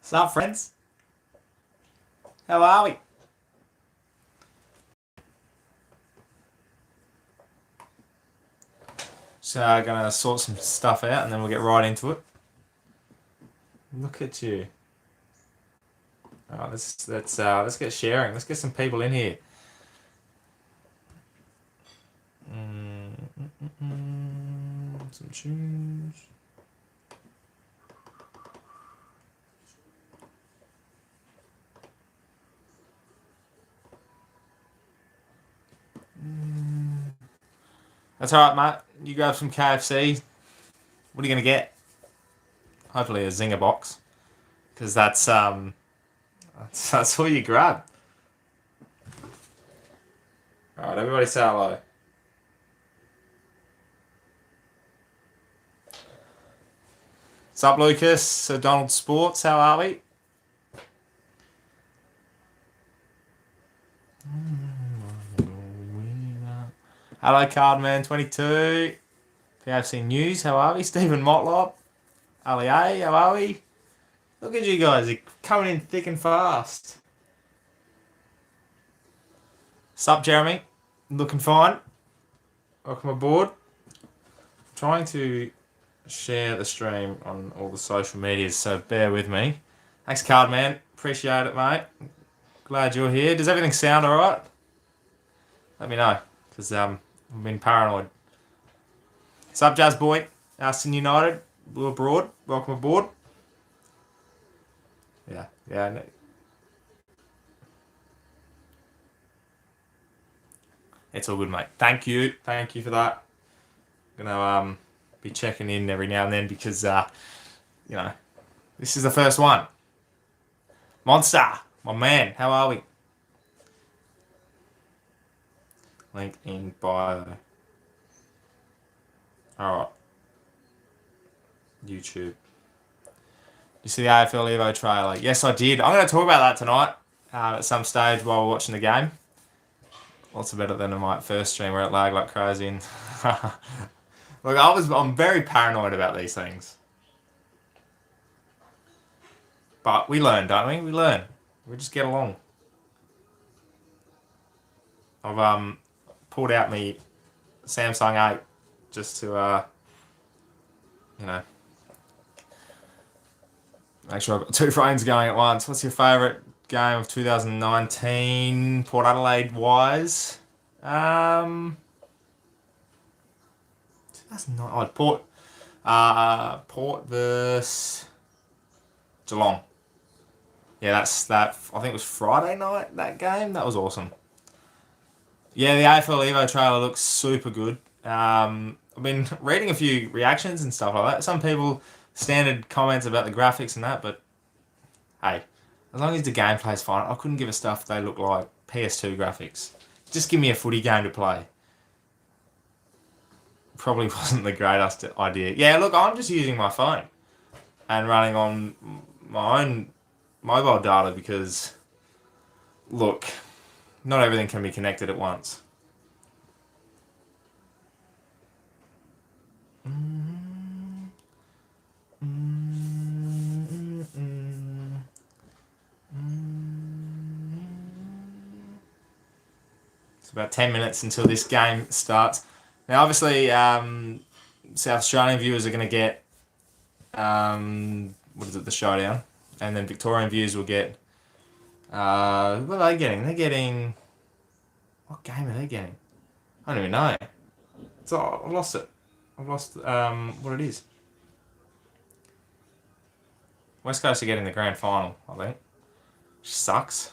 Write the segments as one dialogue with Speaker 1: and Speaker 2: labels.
Speaker 1: What's up, friends? How are we? So, gonna sort some stuff out and then we'll get right into it. Look at you. Alright, let's get sharing. Let's get some people in here. Some tunes. That's alright, mate. You grab some KFC. What are you gonna get? Hopefully a Zinger box, because that's all you grab. Alright, everybody say hello. What's up, Lucas? So Donald Sports, how are we? Hello, Cardman22. PFC News, how are we? Stephen Motlop. Ali A, how are we? Look at you guys, you're coming in thick and fast. Sup, Jeremy? Looking fine. Welcome aboard. Trying to share the stream on all the social medias, so bear with me. Thanks, Cardman. Appreciate it, mate. Glad you're here. Does everything sound alright? Let me know, because I've been paranoid. Sup, Jazz Boy? Aston United, Blue Abroad. Welcome aboard. Yeah. No. It's all good, mate. Thank you for that. Gonna be checking in every now and then because this is the first one. Monster, my man, how are we? Link in bio. Alright. YouTube. You see the AFL Evo trailer? Yes, I did. I'm going to talk about that tonight at some stage while we're watching the game. Lots better than in my first stream where it lagged like crazy. And look, I'm very paranoid about these things. But we learn, don't we? We learn. We just get along. I've pulled out my Samsung 8 just to make sure I've got two phones going at once. What's your favourite game of 2019, Port Adelaide wise? 2009. Port versus Geelong. Yeah, that's that. I think it was Friday night, that game. That was awesome. Yeah, the AFL Evo trailer looks super good. I've been reading a few reactions and stuff like that. Some people standard comments about the graphics and that, but hey, as long as the gameplay's fine, I couldn't give a stuff if they look like PS2 graphics. Just give me a footy game to play. Probably wasn't the greatest idea. Yeah, look, I'm just using my phone and running on my own mobile data because, look, not everything can be connected at once. It's about 10 minutes until this game starts. Now, obviously, South Australian viewers are going to get, the Showdown. And then Victorian viewers will get, what are they getting? They're getting, what game are they getting? I don't even know. So I've lost it. I've lost what it is. West Coast are getting the grand final, I think. Which sucks.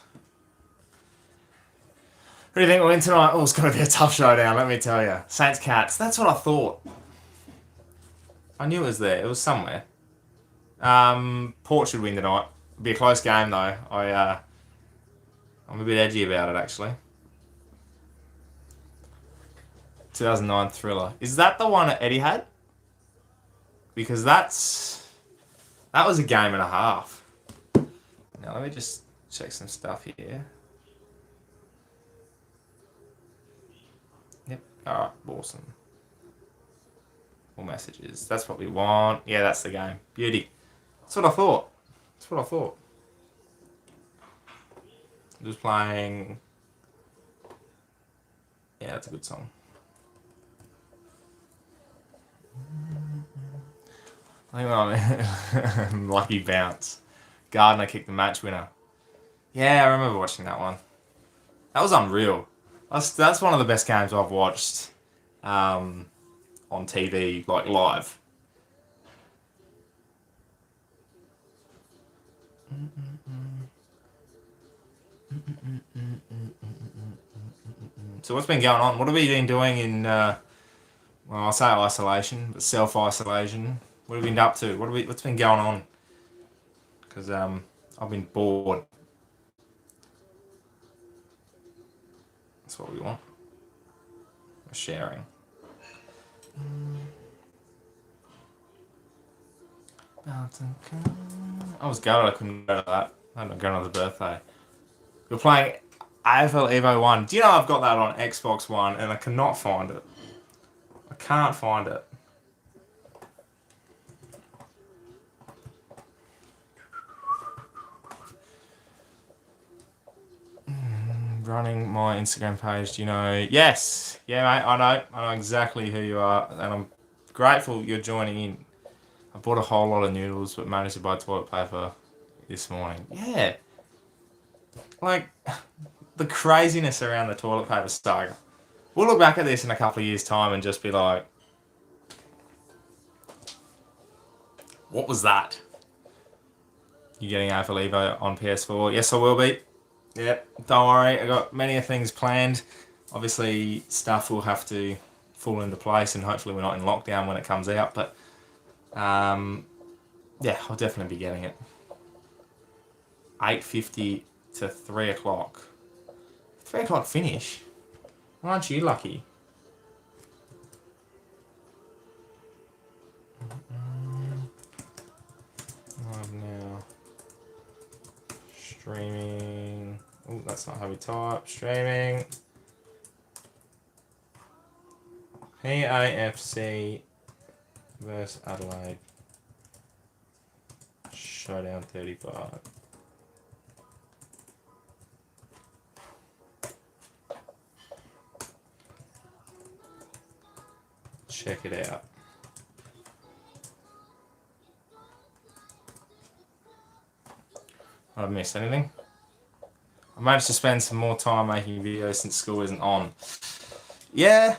Speaker 1: Who do you think will win tonight? Oh, it's going to be a tough showdown, let me tell you. Saints Cats. That's what I thought. I knew it was there. It was somewhere. Port should win tonight. It'll be a close game, though. I'm a bit edgy about it, actually. 2009 Thriller. Is that the one that Eddie had? Because that was a game and a half. Now, let me just check some stuff here. Yep. Alright, awesome. More messages. That's what we want. Yeah, that's the game. Beauty. That's what I thought. Just playing. Yeah, that's a good song. Hang on. Lucky bounce. Gardner kicked the match winner. Yeah, I remember watching that one. That was unreal. That's one of the best games I've watched on TV, like live. So what's been going on? What have we been doing in, well, I'll say isolation, but self-isolation? What have we been up to? What's been going on? Because I've been bored. That's what we want. We're sharing. I was gutted I couldn't go to that. I had to go to the birthday. We're playing AFL Evo 1. Do you know I've got that on Xbox One and I cannot find it? I can't find it. Running my Instagram page, do you know? Yes! Yeah, mate, I know exactly who you are, and I'm grateful you're joining in. I bought a whole lot of noodles, but managed to buy toilet paper this morning. Yeah. Like, the craziness around the toilet paper saga. We'll look back at this in a couple of years' time and just be like, what was that? You getting AFL Evo on PS4? Yes, I will be. Yep, don't worry. I got many things planned. Obviously, stuff will have to fall into place, and hopefully, we're not in lockdown when it comes out. But yeah, I'll definitely be getting it. 8:50 to 3 o'clock. 3 o'clock finish. Aren't you lucky? Live now. Streaming. Oh, that's not how we type. Streaming. PAFC versus Adelaide. Showdown 35. Check it out. I've missed anything. I managed to spend some more time making videos since school isn't on. Yeah.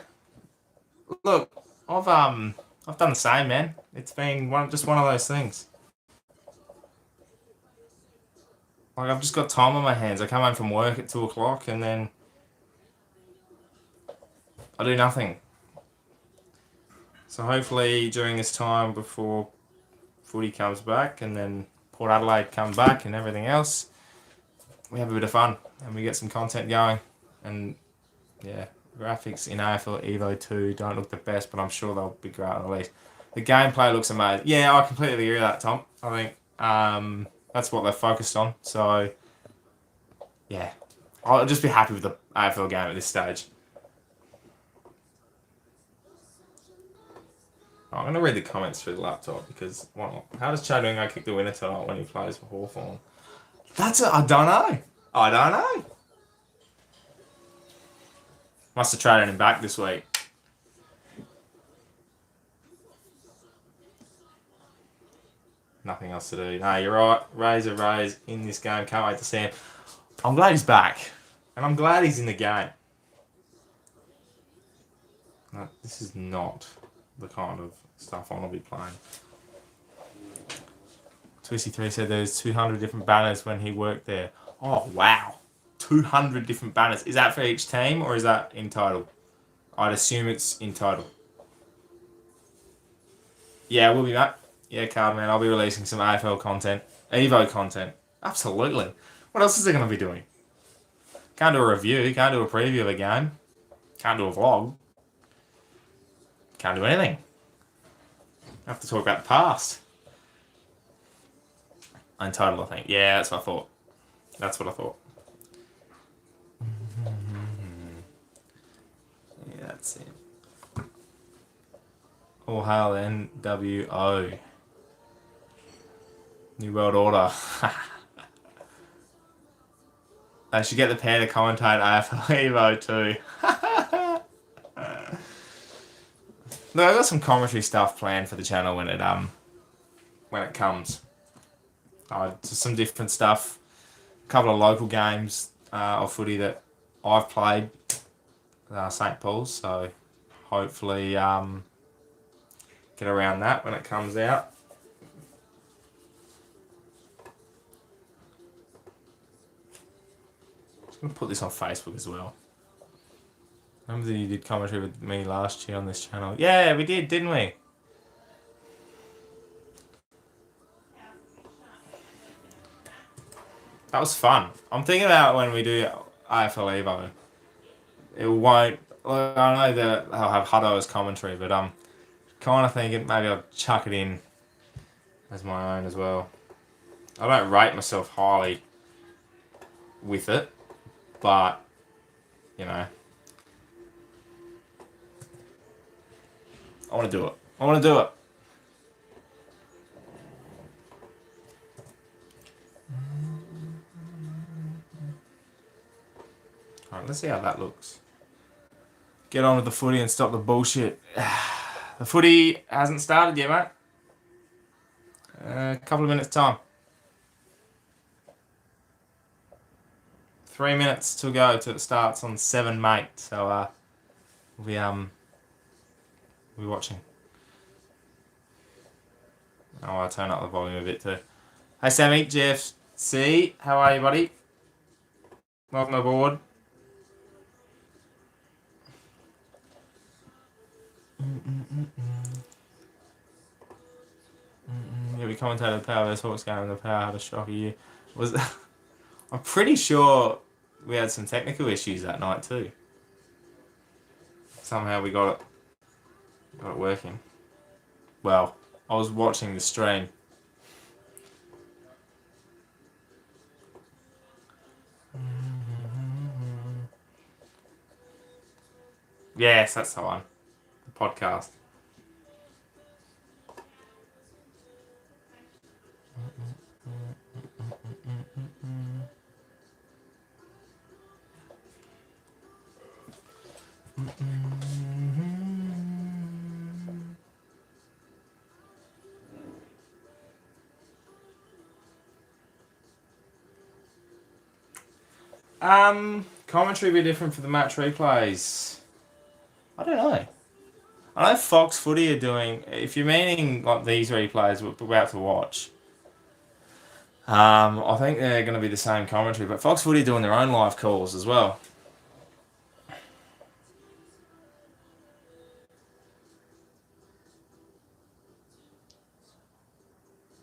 Speaker 1: Look, I've done the same, man. It's been just one of those things. Like, I've just got time on my hands. I come home from work at 2 o'clock and then I do nothing. So hopefully during this time before footy comes back and then Port Adelaide come back and everything else, we have a bit of fun and we get some content going. And yeah, graphics in AFL Evo 2 don't look the best, but I'm sure they'll be great at least. The gameplay looks amazing. Yeah, I completely agree with that, Tom. I think that's what they're focused on. So yeah, I'll just be happy with the AFL game at this stage. I'm going to read the comments through the laptop because, well, how does Chadwingo kick the winner tonight when he plays for Hawthorn? I don't know. I don't know. Must have traded him back this week. Nothing else to do. No, you're right. Rays in this game. Can't wait to see him. I'm glad he's back. And I'm glad he's in the game. No, this is not the kind of stuff I want to be playing. Twisty3 said there's 200 different banners when he worked there. Oh, wow. 200 different banners. Is that for each team or is that in total? I'd assume it's in total. Yeah, we'll be back. Yeah, Cardman, I'll be releasing some AFL content. Evo content. Absolutely. What else is there going to be doing? Can't do a review. Can't do a preview of a game. Can't do a vlog. Can't do anything. I have to talk about the past. In total, I think. Yeah, that's what I thought. That's what I thought. Yeah, that's it. All hail NWO. New World Order. They should get the pair to commentate AFL Evo too. Look, I've got some commentary stuff planned for the channel when it comes. Just some different stuff. A couple of local games of footy that I've played. St. Paul's, so hopefully get around that when it comes out. I'm going to put this on Facebook as well. Remember that you did commentary with me last year on this channel? Yeah, we did, didn't we? That was fun. I'm thinking about when we do AFL Evo. It won't... Well, I know that I'll have Hutto as commentary, but I'm kind of thinking maybe I'll chuck it in as my own as well. I don't rate myself highly with it, but, you know... I want to do it. I want to do it. Alright, let's see how that looks. Get on with the footy and stop the bullshit. The footy hasn't started yet, mate. A couple of minutes time. 3 minutes to go till it starts on 7, mate. So we'll be watching. Oh, I'll turn up the volume a bit too. Hey Sammy, Jeff C, how are you, buddy? Welcome aboard. Yeah, we commentated the Power vs Hawks game and the Power had a shocker year. I'm pretty sure we had some technical issues that night too. Somehow we got it working. Well, I was watching the stream. Yes, that's the one. The podcast. Commentary will be different for the match replays. I don't know. I know Fox Footy are doing, if you're meaning like these replays we're about to watch, I think they're going to be the same commentary, but Fox Footy are doing their own live calls as well.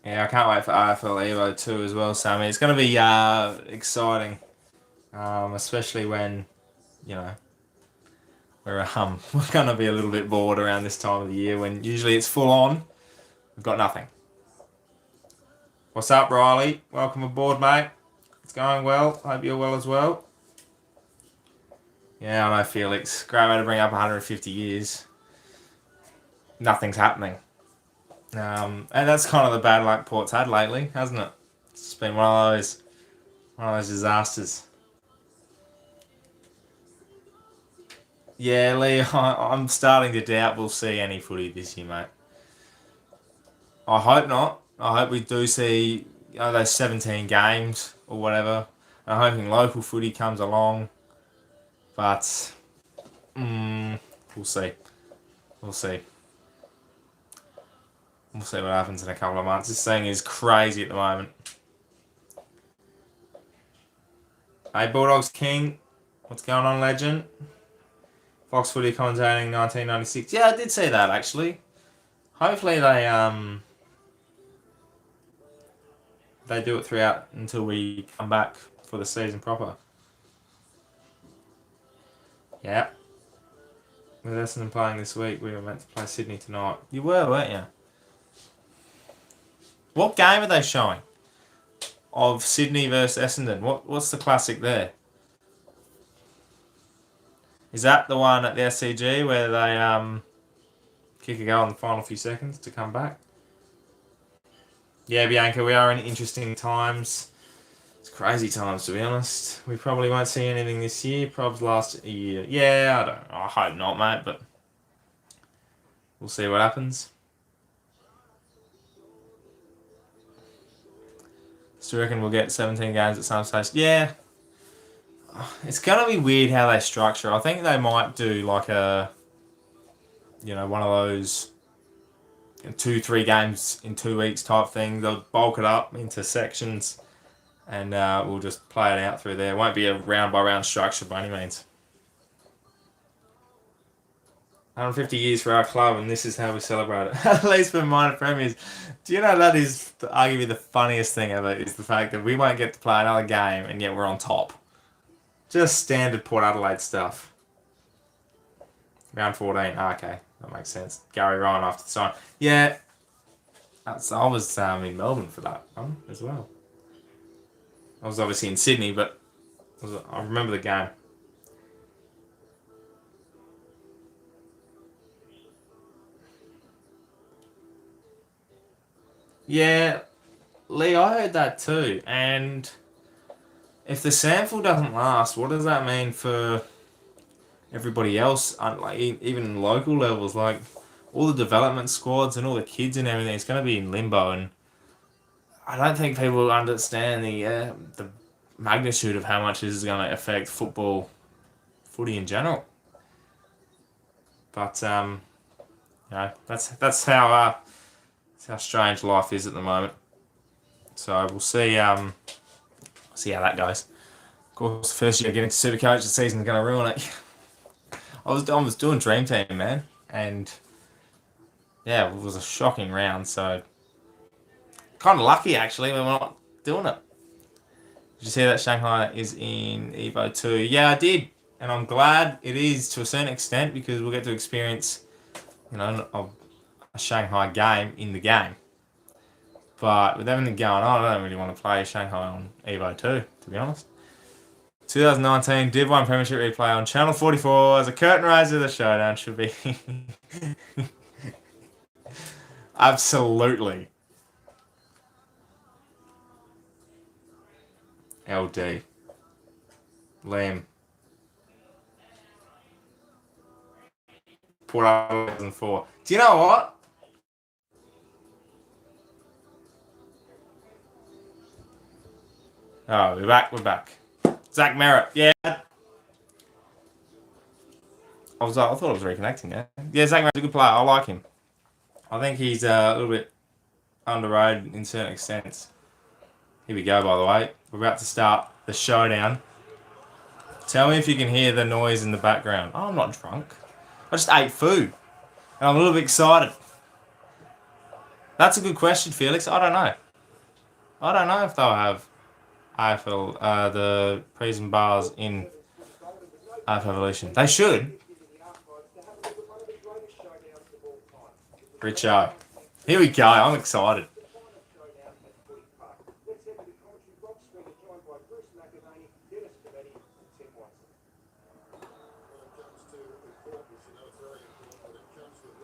Speaker 1: Yeah, I can't wait for AFL Evo 2 as well, Sammy. It's going to be exciting, especially when, you know, we're going to be a little bit bored around this time of the year when usually it's full on. We've got nothing. What's up, Riley? Welcome aboard, mate. It's going well. Hope you're well as well. Yeah, I know, Felix. Great way to bring up 150 years. Nothing's happening. And that's kind of the bad luck Port's had lately, hasn't it? It's been one of those disasters. Yeah, Lee, I'm starting to doubt we'll see any footy this year, mate. I hope not. I hope we do see those 17 games or whatever. I'm hoping local footy comes along, but we'll see. We'll see. We'll see what happens in a couple of months. This thing is crazy at the moment. Hey, Bulldogs King. What's going on, legend? Fox Footy commentating 1996. Yeah, I did see that, actually. Hopefully they do it throughout until we come back for the season proper. Yeah. With Essendon playing this week, we were meant to play Sydney tonight. You were, weren't you? What game are they showing? Of Sydney versus Essendon. What's the classic there? Is that the one at the SCG where they kick a goal in the final few seconds to come back? Yeah, Bianca, we are in interesting times. It's crazy times, to be honest. We probably won't see anything this year. Probs last year. Yeah, I hope not, mate, but we'll see what happens. So you reckon we'll get 17 games at some stage? Yeah. It's going to be weird how they structure. I think they might do like one of those 2-3 games in 2 weeks type thing. They'll bulk it up into sections and we'll just play it out through there. It won't be a round by round structure by any means. 150 years for our club, and this is how we celebrate it. At least for minor premiers. Do you know that is arguably the funniest thing ever? Is the fact that we won't get to play another game, and yet we're on top. Just standard Port Adelaide stuff. Round 14. Okay, that makes sense. Gary Ryan after the sign. Yeah, I was in Melbourne for that one as well. I was obviously in Sydney, but I remember the game. Yeah, Lee, I heard that too. And if the sample doesn't last, what does that mean for everybody else? Like even local levels, like all the development squads and all the kids and everything, it's going to be in limbo. And I don't think people understand the magnitude of how much this is going to affect footy in general. But that's how strange life is at the moment. So we'll see how that goes. Of course, the first year getting to Supercoach, the season's going to ruin it. I was doing Dream Team, man, and yeah, it was a shocking round. So kind of lucky actually when we're not doing it. Did you see that Shanghai is in Evo 2? Yeah, I did, and I'm glad it is to a certain extent because we'll get to experience, a Shanghai game in the game. But with everything going on, I don't really want to play Shanghai on Evo 2, to be honest. 2019 Div 1 Premiership replay on Channel 44 as a curtain raiser. The Showdown should be. Absolutely. LD. Liam. Port Adelaide 2004. Do you know what? Oh, we're back. Zach Merritt, yeah. I thought I was reconnecting there. Yeah, Zach Merritt's a good player. I like him. I think he's a little bit underrated in certain extents. Here we go, by the way. We're about to start the Showdown. Tell me if you can hear the noise in the background. Oh, I'm not drunk. I just ate food. And I'm a little bit excited. That's a good question, Felix. I don't know. I don't know if they'll have AFL, the Prison Bars in AFL Evolution. They should. Richo. Here we go. I'm excited.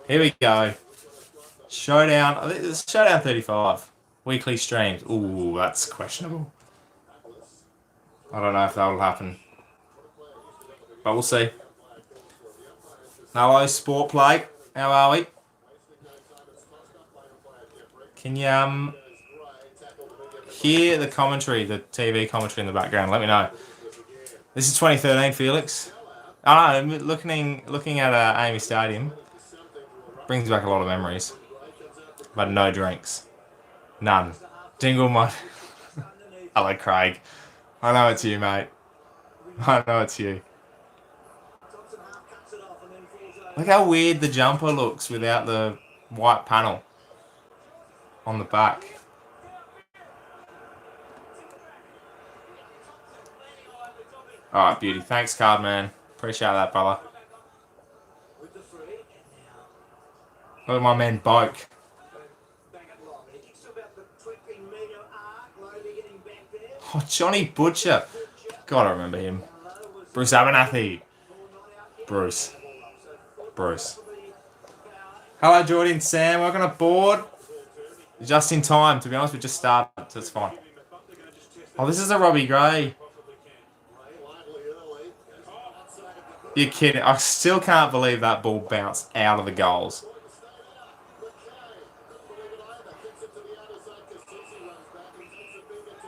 Speaker 1: Here we go. Showdown. I think it's Showdown 35. Weekly streams. Ooh, that's questionable. I don't know if that will happen. But we'll see. Hello, Sport Play. How are we? Can you hear the commentary, the TV commentary in the background? Let me know. This is 2013, Felix. I don't know, looking at Amy Stadium brings back a lot of memories. But no drinks. None. Jingle mud. Hello, Craig. I know it's you, mate. I know it's you. Look how weird the jumper looks without the white panel on the back. Alright, beauty. Thanks, card man. Appreciate that, brother. Look at my man, Boke. Oh, Johnny Butcher. God, I remember him. Bruce Abernathy. Bruce. Hello, Jordy and Sam. Welcome aboard. Just in time. To be honest, we just started, so it's fine. Oh, this is a Robbie Gray. You're kidding. I still can't believe that ball bounced out of the goals.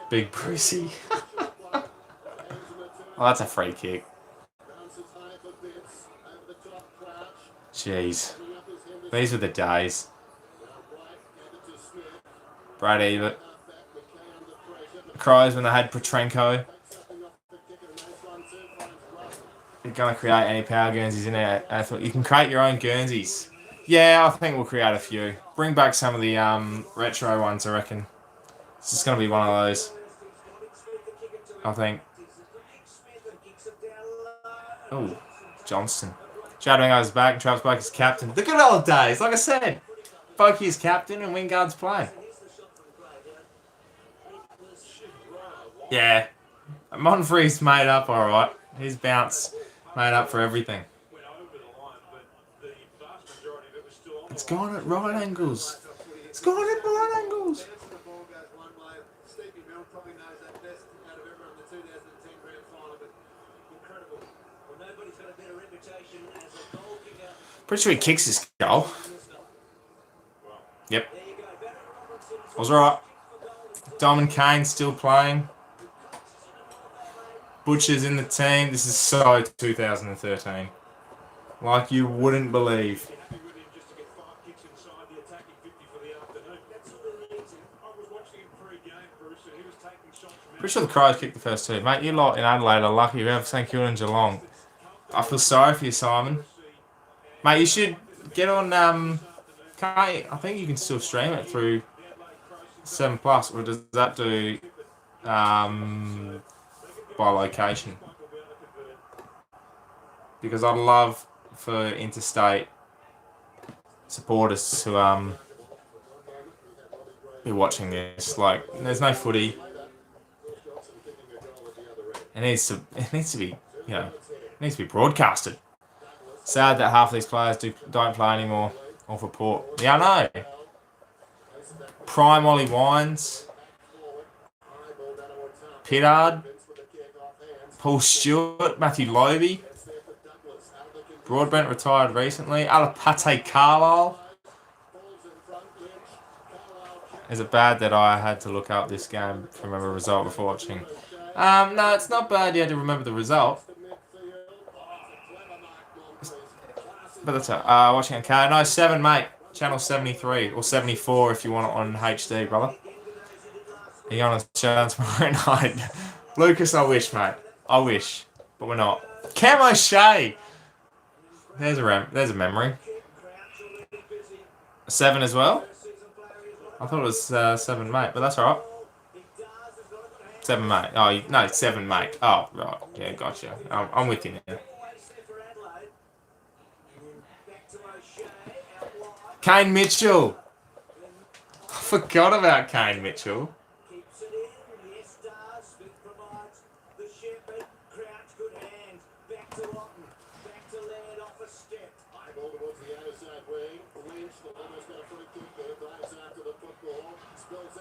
Speaker 1: Big Brucey. Oh, that's a free kick. Jeez. These were the days. Brad Ebert. Cries when they had Petrenko. You're going to create any power Guernseys in there. I thought you can create your own Guernseys. Yeah, I think we'll create a few. Bring back some of the retro ones, I reckon. It's just going to be one of those. I think. Oh, Johnston. Showdown goes back and Travis Blake is captain. The good old days, like I said. Bokey is captain and Wingard's playing. Yeah. Monfree's made up alright. His bounce made up for everything. It's gone at right angles. It's gone at right angles. Pretty sure he kicks this goal. Yep. Was alright. Diamond Kane still playing. Butcher's in the team. This is so 2013. Like you wouldn't believe. Pretty sure the Crows kicked the first two. Mate, you lot in Adelaide are lucky you have St Kilda and Geelong. I feel sorry for you, Simon. Mate, you should get on, I think you can still stream it through 7 Plus, or does that do, by location? Because I'd love for interstate supporters to, be watching this. Like, there's no footy. It needs to be, you know, it needs to be broadcasted. Sad that half of these players don't play anymore. All for Port. Yeah, I know. Prime Ollie Wines. Pittard. Paul Stewart. Matthew Loby. Broadbent retired recently. Alapate Carlisle. Is it bad that I had to look up this game to remember a result before watching? No, it's not bad you had to remember the result. But that's watching on card. No, 7, mate. Channel 73 or 74 if you want it on HD, brother. Are you on a show tomorrow night? Lucas, I wish, mate. I wish. But we're not. Camo Shea! There's a memory. 7 as well? I thought it was 7, mate, but that's alright. 7, mate. Oh, no, 7, mate. Oh, right. Yeah, gotcha. I'm with you now. Kane Mitchell. I forgot about Kane Mitchell.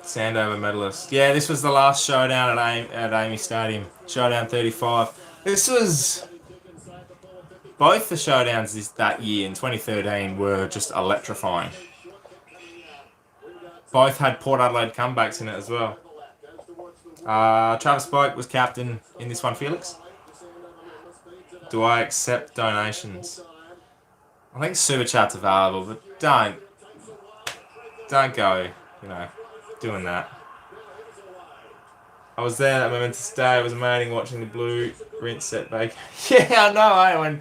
Speaker 1: Sandover medalist. Yeah, this was the last showdown at Amy Stadium. Showdown 35. This was... Both the showdowns that year in 2013 were just electrifying. Both had Port Adelaide comebacks in it as well. Travis Boak was captain in this one, Felix. Do I accept donations? I think Super Chat's available, but don't go, you know, doing that. I was there that momentous day. It was amazing watching the blue rinse set back. Yeah, I know, eh?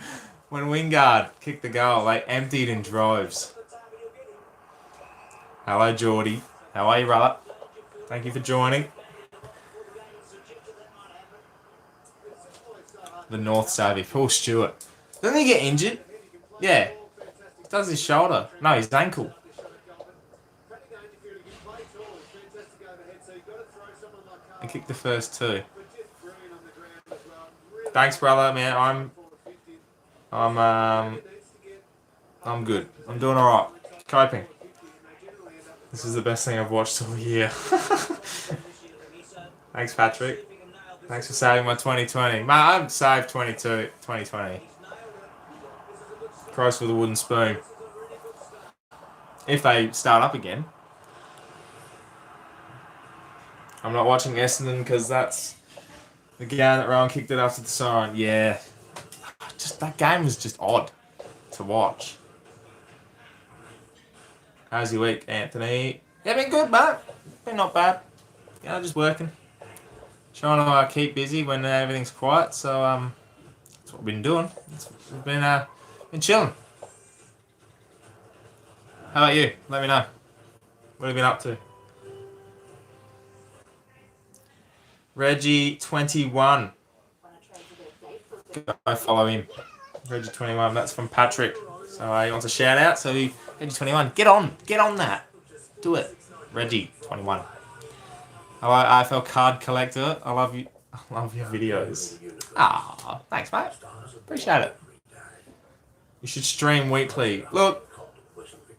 Speaker 1: When Wingard kicked the goal, they emptied in droves. Hello, Geordie. How are you, brother? Thank you for joining. The North Savvy. Paul Stewart. Doesn't he get injured? Yeah. He does his shoulder. No, his ankle. And kicked the first 2. Thanks, brother. Man, I'm good. I'm doing alright. Coping. This is the best thing I've watched all year. Thanks, Patrick. Thanks for saving my 2020. Man, I've saved 2020. Cross with a wooden spoon. If they start up again. I'm not watching Essendon because that's the game that Rowan kicked it after the siren. Yeah. Just that game was just odd to watch. How's your week, Anthony? Yeah, been good, mate. Been not bad. Yeah, just working. Trying to keep busy when everything's quiet. So that's what we've been doing. We've been chilling. How about you? Let me know. What have you been up to? Reggie21. Go follow him. Reggie21. That's from Patrick. So he wants a shout out. So Reggie21, get on that. Do it. Reggie21. Hello, AFL card collector. I love you. I love your videos. Ah, thanks, mate. Appreciate it. You should stream weekly. Look,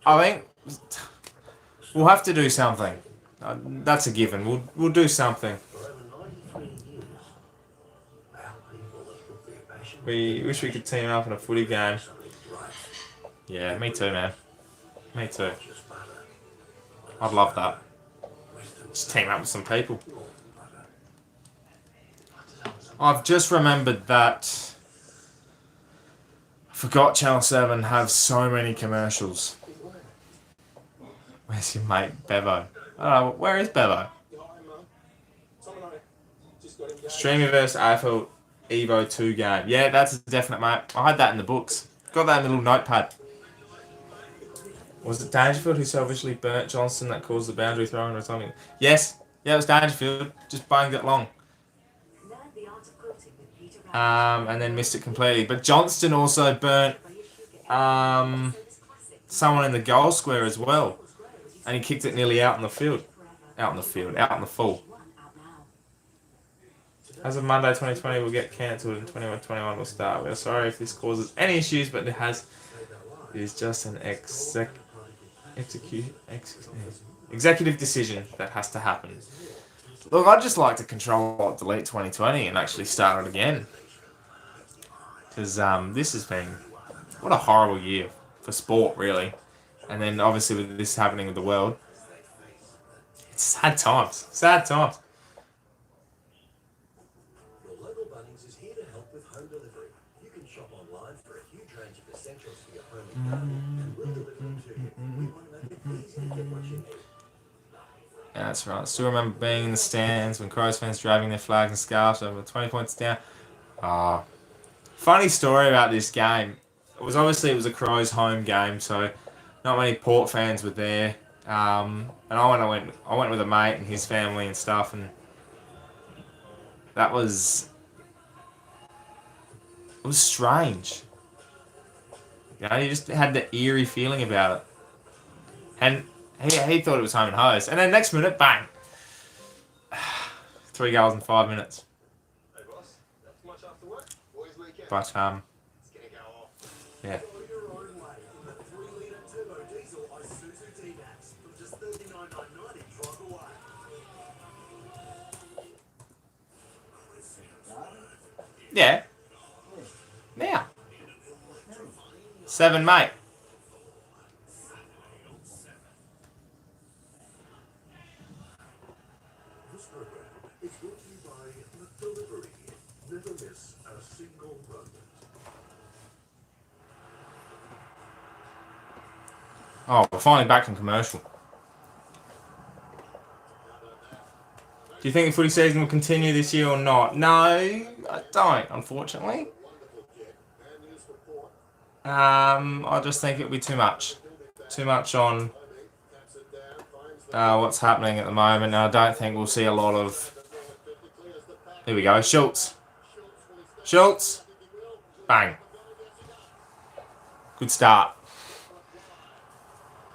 Speaker 1: I think we'll have to do something. That's a given. We'll do something. We wish we could team up in a footy game. Yeah, me too, man. Me too. I'd love that. Just team up with some people. I've just remembered that I forgot Channel 7 have so many commercials. Where's your mate, Bevo? Oh, where is Bevo? Streaming vs AFL Evo 2 game. Yeah, that's a definite, mate. I had that in the books. Got that in the little notepad. Was it Dangerfield who selfishly burnt Johnston that caused the boundary throwing or something? Yes. Yeah, it was Dangerfield. Just banged it long. And then missed it completely. But Johnston also burnt someone in the goal square as well. And he kicked it nearly out in the field. Out in the full. As of Monday 2020 will get cancelled and 21-21 will start. We are sorry if this causes any issues, but it is just an executive decision that has to happen. Look, I'd just like to control delete 2020 and actually start it again. Because this has been what a horrible year for sport, really. And then obviously with this happening with the world, it's sad times. Sad times. Yeah, that's right. I still remember being in the stands when Crows fans driving their flags and scarves over 20 points down. Funny story about this game. It was a Crows home game, so not many Port fans were there. And I went with a mate and his family and stuff, and it was strange. You know, you just had the eerie feeling about it. And he thought it was home and hose. And then next minute, bang! 3 goals in 5 minutes. But, yeah. Yeah. Now. 7, mate. Oh, we're finally back from commercial. Do you think the footy season will continue this year or not? No, I don't, unfortunately. I just think it'll be too much. Too much on what's happening at the moment. And I don't think we'll see a lot of... Here we go, Schultz. Bang. Good start.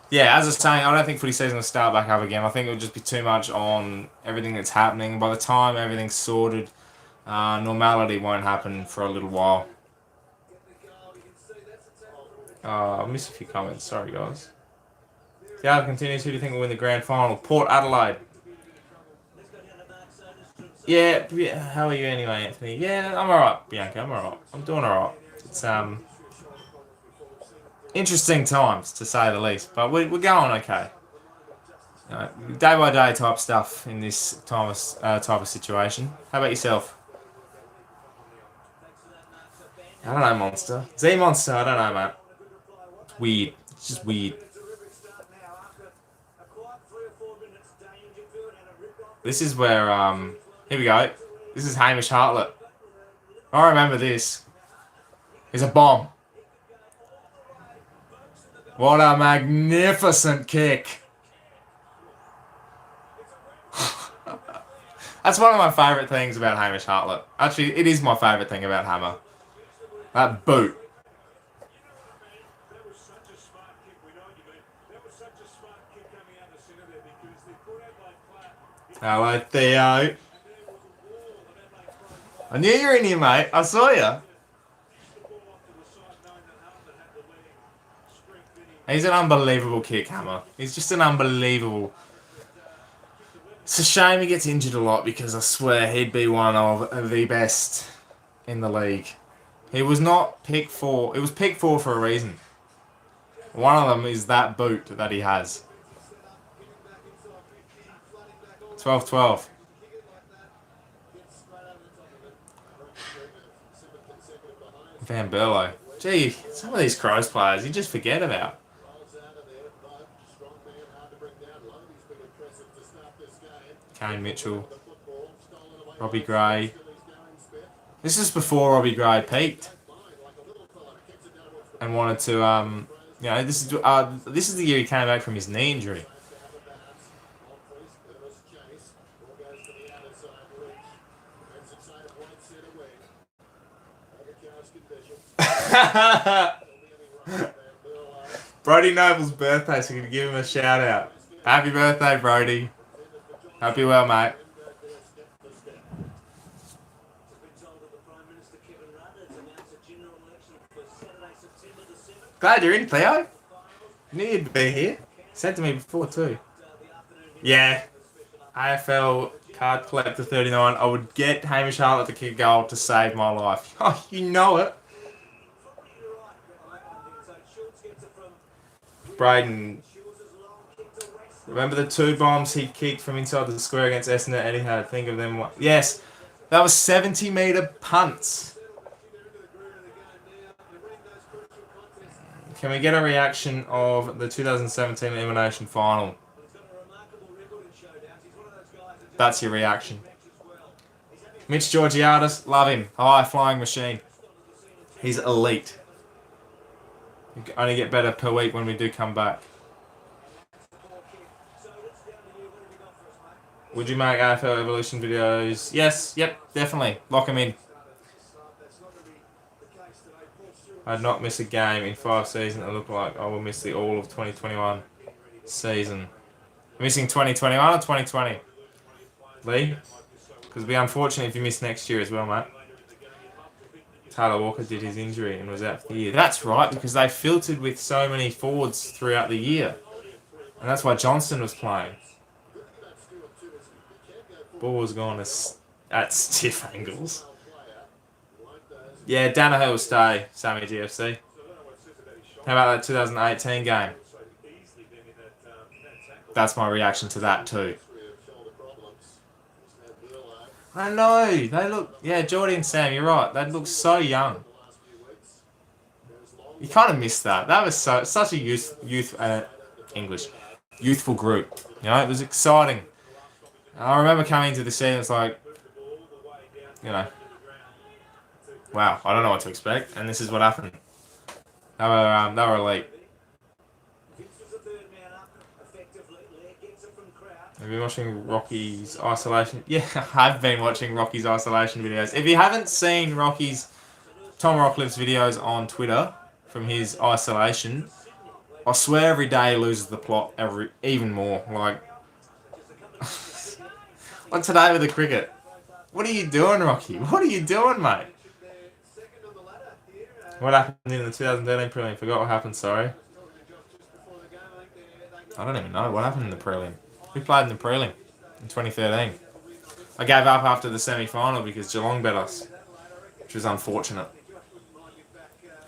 Speaker 1: Yeah, as I was saying, I don't think footy season will start back up again. I think it'll just be too much on everything that's happening. By the time everything's sorted, normality won't happen for a little while. I missed a few comments. Sorry, guys. The continues. Who do you think will win the grand final? Port Adelaide. Yeah, how are you anyway, Anthony? Yeah, I'm alright, Bianca. I'm alright. I'm doing alright. It's interesting times to say the least, but we're going okay. Day by day type stuff in this type of situation. How about yourself? I don't know, Monster. Z Monster. I don't know, man. It's weird. It's just weird. This is where here we go. This is Hamish Hartlett. I remember this. It's a bomb. What a magnificent kick. That's one of my favourite things about Hamish Hartlett. Actually, it is my favourite thing about Hammer. That boot. Hello, Theo. I knew you were in here, mate. I saw you. He's an unbelievable kick, Hammer. He's just an unbelievable. It's a shame he gets injured a lot because I swear he'd be one of the best in the league. He was not pick 4. It was pick 4 for a reason. One of them is that boot that he has. 12-12. Van Berlo. Gee, some of these Crows players you just forget about. Kane Mitchell. Robbie Gray. This is before Robbie Gray peaked. And wanted to, this is the year he came back from his knee injury. Brody Noble's birthday, so we're going to give him a shout out. Happy birthday, Brody. Hope you're well, mate. Glad you're in, Theo. Knew you'd be here. Said to me before, too. Yeah. AFL card collector 39. I would get Hamish Hartlett to kick a goal to save my life. Oh, you know it. Braden. Remember the 2 bombs he kicked from inside the square against Essendon and Etihad? Think of them. Yes. That was 70-metre punts. Can we get a reaction of the 2017 elimination final? That's your reaction. Mitch Georgiadis, love him. High flying machine. He's elite. You only get better per week when we do come back. Would you make AFL Evolution videos? Yes, yep, definitely. Lock them in. I'd not miss a game in 5 seasons. It looked like I will miss the all of 2021 season. Missing 2021 or 2020? Lee? Because it'd be unfortunate if you miss next year as well, mate. Taylor Walker did his injury and was out for the year. That's right, because they filtered with so many forwards throughout the year. And that's why Johnston was playing. Ball was gone at stiff angles. Yeah, Danaher will stay, Sammy GFC. How about that 2018 game? That's my reaction to that too. I know, they look... Yeah, Jordy and Sam, you're right. They look so young. You kind of missed that. That was such a youthful group. You know, it was exciting. I remember coming into the scene, it's like, wow, I don't know what to expect, and this is what happened. They were elite. Have you been watching Rocky's isolation? Yeah, I've been watching Rocky's isolation videos. If you haven't seen Tom Rockliff's videos on Twitter from his isolation, I swear every day he loses the plot even more. Like today with the cricket. What are you doing, Rocky? What are you doing, mate? What happened in the 2013 prelim? Forgot what happened, sorry. I don't even know what happened in the prelim. Who played in the prelim in 2013? I gave up after the semi-final because Geelong bet us, which was unfortunate.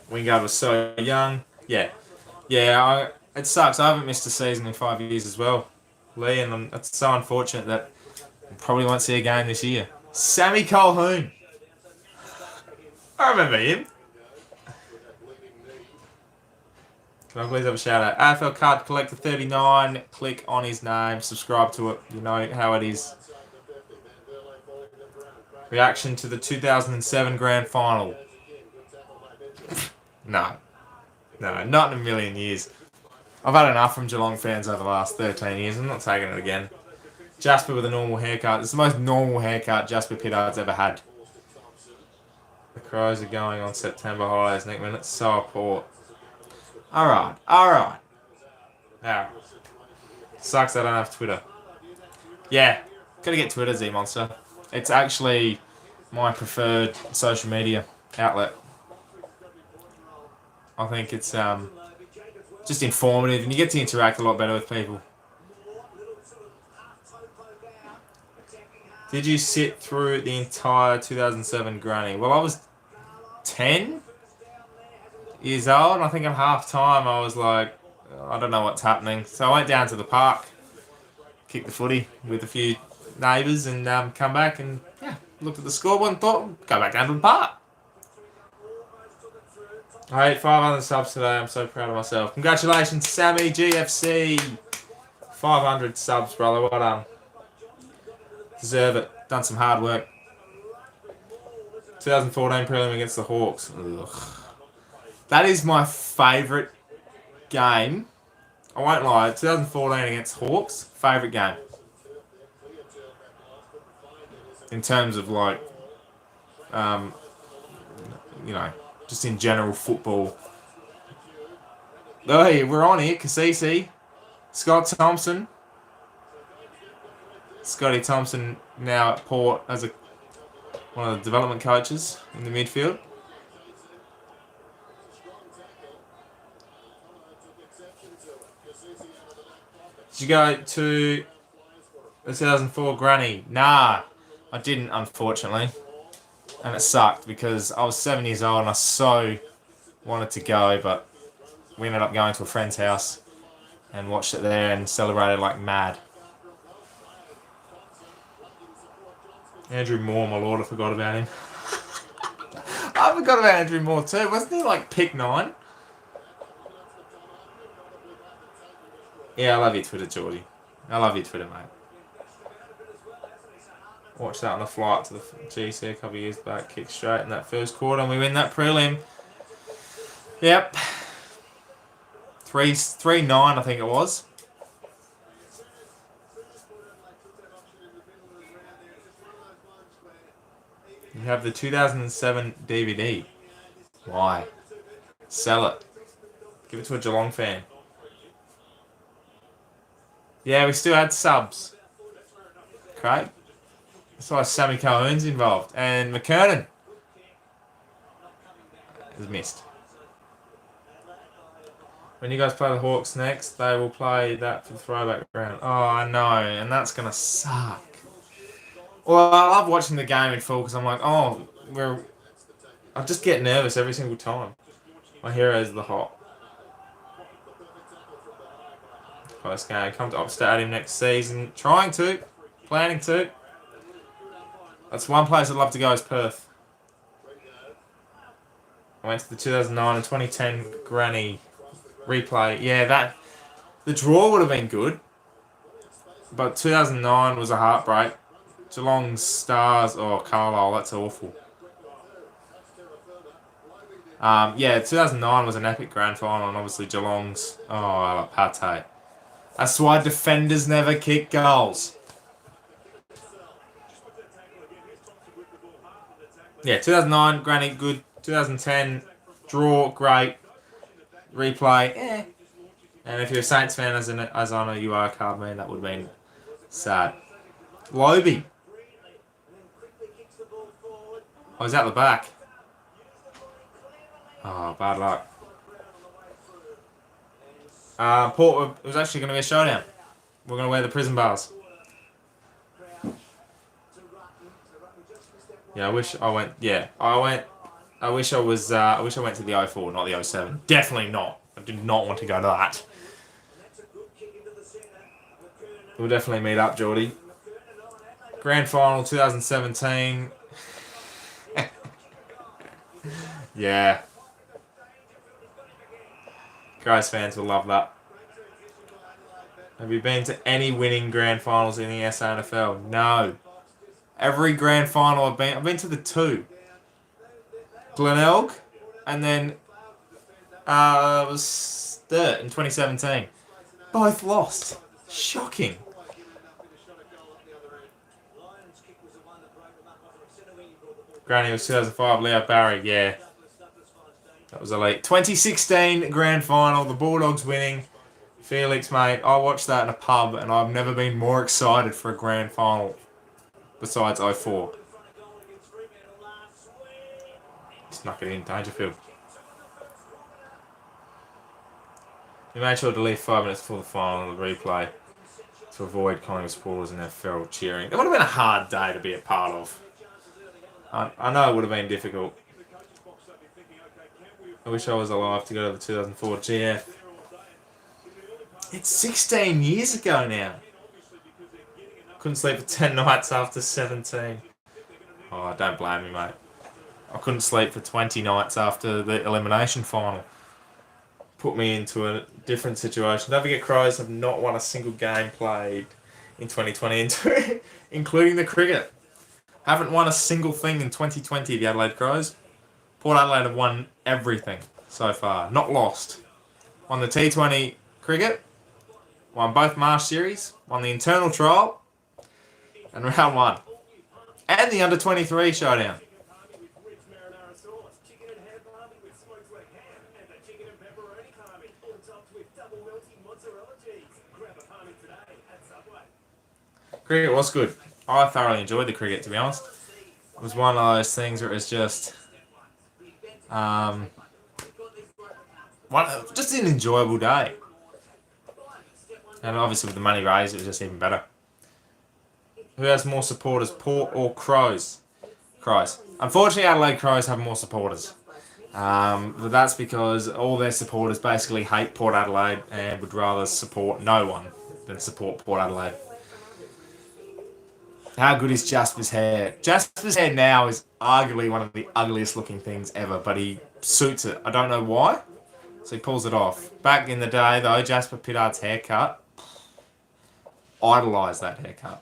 Speaker 1: Wingard was so young. Yeah. Yeah, it sucks. I haven't missed a season in 5 years as well, Lee, and it's so unfortunate that we probably won't see a game this year. Sammy Colhoun. I remember him. Can I please have a shout out? AFL Card Collector 39. Click on his name. Subscribe to it. You know how it is. Reaction to the 2007 Grand Final. No. No, not in a million years. I've had enough from Geelong fans over the last 13 years. I'm not taking it again. Jasper with a normal haircut. It's the most normal haircut Jasper Pittard's ever had. The Crows are going on September highs, Nick Minutes. So poor. Alright. Now, sucks I don't have Twitter. Yeah, gotta get Twitter, Z-Monster. It's actually my preferred social media outlet. I think it's just informative and you get to interact a lot better with people. Did you sit through the entire 2007 granny? Well, I was 10 years old, and I think at half time I was like, I don't know what's happening. So I went down to the park, kicked the footy with a few neighbours, and come back and looked at the scoreboard and thought, go back down to the park. I hit 500 subs today. I'm so proud of myself. Congratulations, Sammy GFC. 500 subs, brother. Well done. Deserve it. Done some hard work. 2014 prelim against the Hawks. Ugh. That is my favourite game. I won't lie. 2014 against Hawks. Favourite game. In terms of like, just in general football. Oh, hey, we're on here. Cassisi. Scott Thompson. Scotty Thompson now at Port as one of the development coaches in the midfield. Did you go to the 2004 Granny? Nah, I didn't, unfortunately. And it sucked because I was 7 years old and I so wanted to go, but we ended up going to a friend's house and watched it there and celebrated like mad. Andrew Moore, my lord, I forgot about him. I forgot about Andrew Moore too. Wasn't he like pick 9? Yeah, I love your Twitter, Geordie. I love your Twitter, mate. Watched that on the flight to the GC a couple of years back. Kicked straight in that first quarter and we win that prelim. Yep. 3-9, I think it was. You have the 2007 DVD. Why? Sell it. Give it to a Geelong fan. Yeah, we still had subs. Craig. That's why Sammy Colhoun's involved. And McKernan is missed. When you guys play the Hawks next, they will play that for the throwback round. Oh, I know. And that's going to suck. Well, I love watching the game in full because I'm like, I just get nervous every single time. My heroes are the Hawk. Close game. Come to Op Stadium next season. Planning to. That's one place I'd love to go is Perth. I went to the 2009 and 2010 Granny replay. Yeah, the draw would have been good. But 2009 was a heartbreak. Geelong Stars, Carlisle, that's awful. 2009 was an epic grand final, and obviously Geelong's, pate. That's why defenders never kick goals. Yeah, 2009, Granny, good. 2010, draw, great. Replay, And if you're a Saints fan, as I know you are, card man, that would have been sad. Loby. Oh, he's out the back. Oh, bad luck. Port, it was actually going to be a showdown. We're going to wear the prison bars. Yeah, I wish I went. Yeah, I went. I wish I was. I wish I went to the 04, not the 07. Definitely not. I did not want to go to that. We'll definitely meet up, Geordie. Grand final 2017. Yeah. Crows fans will love that. Have you been to any winning grand finals in the SANFL? No. Every grand final I've been to the two. Glenelg, and then it was third in 2017. Both lost. Shocking. Granny was 2005, Leo Barry, yeah. That was elite. 2016 grand final, the Bulldogs winning. Felix, mate, I watched that in a pub and I've never been more excited for a grand final besides 04. Snuck it in, Dangerfield. We made sure to leave 5 minutes before the final of the replay to avoid Collingwood supporters and their feral cheering. It would have been a hard day to be a part of. I know it would have been difficult. I wish I was alive to go to the 2004 GF. It's 16 years ago now. Couldn't sleep for 10 nights after 17. Oh, don't blame me, mate. I couldn't sleep for 20 nights after the elimination final. Put me into a different situation. Don't forget, Crows have not won a single game played in 2020, including the cricket. Haven't won a single thing in 2020, the Adelaide Crows. Port Adelaide have won everything so far. Not lost. Won the T20 cricket. Won both Marsh series. Won the internal trial. And round 1. And the under-23 showdown. Cricket was good. I thoroughly enjoyed the cricket, to be honest. It was one of those things where it was just... just an enjoyable day. And obviously with the money raised, it was just even better. Who has more supporters, Port or Crows? Crows. Unfortunately, Adelaide Crows have more supporters. But that's because all their supporters basically hate Port Adelaide and would rather support no one than support Port Adelaide. How good is Jasper's hair? Jasper's hair now is arguably one of the ugliest looking things ever, but he suits it. I don't know why, so he pulls it off. Back in the day, though, Jasper Pittard's haircut, idolised that haircut.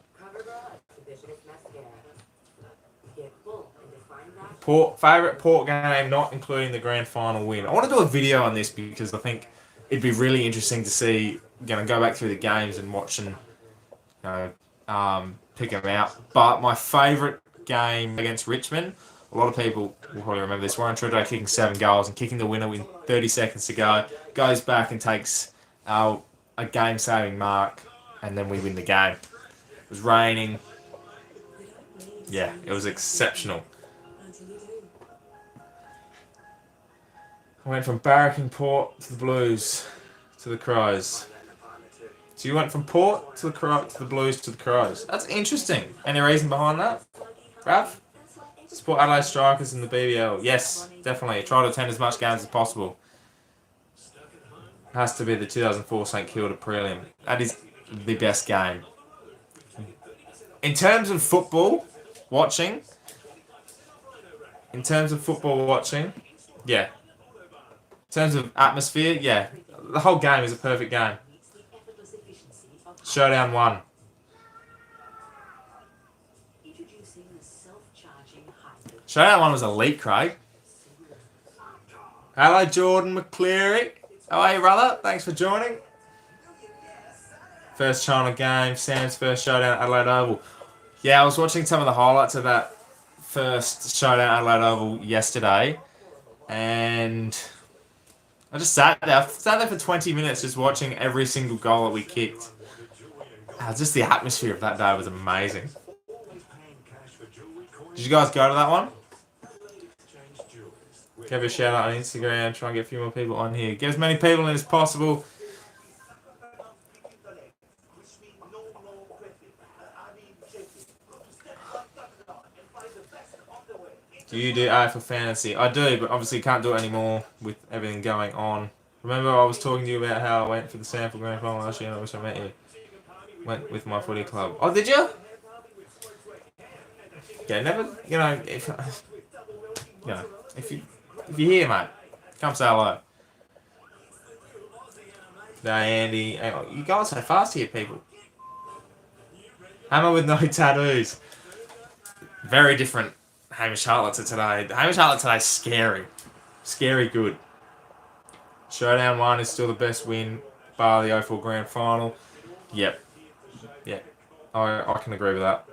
Speaker 1: Favourite Port game, not including the grand final win. I want to do a video on this because I think it'd be really interesting to see, go back through the games and watch and, pick them out. But my favourite game against Richmond, a lot of people will probably remember this. Warren Trudeau kicking 7 goals and kicking the winner with 30 seconds to go. Goes back and takes a game-saving mark, and then we win the game. It was raining. Yeah, it was exceptional. I went from barracking Port to the Blues to the Crows. So you went from Port to the Blues to the Crows. That's interesting. Any reason behind that, Rav? Support Adelaide Strikers in the BBL. Yes, definitely. Try to attend as much games as possible. Has to be the 2004 St Kilda prelim. That is the best game. In terms of football watching, yeah. In terms of atmosphere, yeah. The whole game is a perfect game. Showdown 1. Showdown 1 was elite, Craig. Hello, Jordan McCleary. How are you, brother? Thanks for joining. First China game, Sam's first showdown at Adelaide Oval. Yeah, I was watching some of the highlights of that first showdown at Adelaide Oval yesterday, and I just sat there. I sat there for 20 minutes just watching every single goal that we kicked. Just the atmosphere of that day was amazing. Did you guys go to that one? Give a shout out on Instagram. Try and get a few more people on here. Get as many people in as possible. Do you do AFL fantasy? I do, but obviously can't do it anymore with everything going on. Remember I was talking to you about how I went for the Sample Grand Final last year and I wish I met you. Went with my footy club. Oh, did you? Yeah, never, you know, if you, if you're here, mate, come say hello. No, Andy, you going so fast here, people. Hammer with no tattoos. Very different Hamish Hartlett to today. Hamish Hartlett today's scary. Scary good. Showdown 1 is still the best win, bar the 04 Grand Final. Yep. Yep. I can agree with that.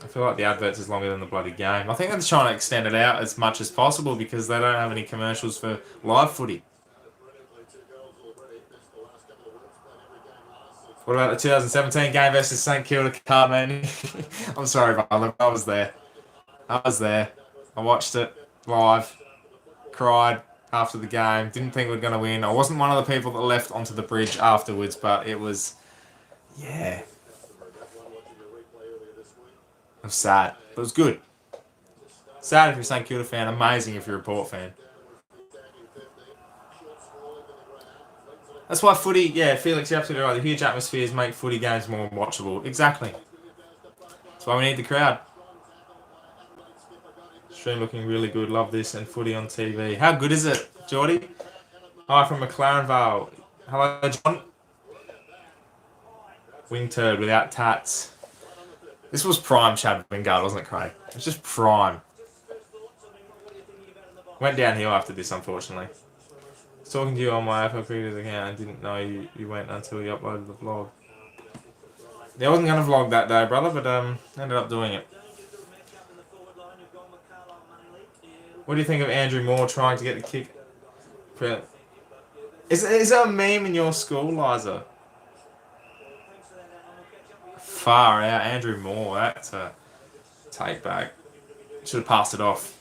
Speaker 1: I feel like the adverts is longer than the bloody game. I think they're trying to extend it out as much as possible because they don't have any commercials for live footy. What about the 2017 game versus St Kilda Carman? I'm sorry, brother. I was there. I watched it live. Cried after the game. Didn't think we were going to win. I wasn't one of the people that left onto the bridge afterwards, but it was... Yeah. It was sad. But it was good. Sad if you're a St Kilda fan. Amazing if you're a Port fan. That's why footy... Yeah, Felix, you're absolutely right. The huge atmospheres make footy games more watchable. Exactly. That's why we need the crowd. Stream looking really good. Love this and footy on TV. How good is it, Geordie? Hi from McLaren Vale. Hello, John. Wing turd without tats. This was prime Chad Wingard, wasn't it, Craig? It was just prime. Went downhill after this, unfortunately. I was talking to you on my AFL Creators account and didn't know you went until you uploaded the vlog. Yeah, I wasn't going to vlog that day, brother, but ended up doing it. What do you think of Andrew Moore trying to get the kick? Is there a meme in your school, Liza? Far out, Andrew Moore. That's a take back. Should have passed it off.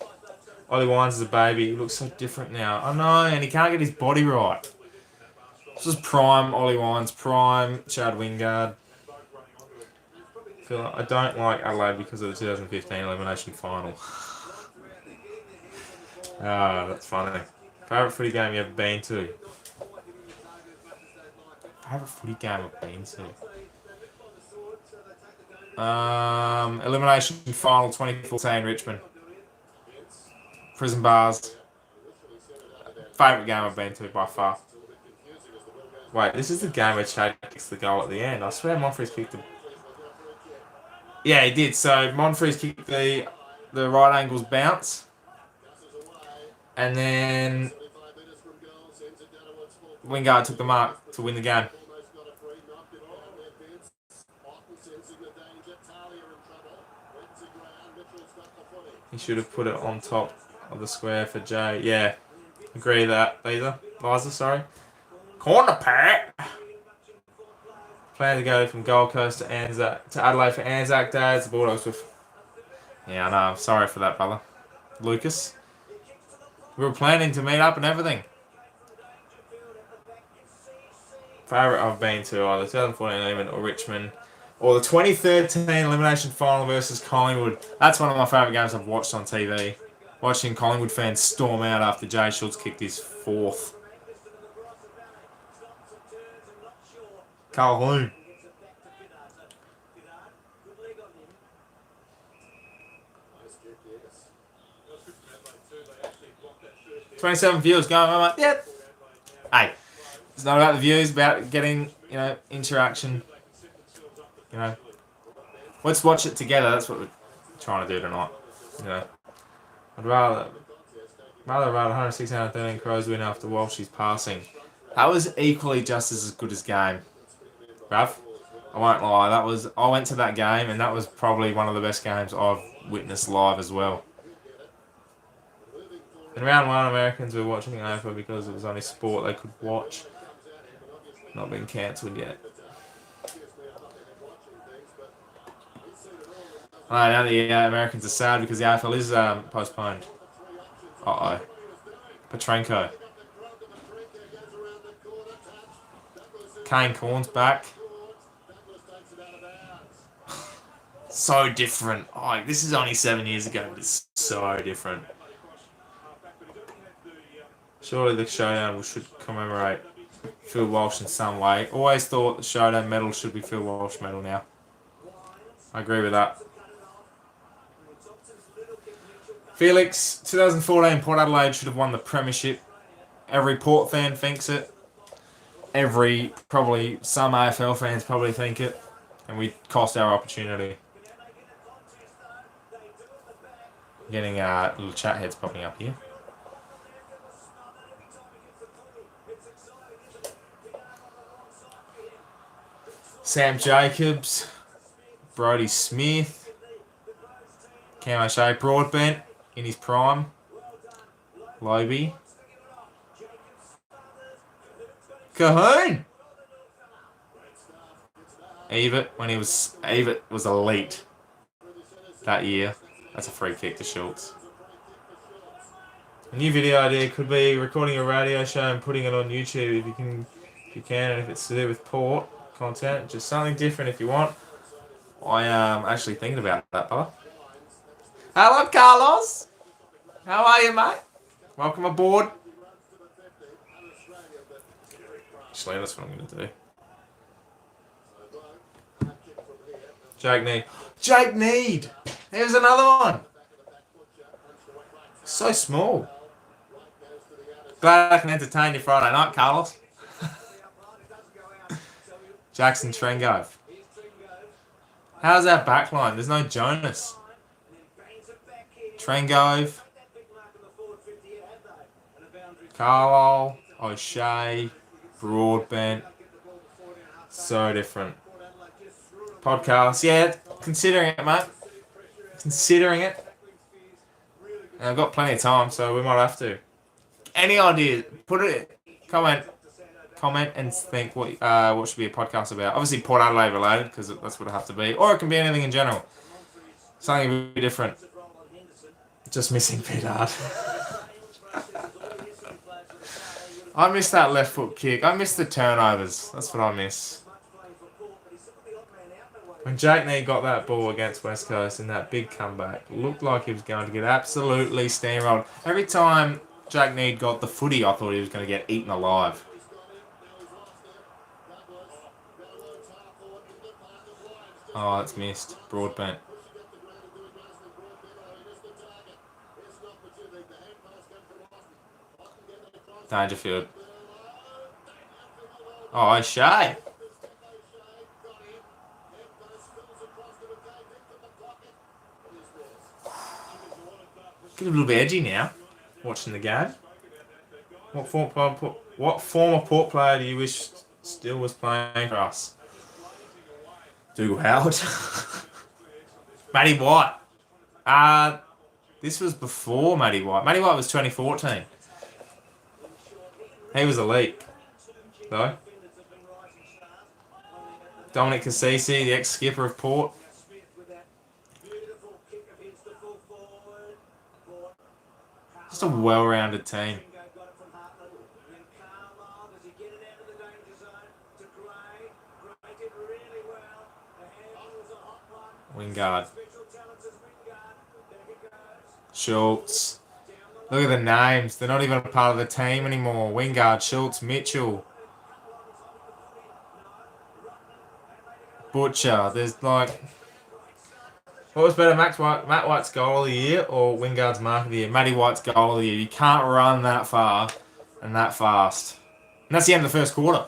Speaker 1: Ollie Wines is a baby. He looks so different now. I know, and he can't get his body right. This is prime Ollie Wines, prime Chad Wingard. I don't like Adelaide because of the 2015 elimination final. Ah, that's funny. Favourite footy game you ever been to? Favourite footy game I've been to? Elimination final 2014 Richmond. Prison Bars. Favourite game I've been to by far. Wait, this is the game where Chad kicks the goal at the end. I swear Monfries kicked the... Yeah, he did. So Monfries kicked the right angles bounce. And then Wingard took the mark to win the game. He should have put it on top of the square for Jay. Yeah, agree with that. Liza, sorry. Corner pack. Plan to go from Gold Coast to Adelaide for Anzac Day. It's the Bulldogs with... Yeah, I know. I'm sorry for that, brother. Lucas. We were planning to meet up and everything. Favourite I've been to either 2014 Elimination or Richmond. Or the 2013 Elimination Final versus Collingwood. That's one of my favourite games I've watched on TV. Watching Collingwood fans storm out after Jay Schultz kicked his fourth. Calhoun. $27 viewers going. I'm like, yeah. Hey, it's not about the views, about getting, interaction. Let's watch it together. That's what we're trying to do tonight. I'd rather 106 out of 13 Crows win after Walshy's passing. That was equally just as good as game. Rav, I won't lie. I went to that game and that was probably one of the best games I've witnessed live as well. In round 1, Americans were watching AFL because it was only sport they could watch. Not been cancelled yet. Now the Americans are sad because the AFL is postponed. Uh-oh. Petrenko. Kane Corn's back. So different. Oh, this is only 7 years ago, but it's so different. Surely the Showdown should commemorate Phil Walsh in some way. Always thought the Showdown medal should be Phil Walsh medal now. I agree with that. Felix, 2014 Port Adelaide should have won the premiership. Every Port fan thinks it. Probably some AFL fans probably think it. And we cost our opportunity. Getting little chat heads popping up here. Sam Jacobs, Brodie Smith, Cam O'Shea, Broadbent in his prime, Lobe, Cahoon, Evert was elite that year. That's a free kick to Schultz. A new video idea could be recording a radio show and putting it on YouTube if you can, and if it's to do with Port content, just something different if you want. I am actually thinking about that, fella. Hello, Carlos. How are you, mate? Welcome aboard. Actually, that's what I'm going to do. Jake Need. Here's another one. So small. Glad I can entertain you Friday night, Carlos. Jackson Trengove. How's our backline? There's no Jonas. Trengove. Carlisle. O'Shea. Broadbent. So different. Podcast. Yeah, considering it, mate. Considering it. And I've got plenty of time, so we might have to. Any ideas? Put it. Comment and think what should be a podcast about. Obviously Port Adelaide related, because that's what it have to be. Or it can be anything in general. Something a bit different. Just missing Piedard. I miss that left foot kick. I miss the turnovers. That's what I miss. When Jake Nee got that ball against West Coast in that big comeback, looked like he was going to get absolutely steamrolled. Every time Jake Nee got the footy, I thought he was going to get eaten alive. Oh, that's missed. Broadbent. Dangerfield. Oh, O'Shea. Get a little bit edgy now, watching the game. What former Port player do you wish still was playing for us? Dougal Howard. Matty White. This was before Matty White. Matty White was 2014. He was elite, though. Dominic Cassisi, the ex-skipper of Port. Just a well-rounded team. Wingard. Schultz. Look at the names. They're not even a part of the team anymore. Wingard, Schultz, Mitchell. Butcher. There's like... What was better, Matt White's goal of the year or Wingard's mark of the year? Matty White's goal of the year. You can't run that far and that fast. And that's the end of the first quarter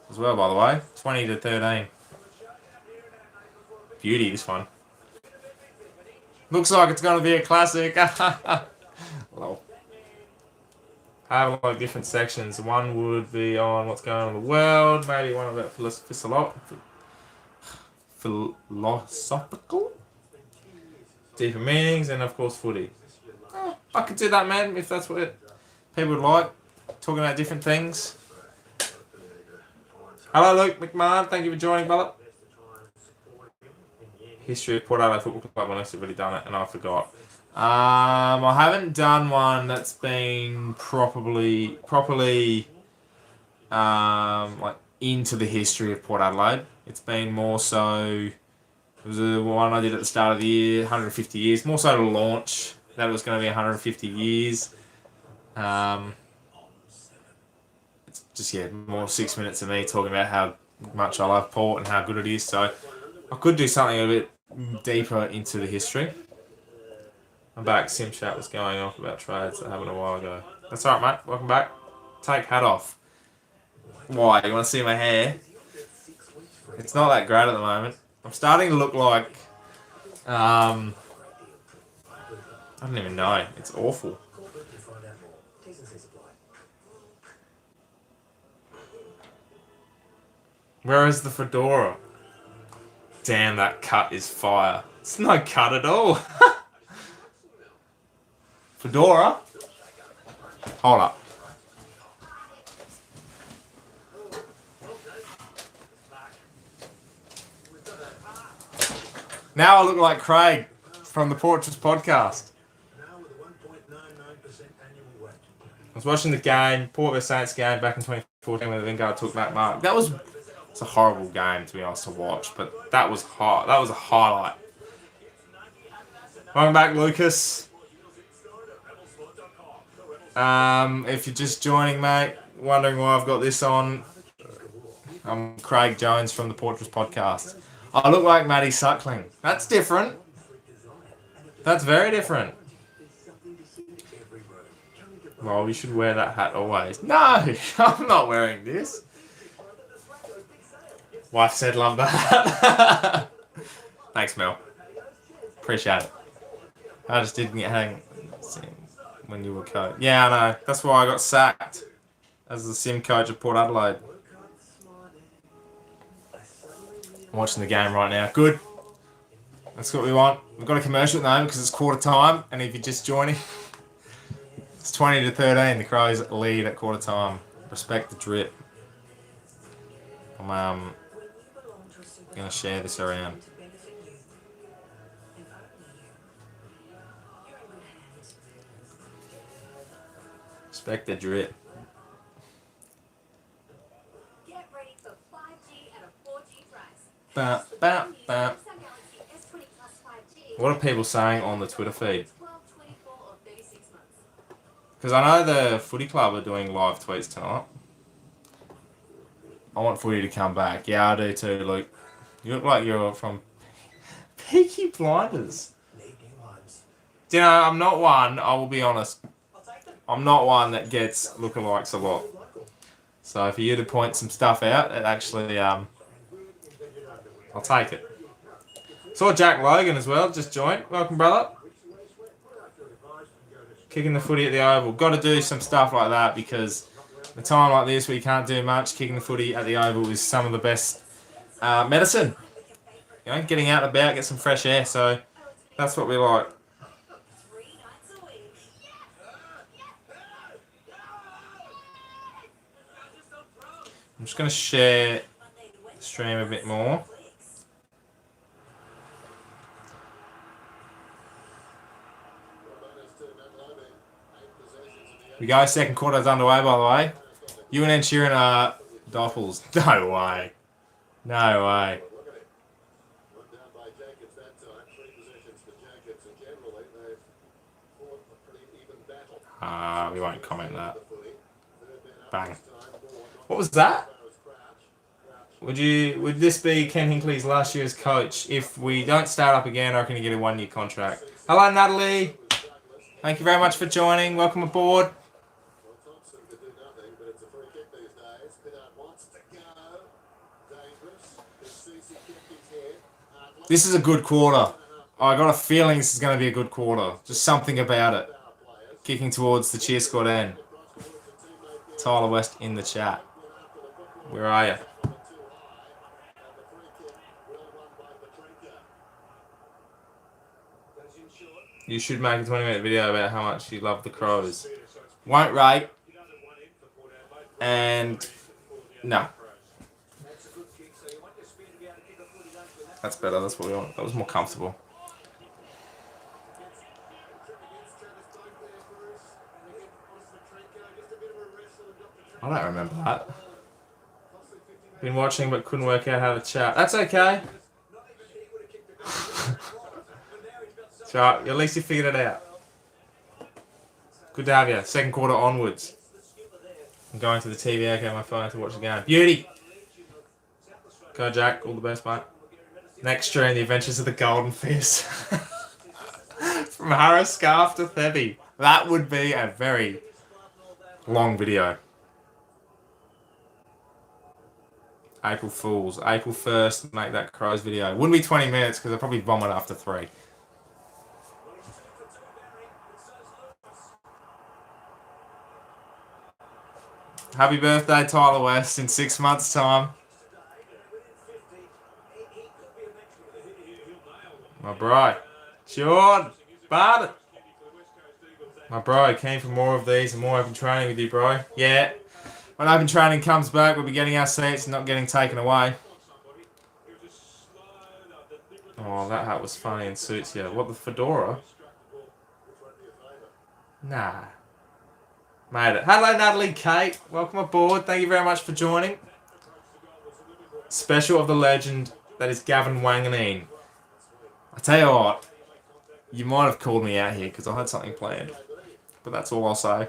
Speaker 1: as well, by the way. 20-13. Beauty, this one. Looks like it's going to be a classic. Lol. I have a lot of different sections. One would be on what's going on in the world. Maybe one about philosophical, deeper meanings, and of course footy. I could do that, man, if that's what people would like. Talking about different things. Hello, Luke McMahon. Thank you for joining, brother. History of Port Adelaide Football Club, unless you've already done it, and I forgot. I haven't done one that's been properly like into the history of Port Adelaide. It's been more so It was the one I did at the start of the year, 150 years. More so to launch that it was going to be 150 years. It's just, yeah, more 6 minutes of me talking about how much I love port and how good it is. So I could do something a bit deeper into the history. I'm back. Sim chat was going off about trades that happened a while ago. That's alright, mate. Welcome back. Take hat off. Why? You want to see my hair? It's not that great at the moment. I'm starting to look like... I don't even know. It's awful. Where is the fedora? Damn, that cut is fire. It's no cut at all. Fedora? Hold up. Now I look like Craig from the Portraits podcast. I was watching the game, Port vs Saints game back in 2014 when the Lingard took that mark. It's a horrible game, to be honest, to watch, but that was hot. That was a highlight. Welcome back, Lucas. If you're just joining, mate, wondering why I've got this on, I'm Craig Jones from the Portraits podcast. I look like Maddie Suckling. That's different. That's very different. Well, you should wear that hat always. No, I'm not wearing this. Wife said love the hat. Thanks, Mel. Appreciate it. I just didn't hang when you were coach. Yeah, I know. That's why I got sacked as the sim coach at Port Adelaide. I'm watching the game right now. Good. That's what we want. We've got a commercial at the moment because it's quarter time, and if you're just joining, it's 20-13. The Crows lead at quarter time. Respect the drip. I'm gonna share this around. Respect the drip.
Speaker 2: Get ready for 5G at a 4G price.
Speaker 1: Bah, bah, bah. What are people saying on the Twitter feed? Because I know the footy club are doing live tweets tonight. I want footy to come back. Yeah, I do too, Luke. You look like you're from Peaky Blinders. Do you know, I'm not one, I will be honest. I'm not one that gets lookalikes a lot. So for you to point some stuff out, it actually, I'll take it. Saw Jack Logan as well, just joined. Welcome, brother. Kicking the footy at the Oval. Got to do some stuff like that because a time like this where you can't do much, kicking the footy at the Oval is some of the best medicine. You know, getting out and about, get some fresh air. So that's what we like. I'm just going to share the stream a bit more. We go, second quarter's underway, by the way. You and Ed Sheeran are doppels. No way. No way. We won't comment that. Bang. What was that? Would this be Ken Hinkley's last year as coach? If we don't start up again, I reckon you get a 1-year contract. Hello, Natalie. Thank you very much for joining. Welcome aboard. This is a good quarter. I got a feeling this is going to be a good quarter. Just something about it. Kicking towards the cheer squad end. Tyler West in the chat. Where are you? You should make a 20-minute video about how much you love the Crows. Won't rate. And no. That's better. That's what we want. That was more comfortable. I don't remember that. Been watching but couldn't work out how to chat. That's okay. So at least you figured it out. Good to have you. Second quarter onwards. I'm going to the TV, okay, my phone to watch the game. Beauty! Go Jack, all the best, mate. Next stream, the adventures of the Golden Fist. From Harris Scarf to Thebby. That would be a very long video. April Fools. April 1st, make that Crows video. Wouldn't be 20 minutes because I'd probably vomit after 3. Happy birthday, Tyler West, in 6 months' time. My bro. Sean, Barnett. My bro, keen for more of these and more open training with you, bro. Yeah. When open training comes back, we'll be getting our seats and not getting taken away. Oh, that hat was funny and suits you. What, the fedora? Nah. Made it. Hello, Natalie Kate. Welcome aboard. Thank you very much for joining. Special of the legend that is Gavin Wanganeen. I tell you what, you might have called me out here because I had something planned. But that's all I'll say.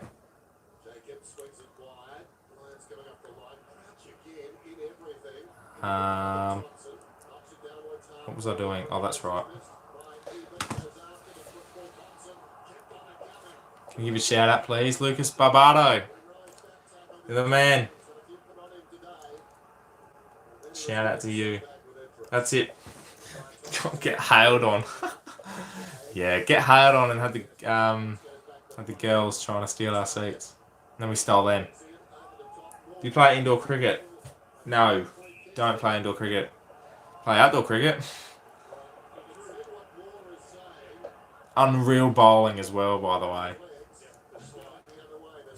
Speaker 1: What was I doing? Oh, that's right. Can you give a shout out, please? Lucas Barbato. You're the man. Shout out to you. That's it. Get hailed on. Yeah, get hailed on and had the girls trying to steal our seats. And then we stole them. Do you play indoor cricket? No. Don't play indoor cricket. Play outdoor cricket. Unreal bowling as well, by the way.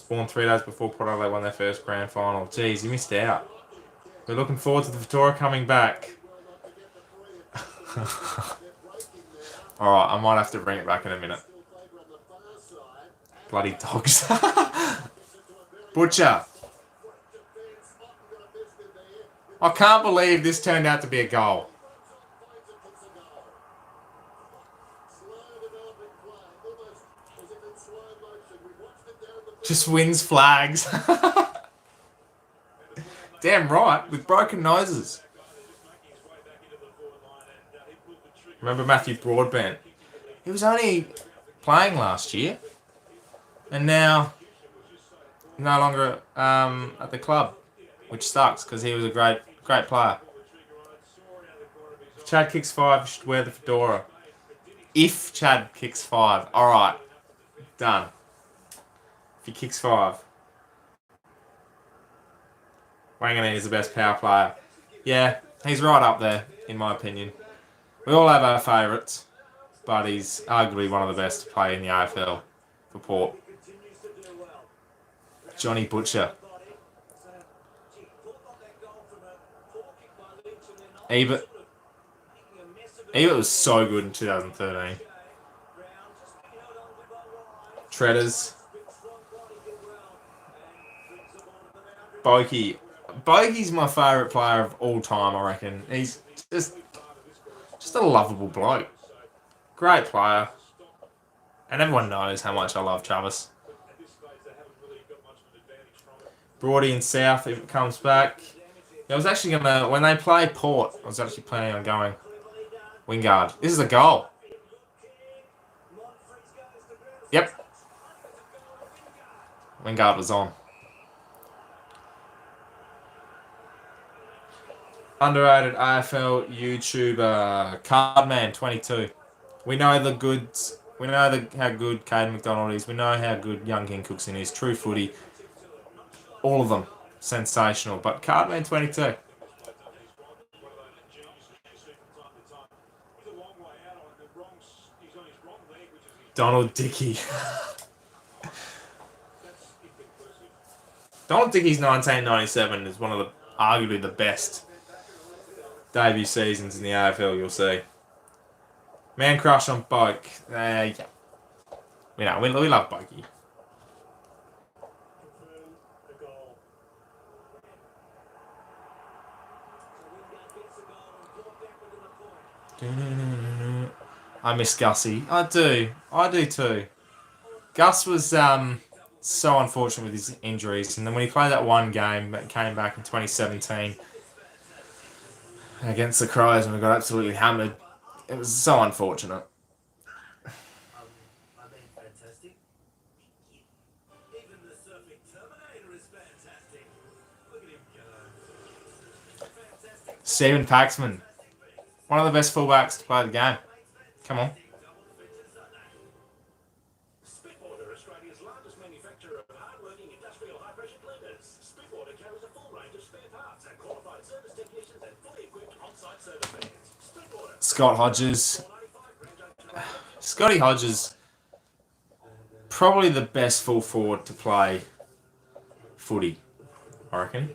Speaker 1: Born 3 days before Port Adelaide won their first grand final. Jeez, you missed out. We're looking forward to the Victoria coming back. Alright, I might have to bring it back in a minute. Bloody dogs. Butcher. I can't believe this turned out to be a goal. Just wins flags. Damn right, with broken noses. Remember Matthew Broadbent? He was only playing last year. And now, no longer at the club. Which sucks, because he was a great player. If Chad kicks 5, you should wear the fedora. If Chad kicks 5. Alright. Done. If he kicks 5. Wanganeen is the best power player. Yeah, he's right up there, in my opinion. We all have our favourites, but he's arguably one of the best to play in the AFL for Port. Johnny Butcher. Ebert was so good in 2013. Treaders. Bogey's my favourite player of all time, I reckon. He's just a lovable bloke. Great player. And everyone knows how much I love Travis. Broady in South, if it comes back. I was actually going to, when they play Port, I was actually planning on going Wingard. This is a goal. Yep. Wingard was on. Underrated AFL YouTuber, Cardman22. We know the goods. We know how good Caden McDonald is. We know how good Young King Cookson is. True footy. All of them. Sensational. But Cardman22. Donald Dickey. Donald Dickey's 1997 is one of the arguably the best debut seasons in the AFL, you'll see. Man crush on Boak. Yeah. We love Boakey. I miss Gussie. I do. I do too. Gus was so unfortunate with his injuries, and then when he played that one game that came back in 2017 against the Crows and we got absolutely hammered, it was so unfortunate. Stephen Paxman, one of the best fullbacks to play the game. Come on. Scott Hodges. Scotty Hodges, probably the best full forward to play footy, I reckon.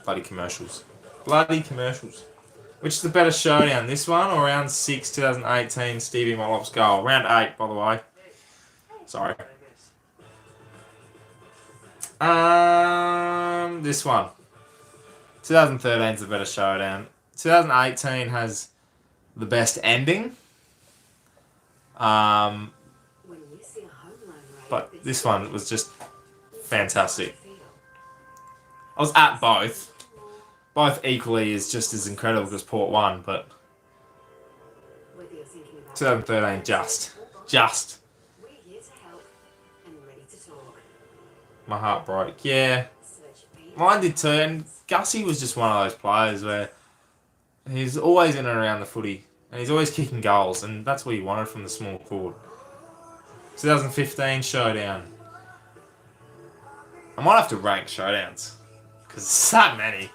Speaker 1: Bloody commercials. Bloody commercials. Which is the better showdown? This one or round 6, 2018, Stevie Mollop's goal? Round 8, by the way. Sorry. This one. 2013 is the better showdown. 2018 has the best ending. But this one was just fantastic. I was at both. Both equally is just as incredible as Port won, but 2013 just. My heart broke. Yeah, mine did too. And Gussie was just one of those players where he's always in and around the footy, and he's always kicking goals, and that's what he wanted from the small forward. 2015 showdown. I might have to rank showdowns because there's that many.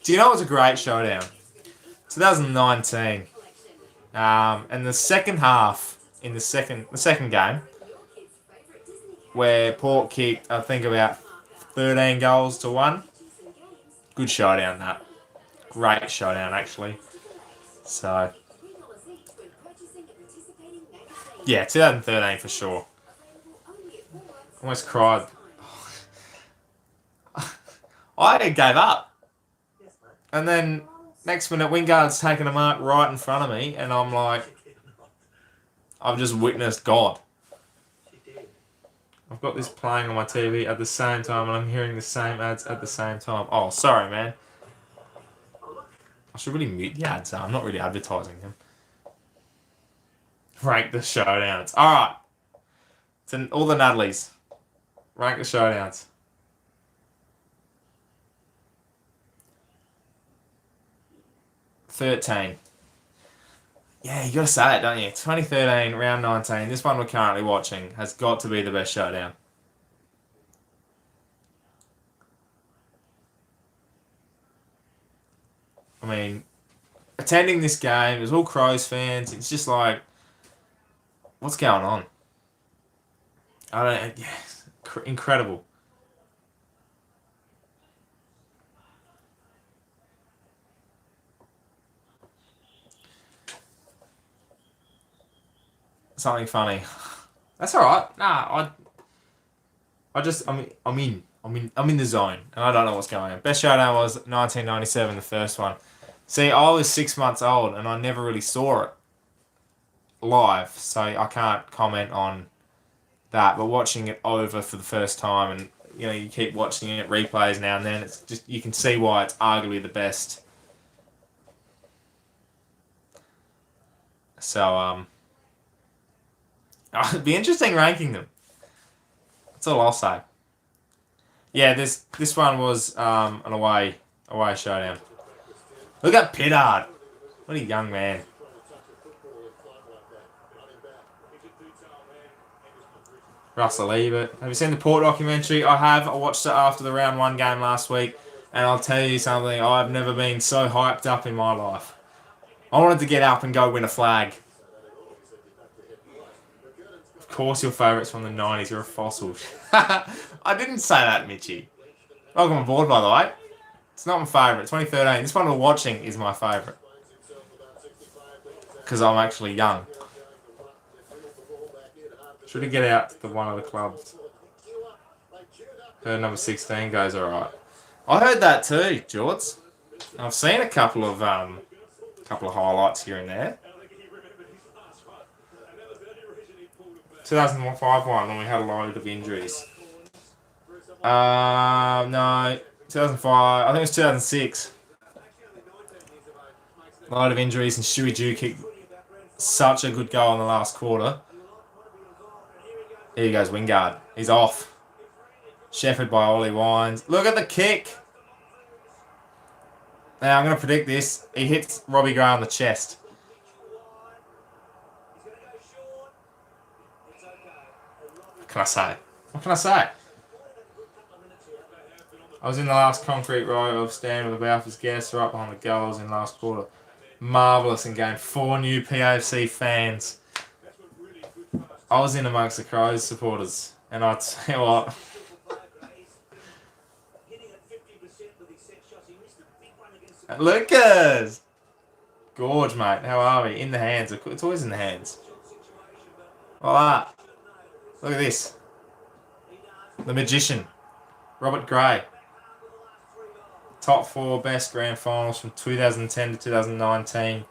Speaker 1: Do you know what's a great showdown? 2019. And the second half in the second game, where Port kicked, I think about 13 goals to 1. Good showdown, that. Great showdown, actually. So, yeah, 2013 for sure. Almost cried. I gave up. And then next minute, Wingard's taking a mark right in front of me, and I'm like, I've just witnessed God. I've got this playing on my TV at the same time, and I'm hearing the same ads at the same time. Oh, sorry, man. I should really mute the ads. I'm not really advertising them. Rank the showdowns. All right. So all the Nadleys. Rank the showdowns. 13. Yeah, you gotta say it, don't you? 2013, round 19. This one we're currently watching has got to be the best showdown. I mean, attending this game, it was all Crows fans. It's just like, what's going on? I don't know. Yeah, incredible. Something funny. That's all right. Nah, I'm in the zone, and I don't know what's going on. Best showdown was 1997, the first one. See, I was 6 months old, and I never really saw it live, so I can't comment on that. But watching it over for the first time, and you keep watching it replays now and then, it's just you can see why it's arguably the best. So it'd be interesting ranking them. That's all I'll say. Yeah, this one was an away showdown. Look at Pittard. What a young man. Russell Ebert. Have you seen the Port documentary? I have. I watched it after the round 1 game last week, and I'll tell you something. I've never been so hyped up in my life. I wanted to get up and go win a flag. Of course your favourite's from the 90s. You're a fossil. I didn't say that, Mitchie. Welcome aboard, by the way. It's not my favourite. 2013. This one we're watching is my favourite. Because I'm actually young. Should we get out to one of the clubs? Heard number 16 goes alright. I heard that too, George. I've seen a couple of highlights here and there. 2005 one when we had a load of injuries. No, 2005. I think it was 2006. A lot of injuries, and Shuey Ju kicked such a good goal in the last quarter. Here goes Wingard. He's off. Shepherd by Ollie Wines. Look at the kick. Now I'm going to predict this. He hits Robbie Gray on the chest. What can I say? What can I say? I was in the last concrete row of stand with the Balfour's guests right behind the goals in last quarter. Marvellous and gained 4 new POC fans. I was in amongst the Crows supporters, and I'd tell you what. Lucas! Gorge, mate. How are we? In the hands. It's always in the hands. Like that. Look at this. The Magician. Robert Gray. Top 4 best grand finals from 2010 to 2019.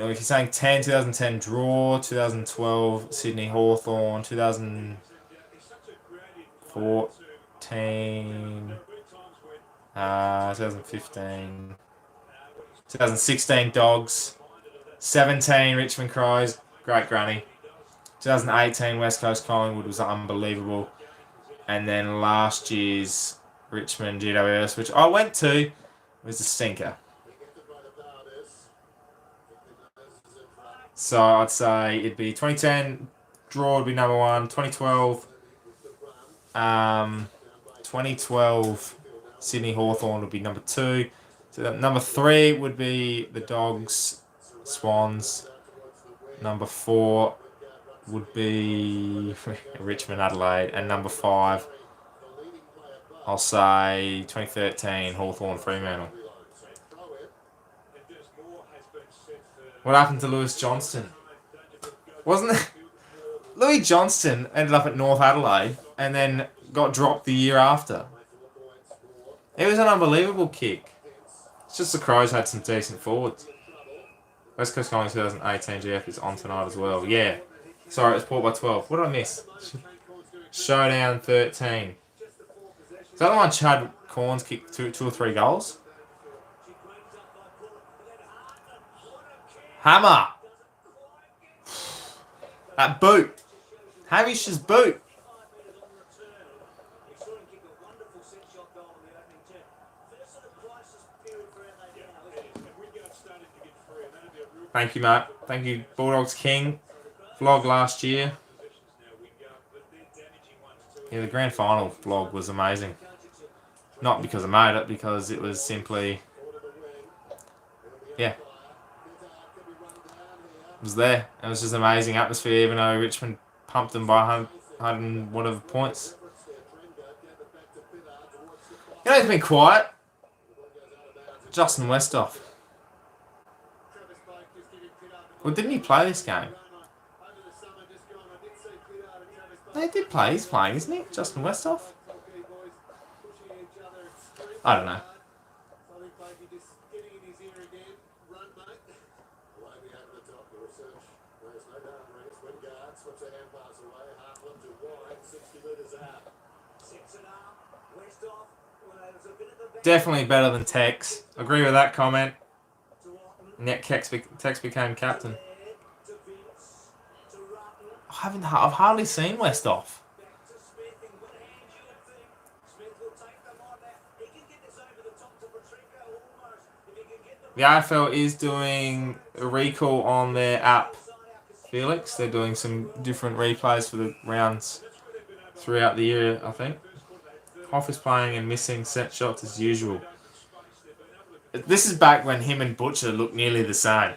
Speaker 1: or if you're saying 2010 draw, 2012 Sydney Hawthorn, 2014, 2015, 2016 Dogs, 17 Richmond Crows, great granny. 2018 West Coast Collingwood was unbelievable. And then last year's Richmond GWS, which I went to, was a stinker. So I'd say it'd be 2010 draw would be number 1, 2012 Sydney Hawthorn would be number 2. So number 3 would be the Dogs Swans. Number 4 would be Richmond Adelaide, and number 5 I'll say 2013 Hawthorn Fremantle. What happened to Lewis Johnston? Wasn't it? Louis Johnston ended up at North Adelaide and then got dropped the year after. It was an unbelievable kick. It's just the Crows had some decent forwards. West Coast Collingwood 2018 GF is on tonight as well. Yeah. Sorry, it was Port by 12. What did I miss? Showdown 13. Is that the one Chad Corns kicked 2 or 3 goals? Hammer! That boot. Havish's boot. Thank you, Matt. Thank you, Bulldogs King. Vlog last year. Yeah, the grand final vlog was amazing. Not because I made it, because it was simply... Yeah. It was there. It was just amazing atmosphere, even though Richmond pumped them by 100 and whatever points. You know, it's been quiet. Justin Westhoff. Well, didn't he play this game? No, he did play. He's playing, isn't he? Justin Westhoff? I don't know. Definitely better than Tex. Agree with that comment. And yet Tex became captain. I've hardly seen Westhoff. The AFL is doing a recall on their app, Felix. They're doing some different replays for the rounds throughout the year, I think. Hoff is playing and missing set shots as usual. This is back when him and Butcher looked nearly the same.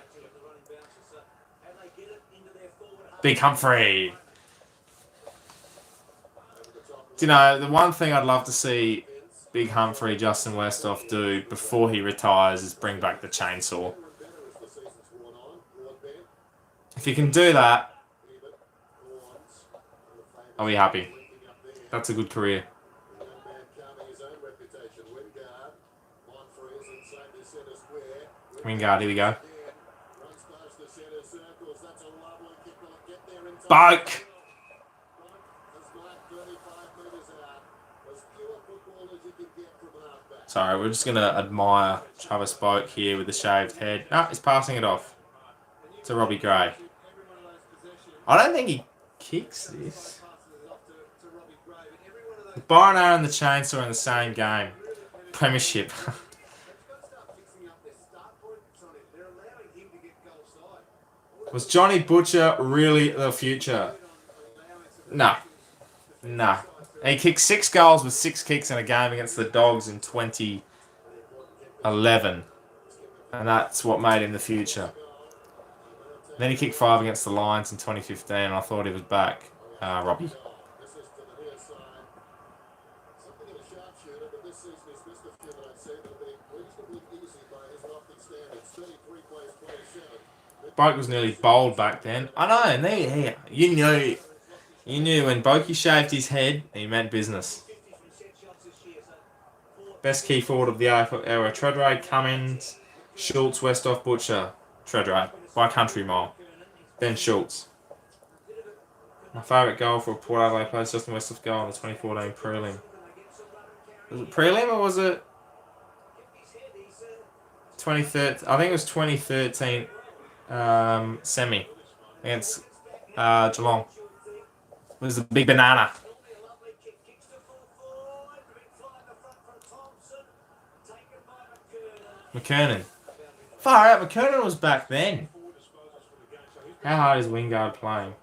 Speaker 1: Big Humphrey. Do you know, the one thing I'd love to see Big Humphrey, Justin Westhoff do before he retires is bring back the chainsaw. If you can do that, I'll be happy. That's a good career. Wingard, here we go. Boke! Sorry, we're just going to admire Travis Boke here with the shaved head. No, he's passing it off to Robbie Gray. I don't think he kicks this. Byron Aaron and the Chainsaw in the same game. Premiership. Was Johnny Butcher really the future? No. No. He kicked 6 goals with 6 kicks in a game against the Dogs in 2011. And that's what made him the future. Then he kicked 5 against the Lions in 2015, and I thought he was back. Robbie. Boke was nearly bowled back then. I know, and you knew when Bokey shaved his head, he meant business. Best key forward of the AFL era: Treadray, Cummins, Schultz, Westhoff, Butcher. Treadray by country mile. Then Schultz. My favourite goal for a Port Adelaide player is Justin Westhoff's goal in the 2014 prelim. Was it prelim or was it 2013? I think it was 2013 semi against Geelong. It was the big banana. McKernan. Far out, McKernan was back then. How hard is Wingard playing?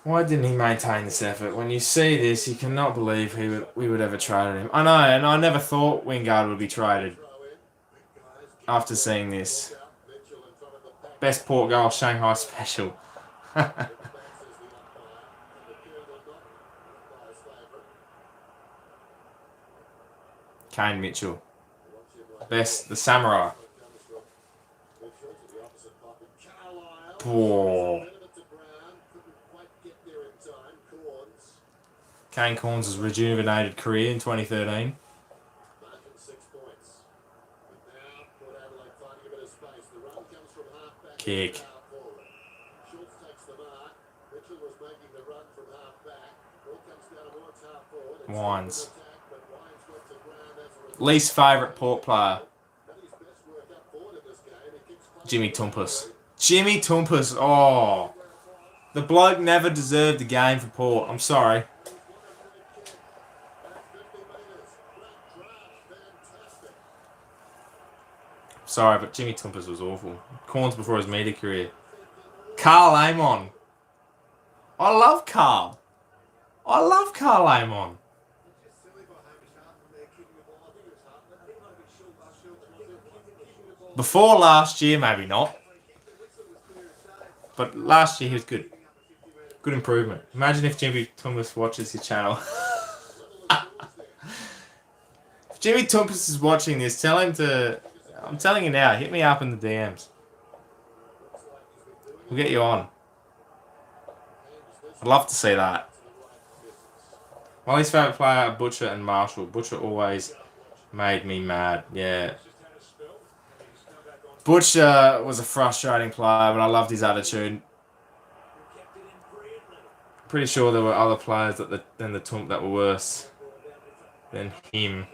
Speaker 1: Why didn't he maintain this effort? When you see this, you cannot believe we would ever trade him. I know, and I never thought Wingard would be traded after seeing this. Best Port goal, Shanghai special. Kane Mitchell. Best, the Samurai. Whoa. Kane Corns' rejuvenated career in 2013. Kick. Wines. Least favourite Port player. Jimmy Tumpus. Jimmy Tumpus. Oh. The bloke never deserved a game for Port. I'm sorry. Sorry, but Jimmy Tumpus was awful. Corns before his media career. Carl Amon. I love Carl. I love Carl Amon. Before last year, maybe not. But last year he was good. Good improvement. Imagine if Jimmy Tumpus watches your channel. If Jimmy Tumpus is watching this, tell him to... I'm telling you now, hit me up in the DMs. We'll get you on. I'd love to see that. My least favourite player are Butcher and Marshall. Butcher always made me mad. Yeah. Butcher was a frustrating player, but I loved his attitude. Pretty sure there were other players than the Tump that were worse than him.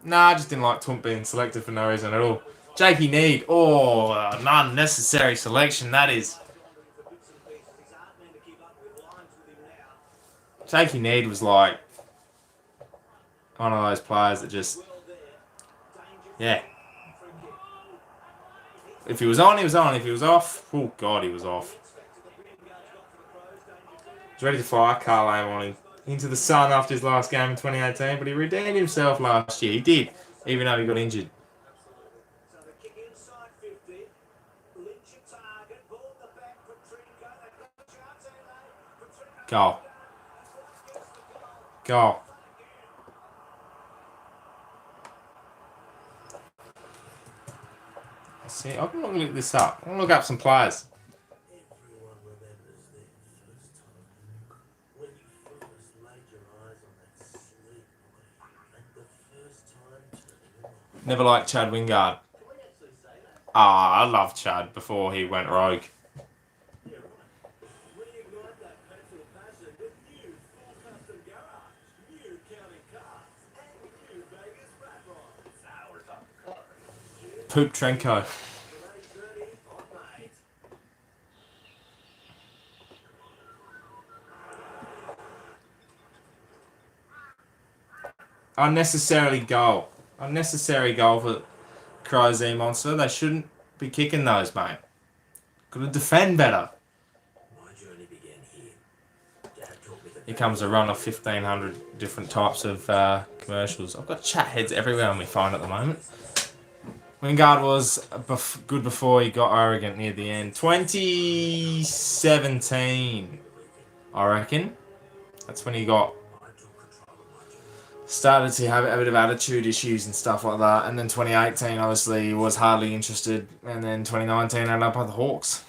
Speaker 1: Nah, I just didn't like Tump being selected for no reason at all. Jakey Need. Oh, an unnecessary selection, that is. Jakey Need was like one of those players that just... Yeah. If he was on, he was on. If he was off, oh God, he was off. He's ready to fire Carl Amon into the sun after his last game in 2018, but he redeemed himself last year. He did, even though he got injured. Goal. Goal. See, I'm going to look this up. I'm going to look up some players. Never liked Chad Wingard. Ah, I loved Chad before he went rogue. Poop Trenko. Unnecessary goal. Unnecessary goal for Crow Z Monster. They shouldn't be kicking those, mate. Got to defend better. Here comes a run of 1,500 different types of commercials. I've got chat heads everywhere on my phone at the moment. Wingard was good before he got arrogant near the end. 2017, I reckon. That's when he started to have a bit of attitude issues and stuff like that. And then 2018, obviously, he was hardly interested. And then 2019, ended up at the Hawks.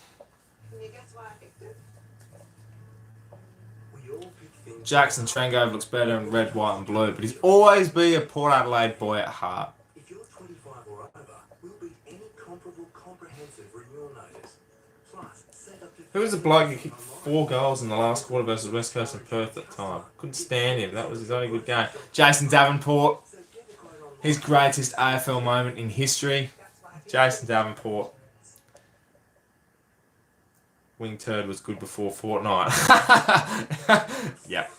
Speaker 1: Jackson Trengove looks better in red, white, and blue, but he's always be a Port Adelaide boy at heart. If you're 25 or over, we'll beat any comparable comprehensive renewal notice. Plus, set up to... Who was the bloke who kicked 4 goals in the last quarter versus West Coast and Perth at the time? Couldn't stand him. That was his only good game. Jason Davenport. His greatest AFL moment in history. Jason Davenport. Wing turd was good before Fortnite. Yep.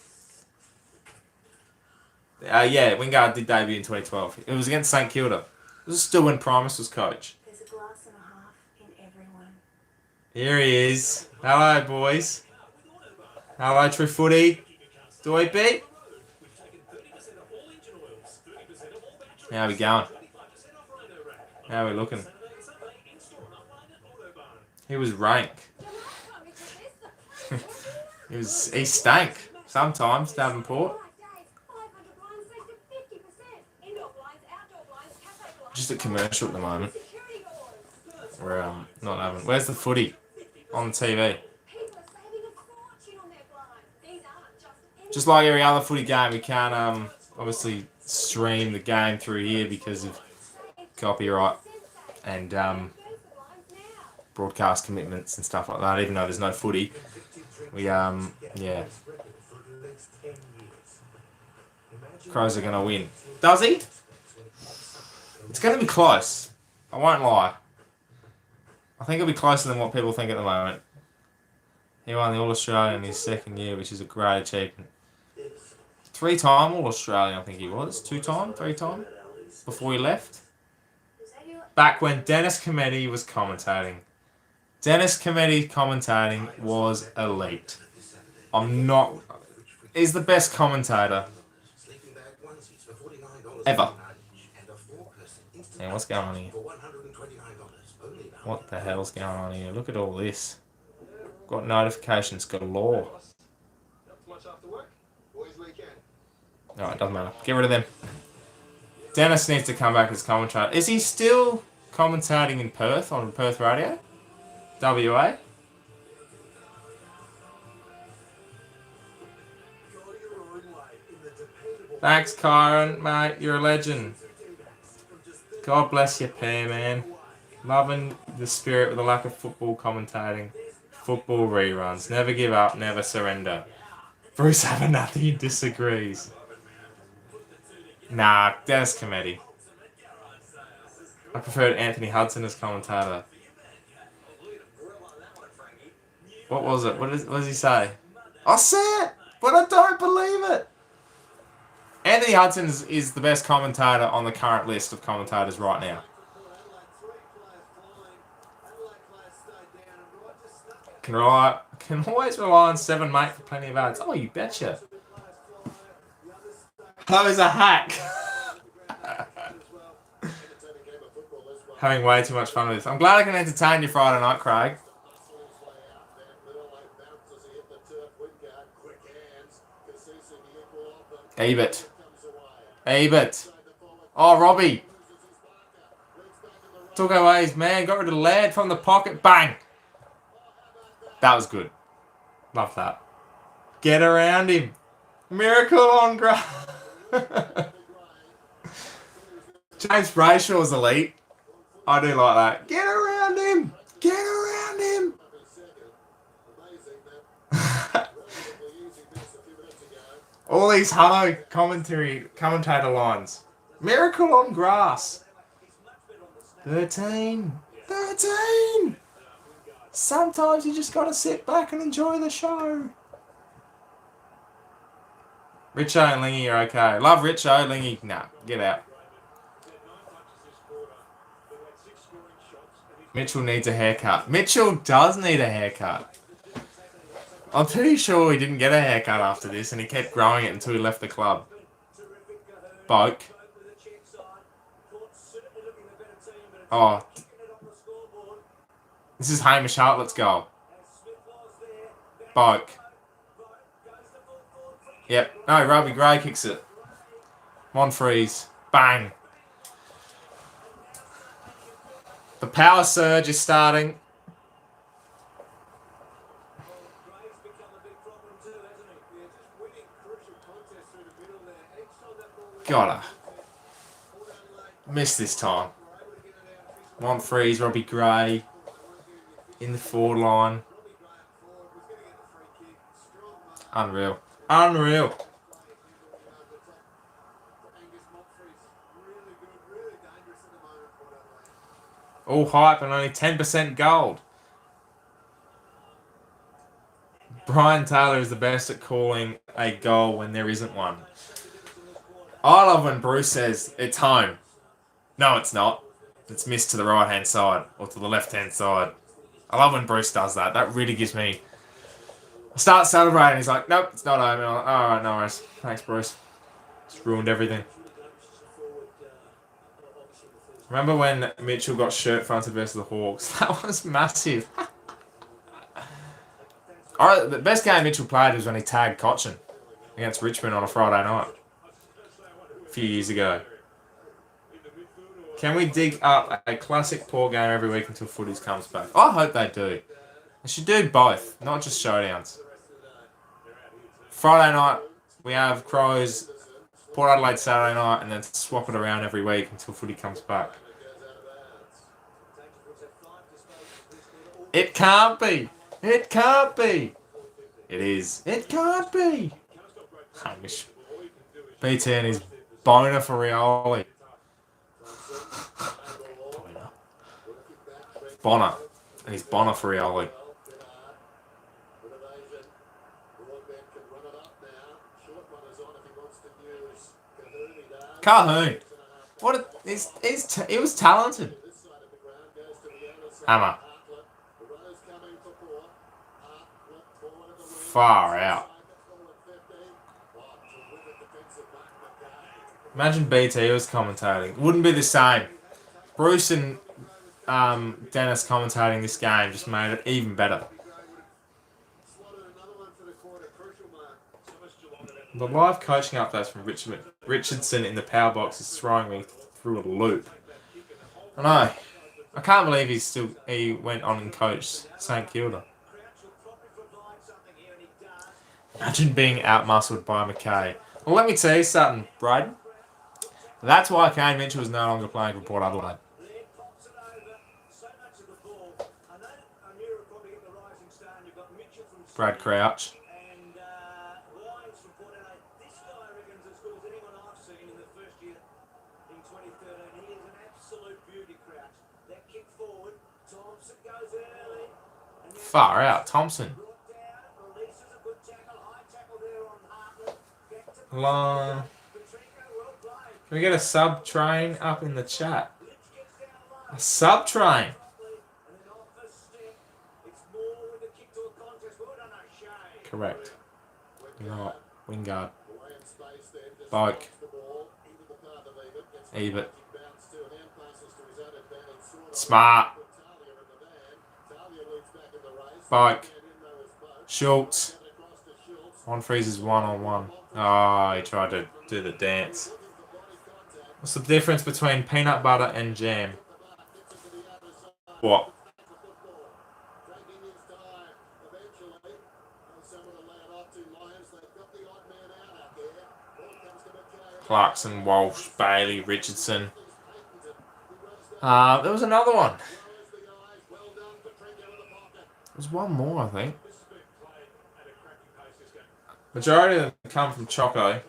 Speaker 1: Yeah, Wingard did debut in 2012. It was against St Kilda. This is still when Primus was coach.
Speaker 2: There's a glass and a half in everyone.
Speaker 1: Here he is. Hello, boys. Hello, True Footy. Doipy. How are we going? How are we looking? He was rank. he stank sometimes, Davenport. Just a commercial at the moment. We're not having. Where's the footy on the TV? Just like every other footy game, we can't obviously stream the game through here because of copyright and broadcast commitments and stuff like that. Even though there's no footy, we yeah. Crows are gonna win. Does he? It's going to be close. I won't lie. I think it'll be closer than what people think at the moment. He won the All-Australian in his second year, which is a great achievement. 3-time All-Australian, I think he was. 2-time? 3-time? Before he left. Back when Dennis Cometti was commentating. Dennis Cometti commentating was elite. He's the best commentator ever. Yeah, what's going on here? What the hell's going on here? Look at all this. Got notifications galore. Alright, doesn't matter. Get rid of them. Dennis needs to come back as commentator. Is he still commentating in Perth on Perth Radio? WA? Thanks, Kyron, mate. You're a legend. God bless you, Pear, man. Loving the spirit with the lack of football commentating. Football reruns. Never give up, never surrender. Bruce Abernathy disagrees. Nah, Dennis Cometti. I preferred Anthony Hudson as commentator. What was it? What does he say? I said it, but I don't believe it. Anthony Hudson is the best commentator on the current list of commentators right now. Can always rely on 7 mate for plenty of ads. Oh, you betcha. That was a hack. Having way too much fun with this. I'm glad I can entertain you Friday night, Craig. Ebert. Oh, Robbie. Took away his man. Got rid of the lad from the pocket. Bang. That was good. Love that. Get around him. Miracle on grass. James Brayshaw's elite. I do like that. Get around him! Get around him! All these Hutto commentator lines. Miracle on grass. 13. 13! Sometimes you just gotta sit back and enjoy the show. Richo and Lingy are okay. Love Richo, Lingy, nah, get out. Mitchell needs a haircut. Mitchell does need a haircut. I'm pretty sure he didn't get a haircut after this and he kept growing it until he left the club. Boke. Oh. This is Hamish Hartlett's goal. Boke. Yep. No, Robbie Gray kicks it. Monfreeze. Bang. The power surge is starting. Gotta. Missed this time. Monfreeze, Robbie Gray. In the forward line. Unreal. Unreal. All hype and only 10% gold. Brian Taylor is the best at calling a goal when there isn't one. I love when Bruce says, it's home. No, it's not. It's missed to the right-hand side or to the left-hand side. I love when Bruce does that. That really gives me... I start celebrating. He's like, nope, it's not home. And I'm like, all right, no worries. Thanks, Bruce. It's ruined everything. Remember when Mitchell got shirt fronted versus the Hawks? That was massive. Alright, the best game Mitchell played was when he tagged Cochin against Richmond on a Friday night. A few years ago. Can we dig up a classic poor game every week until footies comes back? I hope they do. They should do both, not just showdowns. Friday night, we have Crows, Port Adelaide Saturday night, and then swap it around every week until footy comes back. It can't be. It can't be. It is. It can't be. Hamish. BT and his boner for Rioli. Bonner. And his bonner for Rioli. Calhoun. He was talented. Hammer. Far out. Imagine BT was commentating. Wouldn't be the same. Bruce and Dennis commentating this game just made it even better. The live coaching updates from Richardson in the power box is throwing me through a loop. I know. I can't believe he went on and coached St Kilda. Imagine being outmuscled by McKay. Well, let me tell you something, Braden. That's why Kane Mitchell is no longer playing for Port Adelaide. Brad Crouch. Far out, Thompson. Can we get a sub train up in the chat? A sub train. Correct. Right. Wingard. Boke. Ebert. Smart. Boke. Schultz. Monfreeze is one-on-one. Oh, he tried to do the dance. What's the difference between peanut butter and jam? What? Clarkson, Walsh, Bailey, Richardson. There was another one. There's one more, I think. Majority of them come from Choco.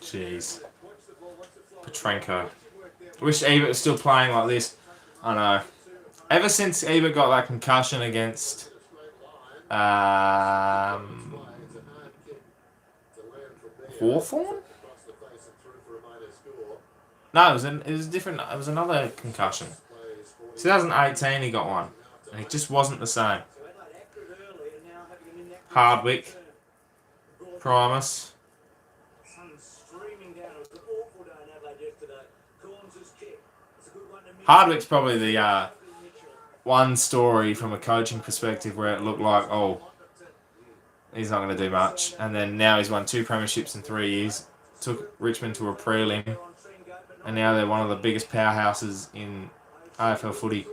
Speaker 1: Jeez. Petrenko. Wish Ebert was still playing like this. I know. Ever since Ebert got that concussion against Hawthorn? No, it was different. It was another concussion. 2018 he got one. And it just wasn't the same. Hardwick. Primus. Hardwick's probably the one story from a coaching perspective where it looked like, oh, he's not going to do much. And then now he's won 2 premierships in 3 years. Took Richmond to a prelim. And now they're one of the biggest powerhouses in AFL footy.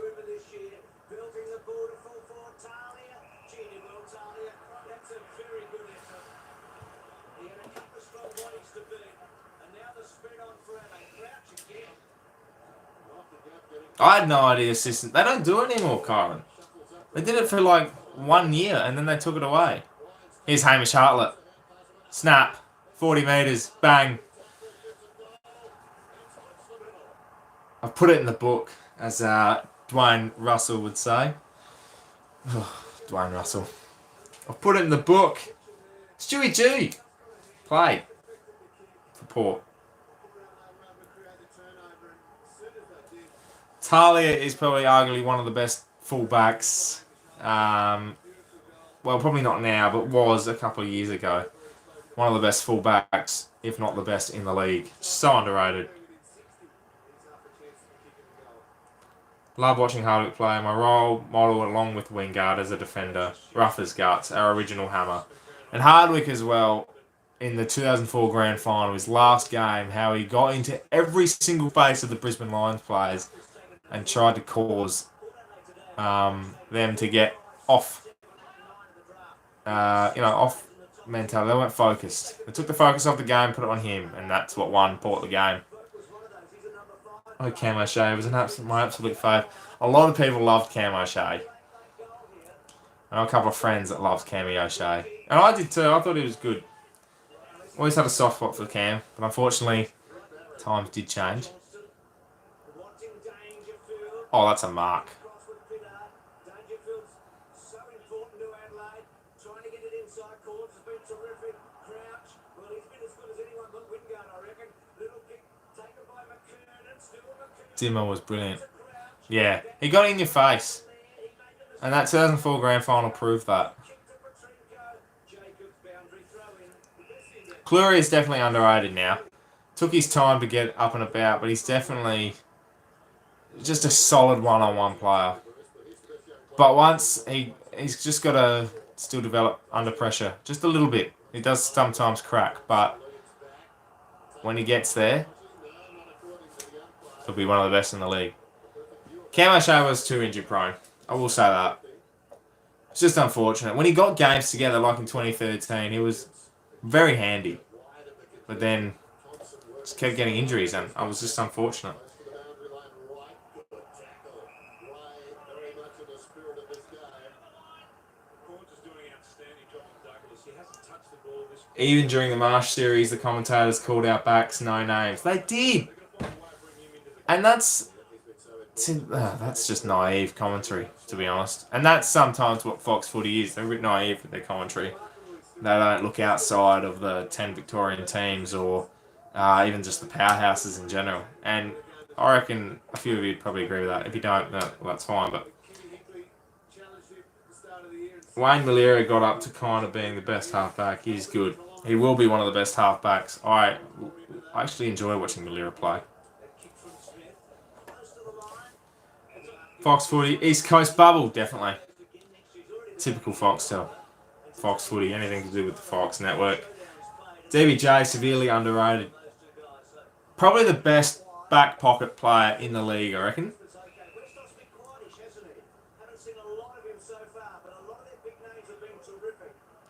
Speaker 1: I had no idea assistant. They don't do it anymore, Kyron. They did it for like 1 year and then they took it away. Here's Hamish Hartlett. Snap. 40 metres. Bang. I've put it in the book, as Dwayne Russell would say. Dwayne Russell. I've put it in the book. Stewie G. Played for Port. Talia is probably arguably one of the best fullbacks. Well, probably not now, but was a couple of years ago. One of the best fullbacks, if not the best in the league. So underrated. Love watching Hardwick play. My role model along with Wingard as a defender. Rough as guts, our original hammer. And Hardwick as well, in the 2004 Grand Final, his last game, how he got into every single face of the Brisbane Lions players and tried to cause them to get off, off mentality. They weren't focused. They took the focus off the game, put it on him, and that's what won Port the game. Oh, Cam O'Shea was my absolute fave. A lot of people loved Cam O'Shea. I know a couple of friends that loved Cammy O'Shea. And I did too. I thought he was good. Always had a soft spot for Cam, but unfortunately, times did change. Oh, that's a mark. Dimmer was brilliant. Yeah, he got in your face. And that 2004 Grand Final proved that. Cleary is definitely underrated now. Took his time to get up and about, but he's definitely just a solid one-on-one player. But once he's just got to still develop under pressure. Just a little bit. He does sometimes crack, but when he gets there, he'll be one of the best in the league. Cam O'Shea was too injury prone. I will say that. It's just unfortunate. When he got games together, like in 2013, he was very handy. But then just kept getting injuries, and I was just unfortunate. Even during the Marsh series, the commentators called out backs, no names. They did! And that's just naive commentary, to be honest. And that's sometimes what Fox Footy is. They're a bit naive with their commentary. They don't look outside of the 10 Victorian teams or even just the powerhouses in general. And I reckon a few of you would probably agree with that. If you don't, no, well, that's fine. But Wayne Malera got up to kind of being the best halfback. He's good. He will be one of the best halfbacks. I actually enjoy watching Malera play. Fox Footy, East Coast bubble, definitely. Typical Foxtel. Fox Footy, anything to do with the Fox network. DBJ, severely underrated. Probably the best back pocket player in the league, I reckon.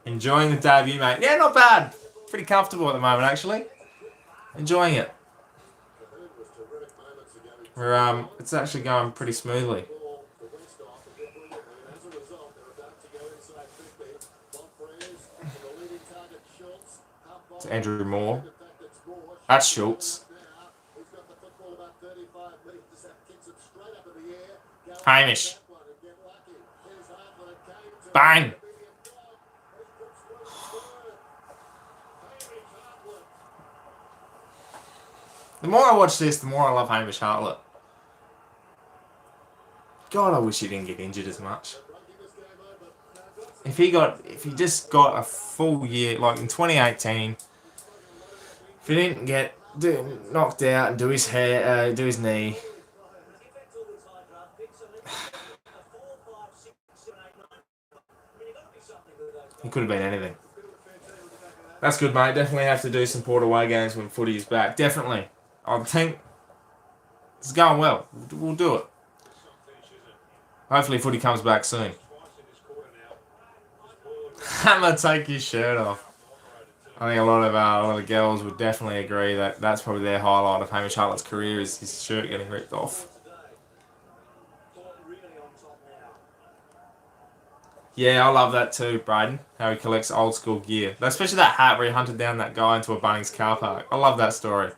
Speaker 1: Enjoying the debut, mate. Yeah, not bad. Pretty comfortable at the moment, actually. Enjoying it. It's actually going pretty smoothly. It's Andrew Moore. That's Schultz. Hamish. Bang. The more I watch this, the more I love Hamish Hartlett. God, I wish he didn't get injured as much. If he just got a full year, like in 2018, if he didn't get knocked out and do his knee, he could have been anything. That's good, mate. Definitely have to do some Port away games when footy is back. Definitely. I think it's going well. We'll do it. Hopefully footy comes back soon. Hammer, take his shirt off. I think a lot of girls would definitely agree that that's probably their highlight of Hamish Hartlett's career is his shirt getting ripped off. Yeah, I love that too, Braden. How he collects old school gear. Especially that hat where he hunted down that guy into a Bunnings car park. I love that story.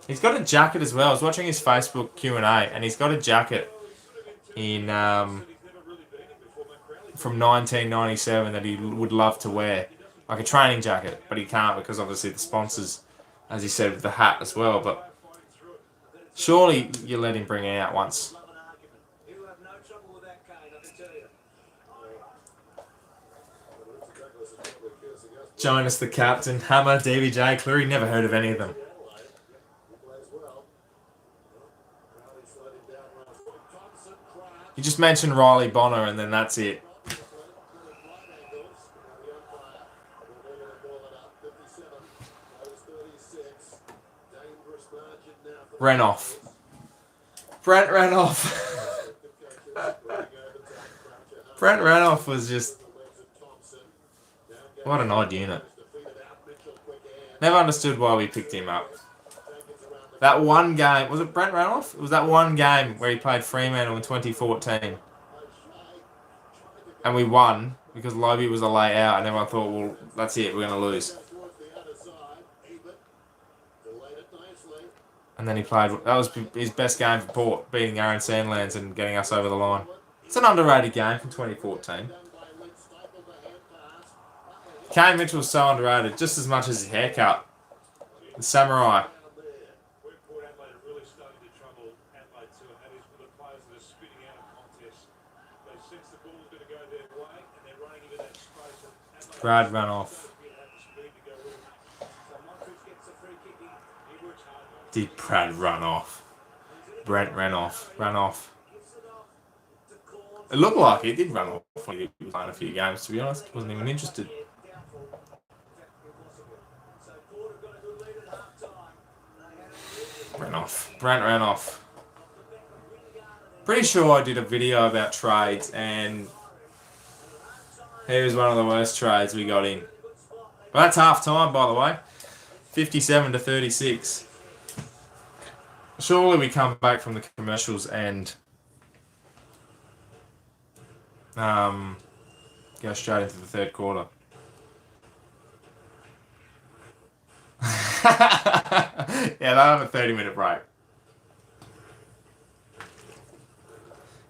Speaker 1: He's got a jacket as well. I was watching his Facebook Q&A and he's got a jacket in from 1997 that he would love to wear. Like a training jacket, but he can't because obviously the sponsors, as he said, with the hat as well. But surely you let him bring it out once. Jonas the captain, Hammer, DBJ, Cleary, never heard of any of them. You just mentioned Riley Bonner and then that's it. Renoff. Brent Renoff. Brent Renoff was just... What an odd unit. Never understood why we picked him up. That one game... Was it Brent Renoff? It was that one game where he played Fremantle in 2014. And we won because Lobby was a lay out and everyone thought, well, that's it, we're going to lose. And then he played... That was his best game for Port, beating Aaron Sandlands and getting us over the line. It's an underrated game from 2014. Kane Mitchell was so underrated, just as much as his haircut. The samurai. Brad ran off. Did Brad run off? Brent ran off. Ran off. It looked like he did run off when he was playing a few games, to be honest. Wasn't even interested. Ran off. Brent ran off. Pretty sure I did a video about trades and he was one of the worst trades we got in. Well, that's half time, by the way. 57-36. Surely we come back from the commercials and go straight into the third quarter. Yeah, they'll have a 30-minute break.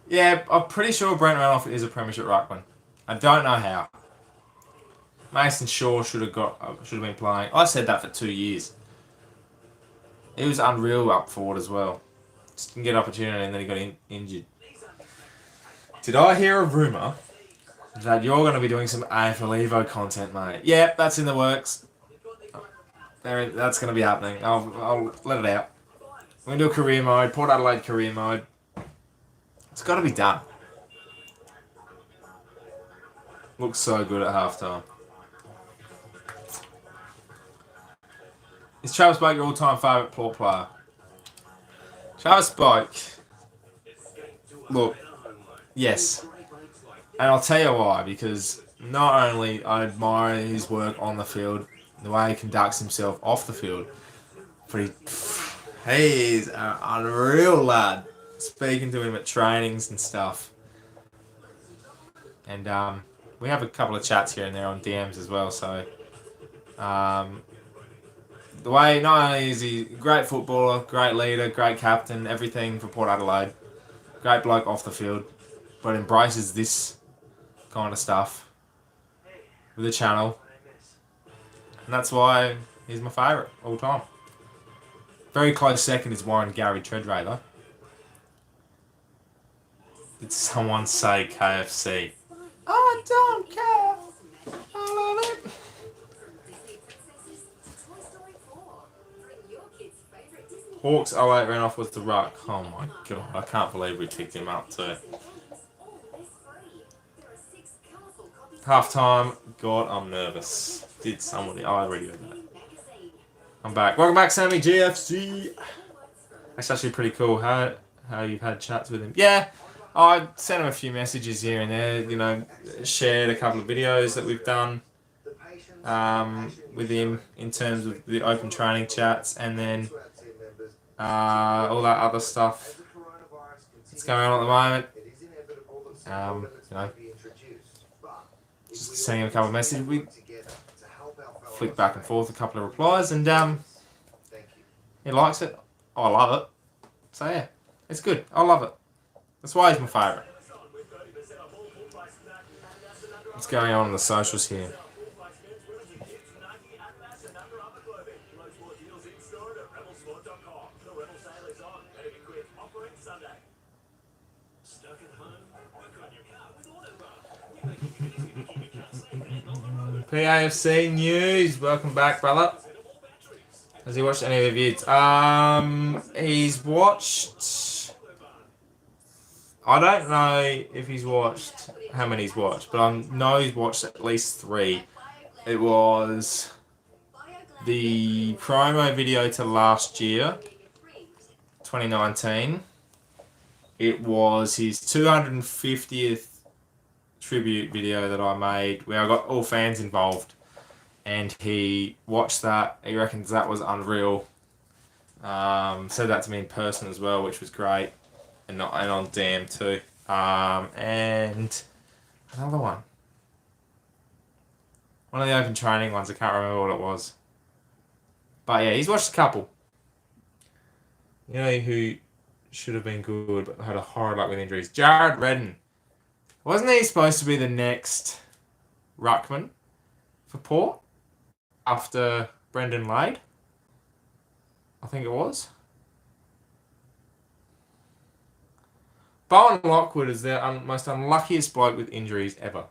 Speaker 1: Yeah, I'm pretty sure Brent Renoff is a premiership ruckman. I don't know how. Mason Shaw should have been playing. I said that for 2 years. He was unreal up forward as well. Just didn't get opportunity and then he got injured. Did I hear a rumour that you're going to be doing some AFL Evo content, mate? Yeah, that's in the works. That's going to be happening. I'll let it out. We're going to do a career mode, Port Adelaide career mode. It's got to be done. Looks so good at halftime. Is Travis Boak your all-time favourite Port player? Travis Boak, look, yes. And I'll tell you why, because not only I admire his work on the field, the way he conducts himself off the field, but he is an unreal lad. Speaking to him at trainings and stuff. And we have a couple of chats here and there on DMs as well, so the way, not only is he a great footballer, great leader, great captain, everything for Port Adelaide, great bloke off the field, but embraces this kind of stuff with the channel, and that's why he's my favourite all time. Very close second is Warren Gary Treadray though. Did someone say KFC? I don't care. I love it. Hawks 08 ran off with the ruck. Oh my god, I can't believe we picked him up too. Half time. God, I'm nervous. Did somebody? Oh, I already heard that. I'm back. Welcome back, Sammy GFC. That's actually pretty cool how you've had chats with him. Yeah, I sent him a few messages here and there. You know, shared a couple of videos that we've done with him in terms of the open training chats, and then all that other stuff that's going on at the moment. You know, just sending him a couple of messages. We flick back and forth a couple of replies, and he likes it. I love it. So yeah, it's good. I love it. That's why he's my favourite. What's going on the socials here? PAFC News, welcome back, brother. Has he watched any of the vids? He's watched... I don't know if he's watched how many he's watched, but I know he's watched at least 3. It was the promo video to last year, 2019. It was his 250th tribute video that I made, where I got all fans involved, and he watched that. He reckons that was unreal. Said that to me in person as well, which was great, and on DM too. And another one of the open training ones. I can't remember what it was, but yeah, he's watched a couple. You know who should have been good but had a horror luck with injuries? Jared Redden. Wasn't he supposed to be the next ruckman for Port after Brendan Lade? I think it was. Bowen Lockwood is the most unluckiest bloke with injuries ever.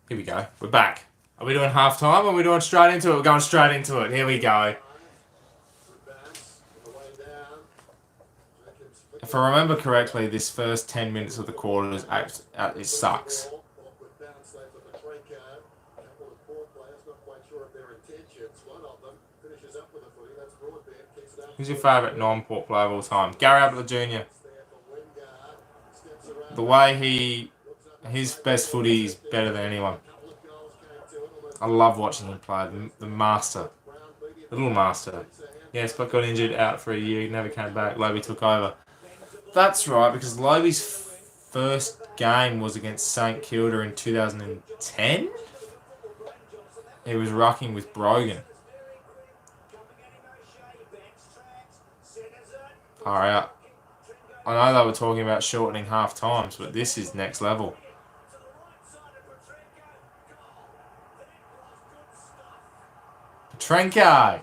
Speaker 1: Here we go. We're back. Are we doing half time or are we doing straight into it? We're going straight into it. Here we go. If I remember correctly, this first 10 minutes of the quarter it sucks. Who's your favourite non-Port player of all time? Gary Ablett Jr. The way his best footy is better than anyone. I love watching him play. The master. The little master. Yes, but got injured out for a year. Never came back. Lobby took over. That's right, because Lobby's first game was against St Kilda in 2010. He was rucking with Brogan. Alright. I know they were talking about shortening half times, but this is next level. Petrenko.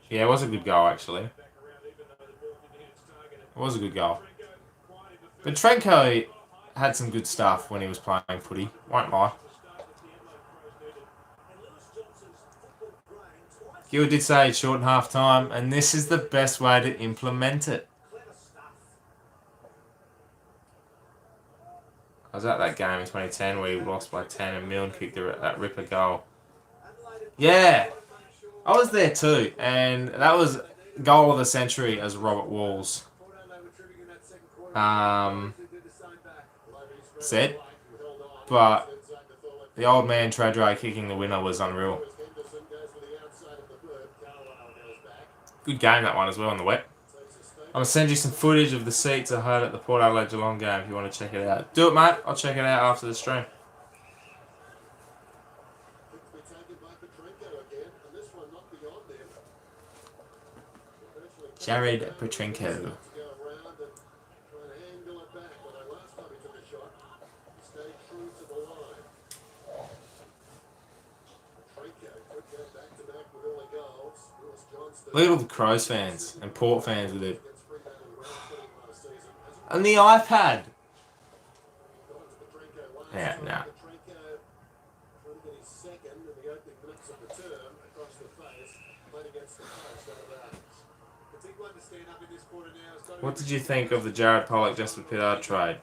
Speaker 1: Yeah, it was a good goal, actually. It was a good goal. Petrenko had some good stuff when he was playing footy. Won't lie. Gill did say it's short and half time, and this is the best way to implement it. I was at that game in 2010 where we lost by 10 and Milne kicked that ripper goal. Yeah, I was there too, and that was goal of the century as Robert Walls said. But the old man Tradray kicking the winner was unreal. Good game that one as well on the wet. I'm going to send you some footage of the seats I heard at the Port Adelaide Geelong game if you want to check it out. Do it, mate. I'll check it out after the stream. Jared Petrenko. Look at all the Crows fans and Port fans with it. And the iPad. Yeah, nah. What did you think of the Jared Pollock Justin Pittard trade?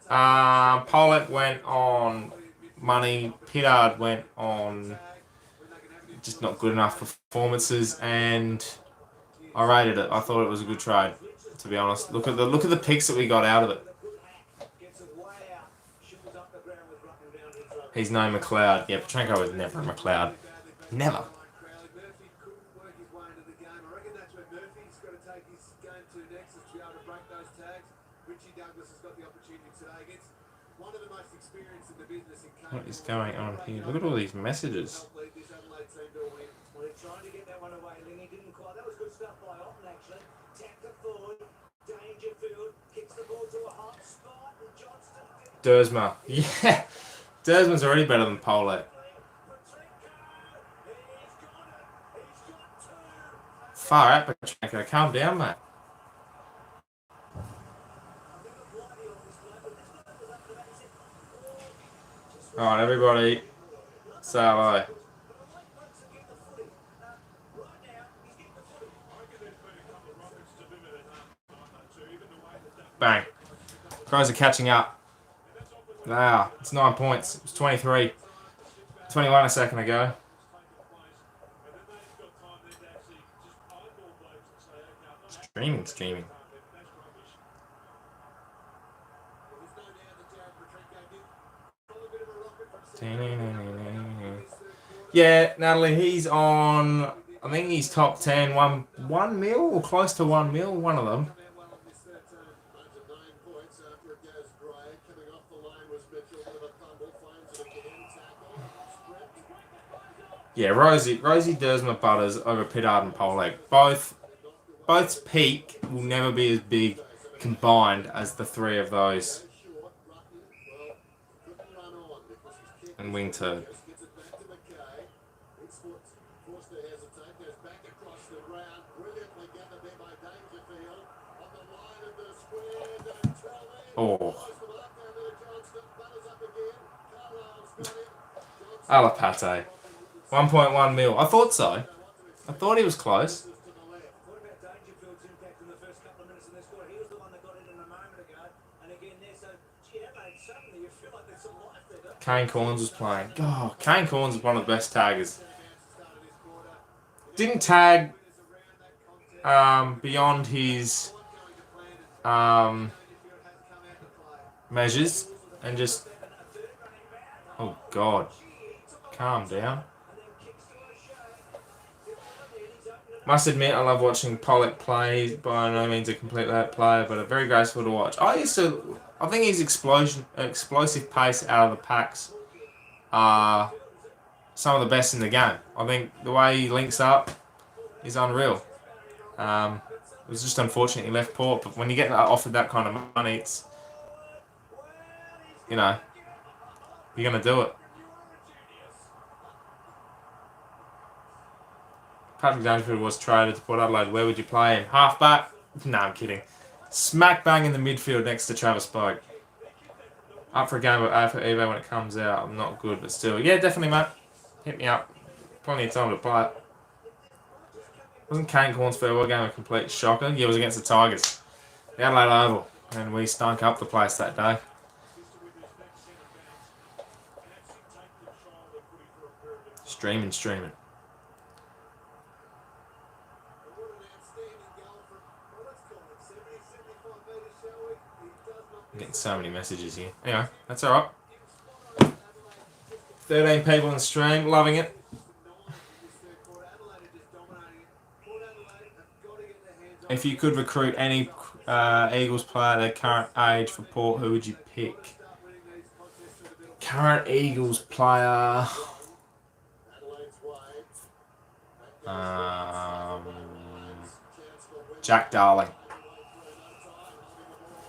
Speaker 1: Pollock went on money. Pittard went on just not good enough performances, and I rated it. I thought it was a good trade, to be honest. Look at the picks that we got out of it. He's no McLeod. Yeah, Petrenko was never a McLeod. Never. What is going on here? Look at all these messages. Dersma. Yeah. Dersman's already better than Polak. Far out, Petrenko. Calm down, mate. Alright, everybody. Say hello. Bang. Crows are catching up. Wow, it's 9 points. It was 23. 21 a second ago. Streaming. Yeah, Natalie, he's on, I think he's top 10, 1 mil or close to 1 mil, one of them. Yeah, Rosie Dersma Butters over Pittard and Polak. Both's peak will never be as big combined as the three of those. And Wingturd. Oh. Alapate. 1.1 mil. I thought so. I thought he was close. Kane Corns was playing. Oh, Kane Corns is one of the best taggers. Didn't tag beyond his measures and just... Oh, God. Calm down. Must admit, I love watching Pollock play. By no means a complete player, but a very graceful to watch. I think his explosive pace out of the packs are some of the best in the game. I think the way he links up is unreal. It was just unfortunate he left Port, but when you get offered that kind of money, it's, you know, you're going to do it. Patrick Dangerfield was traded to Port Adelaide. Where would you play him? Halfback? No, I'm kidding. Smack bang in the midfield next to Travis Boak. Up for a game of A for Evo when it comes out. I'm not good, but still. Yeah, definitely, mate. Hit me up. Plenty of time to play it. Wasn't Kane Corn's farewell game a complete shocker? Yeah, it was against the Tigers. The Adelaide Oval. And we stunk up the place that day. Streaming. I'm getting so many messages here. Anyway, that's alright. 13 people on the stream, loving it. If you could recruit any Eagles player at their current age for Port, who would you pick? Current Eagles player. Jack Darling.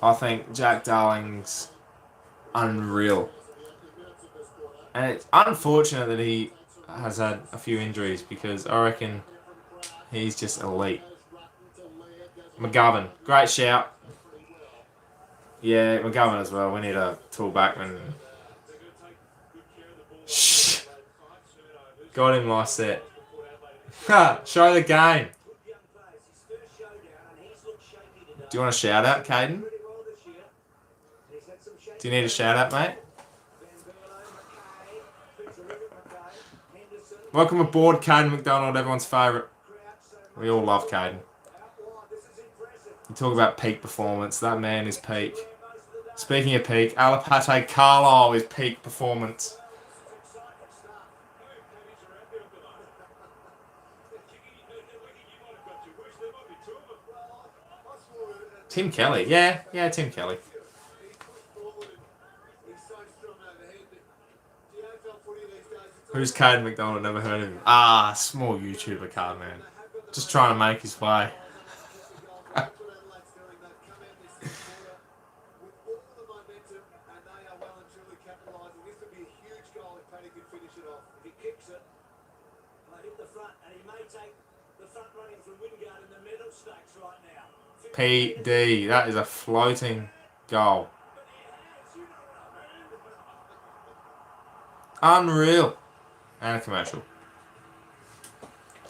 Speaker 1: I think Jack Darling's unreal. And it's unfortunate that he has had a few injuries because I reckon he's just elite. McGovern, great shout. Yeah, McGovern as well. We need a tall backman. Shh. Got him last set. Show the game. Do you want a shout out, Caden? Do you need a shout out, mate? Welcome aboard, Caden McDonald, everyone's favourite. We all love Caden. You talk about peak performance. That man is peak. Speaking of peak, Alapate Carlisle is peak performance. Tim Kelly. Yeah, Tim Kelly. Who's Caden McDonald? Never heard of him. Small YouTuber card man. Just trying to make his way. PD, that is a floating goal. Unreal. And a commercial.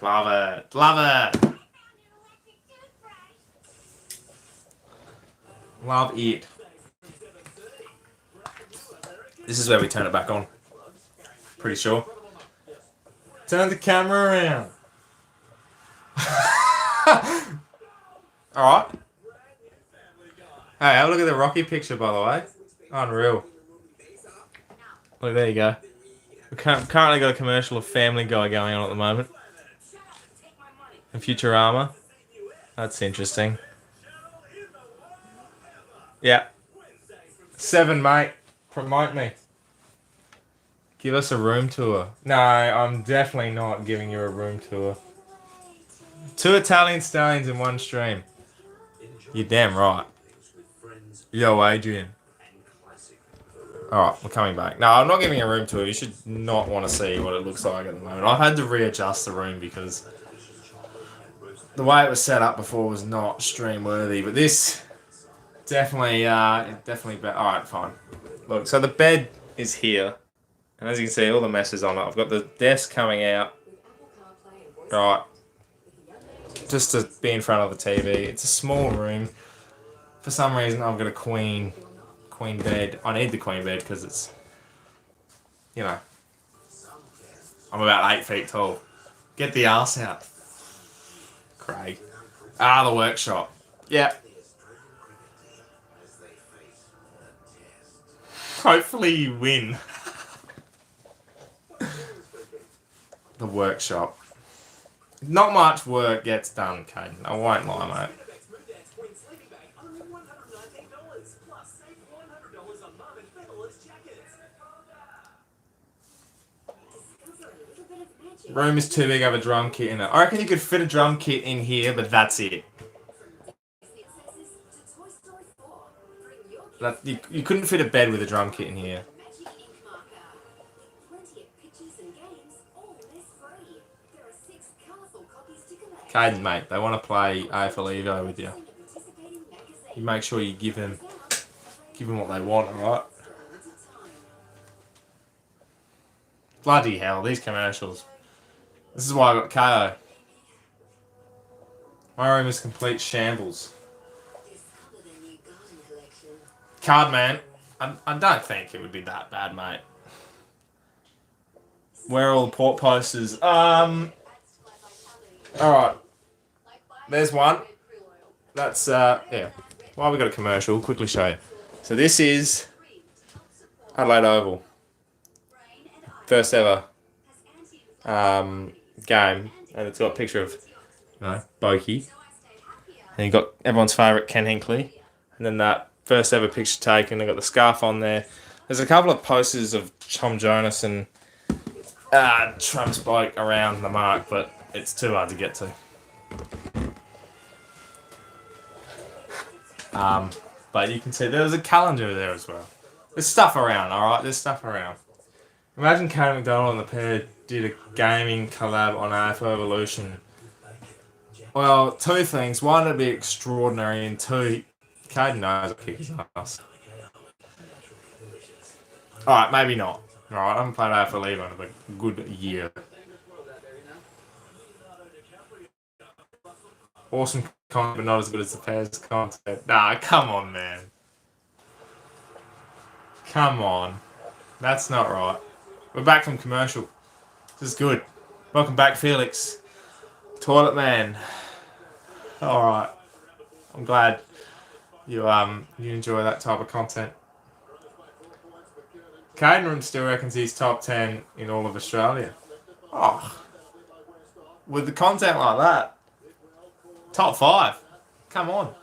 Speaker 1: Love it. Love it. Love it. This is where we turn it back on. Pretty sure. Turn the camera around. Alright. Hey, have a look at the Rocky picture, by the way. Unreal. Look, there you go. We've currently got a commercial of Family Guy going on at the moment. And Futurama. That's interesting. Yeah. 7, mate. Promote me. Give us a room tour. No, I'm definitely not giving you a room tour. 2 Italian stallions in one stream. You're damn right. Yo, Adrian. Alright, we're coming back. No, I'm not giving a room tour. You should not want to see what it looks like at the moment. I've had to readjust the room because the way it was set up before was not stream worthy. But this definitely better. Alright, fine. Look, so the bed is here. And as you can see, all the messes on it. I've got the desk coming out. Right. Just to be in front of the TV. It's a small room. For some reason, I've got a queen bed. I need the queen bed because it's, you know, I'm about 8 feet tall. Get the arse out. Craig. The workshop. Yeah. Hopefully you win. The workshop. Not much work gets done, Caden. I won't lie, mate. Room is too big, I have a drum kit in it. I reckon you could fit a drum kit in here, but that's it. You couldn't fit a bed with a drum kit in here. Caden, mate, they want to play AFL Evo with you. You make sure you give them what they want, alright? Bloody hell, these commercials. This is why I got KO. My room is complete shambles. Cardman, I don't think it would be that bad, mate. Where are all the port posters? Alright. There's one. That's, yeah. While we got a commercial, we'll quickly show you. So this is Adelaide Oval. First ever game. And it's got a picture of, Bokey. And you got everyone's favourite Ken Hinkley. And then that first ever picture taken, they got the scarf on there. There's a couple of posters of Tom Jonas and Trump's bloke around the mark, but it's too hard to get to. But you can see there was a calendar there as well. There's stuff around, alright? There's stuff around. Imagine Kate McDonald and ThePear did a gaming collab on AFL Evolution. Well, two things. One, it'd be extraordinary, and two, Caden knows what kick his ass. Alright, maybe not. Alright, I haven't played AFL either in a good year. Awesome content, but not as good as ThePear's content. Nah, come on, man. Come on. That's not right. We're back from commercial. This is good. Welcome back, Felix. Toilet Man. Alright. I'm glad you enjoy that type of content. Caden still reckons he's top 10 in all of Australia. Oh. With the content like that. Top 5. Come on.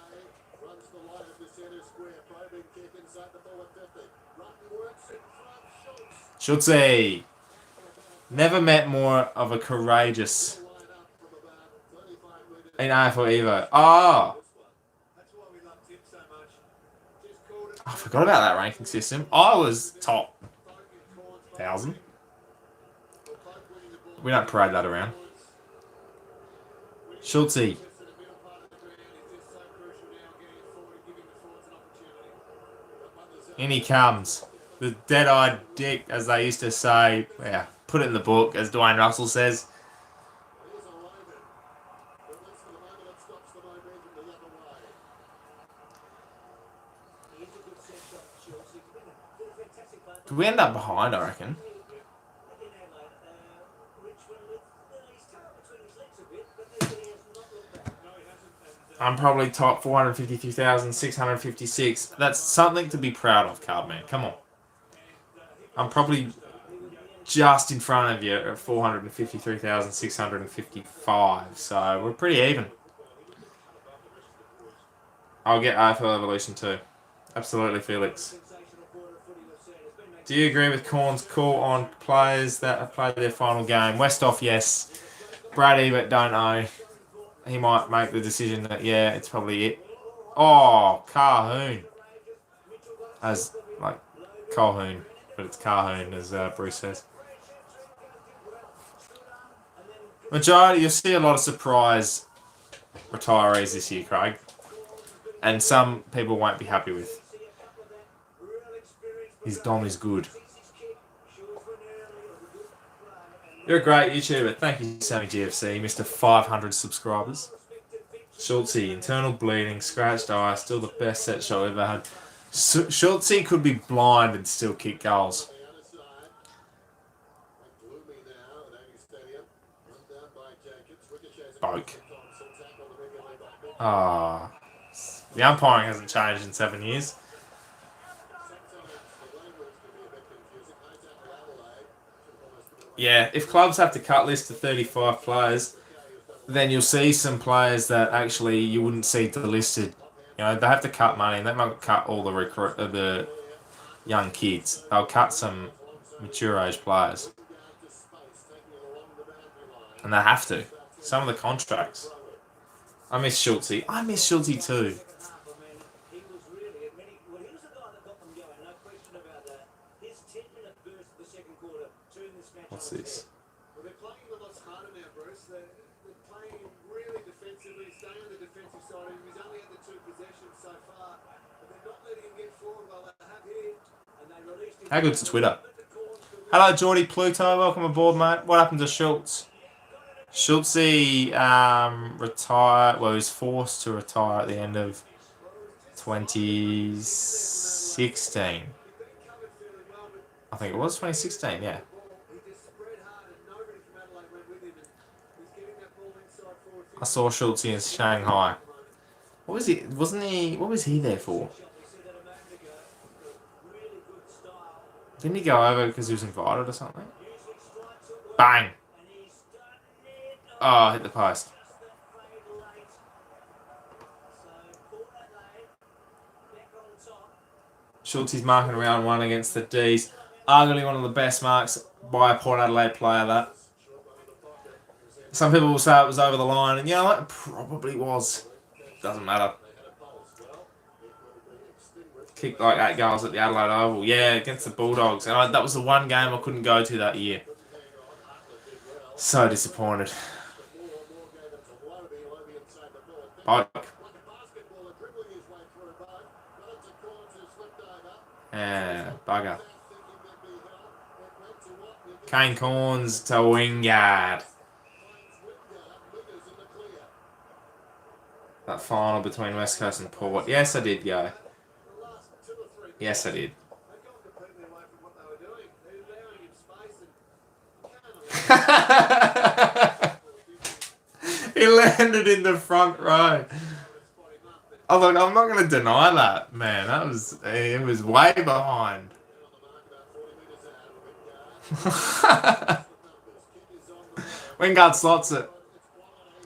Speaker 1: Schultze. Never met more of a courageous in AFL Evo. Oh! I forgot about that ranking system. I was top 1,000. We don't parade that around. Schultze. In he comes. The dead-eyed dick, as they used to say. Yeah, put it in the book, as Dwayne Russell says. Did we end up behind, I reckon? I'm probably top 453,656. That's something to be proud of, Cardman. Come on. I'm probably just in front of you at 453,655. So we're pretty even. I'll get AFL Evolution too. Absolutely, Felix. Do you agree with Corn's call on players that have played their final game? Westhoff, yes. Brady, but don't know. He might make the decision that, yeah, it's probably it. Oh, Calhoun. As, like, Calhoun. But it's Calhoun, as Bruce says. Majority, you'll see a lot of surprise retirees this year, Craig. And some people won't be happy with. His dom is good. You're a great YouTuber. Thank you, Sammy GFC, Mr. 500 subscribers. Schultze, internal bleeding, scratched eye, still the best set shot I've ever had. Schultze could be blind and still kick goals. Boke. Ah. The umpiring hasn't changed in 7 years. Yeah, if clubs have to cut lists to 35 players, then you'll see some players that actually you wouldn't see delisted. You know, they have to cut money, and they might cut all the young kids. They'll cut some mature age players, and they have to. Some of the contracts. I miss Schultze. I miss Schultze too. What's this? How good's Twitter? Hello, Geordie Pluto. Welcome aboard, mate. What happened to Schultz? Schultzy retired. Well, he was forced to retire at the end of 2016. I think it was 2016. Yeah. I saw Schultz in Shanghai. What was he? Wasn't he? What was he there for? Didn't he go over because he was invited or something? Bang! Oh, hit the post. Schultz is marking round one against the D's. Arguably one of the best marks by a Port Adelaide player, that. Some people will say it was over the line, and you know what? It probably was. Doesn't matter. Kicked like 8 goals at the Adelaide Oval. Yeah, against the Bulldogs. And that was the one game I couldn't go to that year. So disappointed. Bike. Yeah, bugger. Kane Corns to Wingard. That final between West Coast and Port. Yes, I did go. Yes, I did. He landed in the front row. Oh, look, I'm not going to deny that, man. It was way behind. Wingard slots it.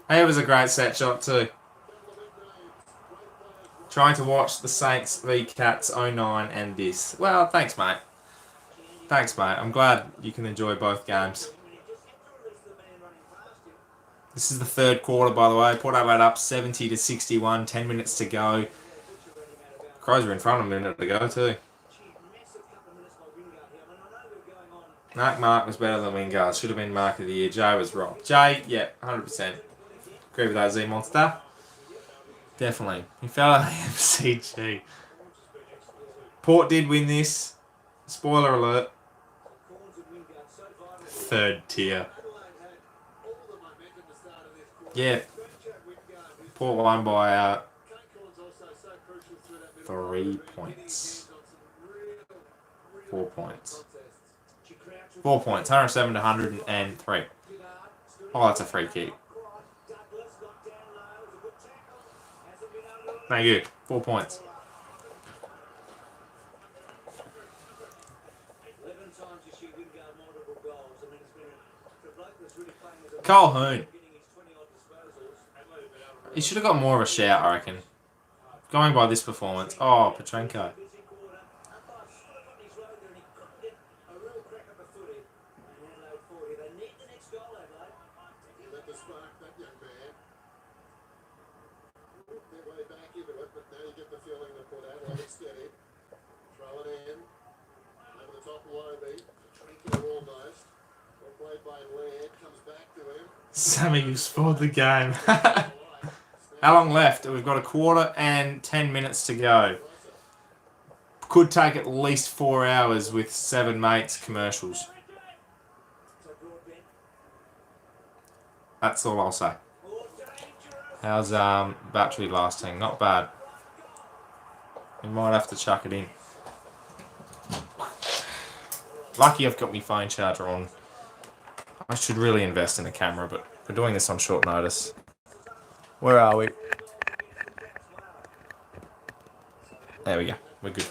Speaker 1: Hey, it was a great set shot too. Trying to watch the Saints v Cats 09 and this. Well, thanks, mate. Thanks, mate. I'm glad you can enjoy both games. This is the third quarter, by the way. Port Adelaide up 70-61. 10 minutes to go. Crows were in front of a minute to go too. Mark was better than Wingard. Should have been Mark of the Year. Jay was wrong. Jay, yeah, 100%. Agree with that, Z Monster. Definitely. He fell out of the MCG. Port did win this. Spoiler alert. Third tier. Yeah. Port won by 3 points. 4 points. 4 points. 107 to 103. Oh, that's a free kick. Thank you. 4 points. Cole Hoon. He should have got more of a shout, I reckon. Going by this performance. Oh, Petrenko. Sammy, you scored the game. How long left? We've got a quarter and 10 minutes to go. Could take at least 4 hours with 7 mates commercials. That's all I'll say. How's battery lasting? Not bad. We might have to chuck it in. Lucky I've got my phone charger on. I should really invest in a camera, but we're doing this on short notice. Where are we? There we go. We're good.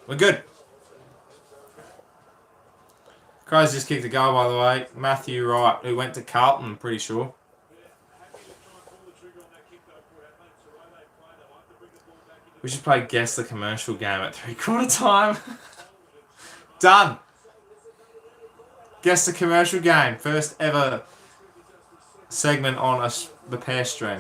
Speaker 1: We're good. Crows just kicked a goal, by the way. Matthew Wright, who went to Carlton, I'm pretty sure. We should play Guess the Commercial game at 3/4 time. Done. Guess the Commercial game. First ever segment on ThePear stream.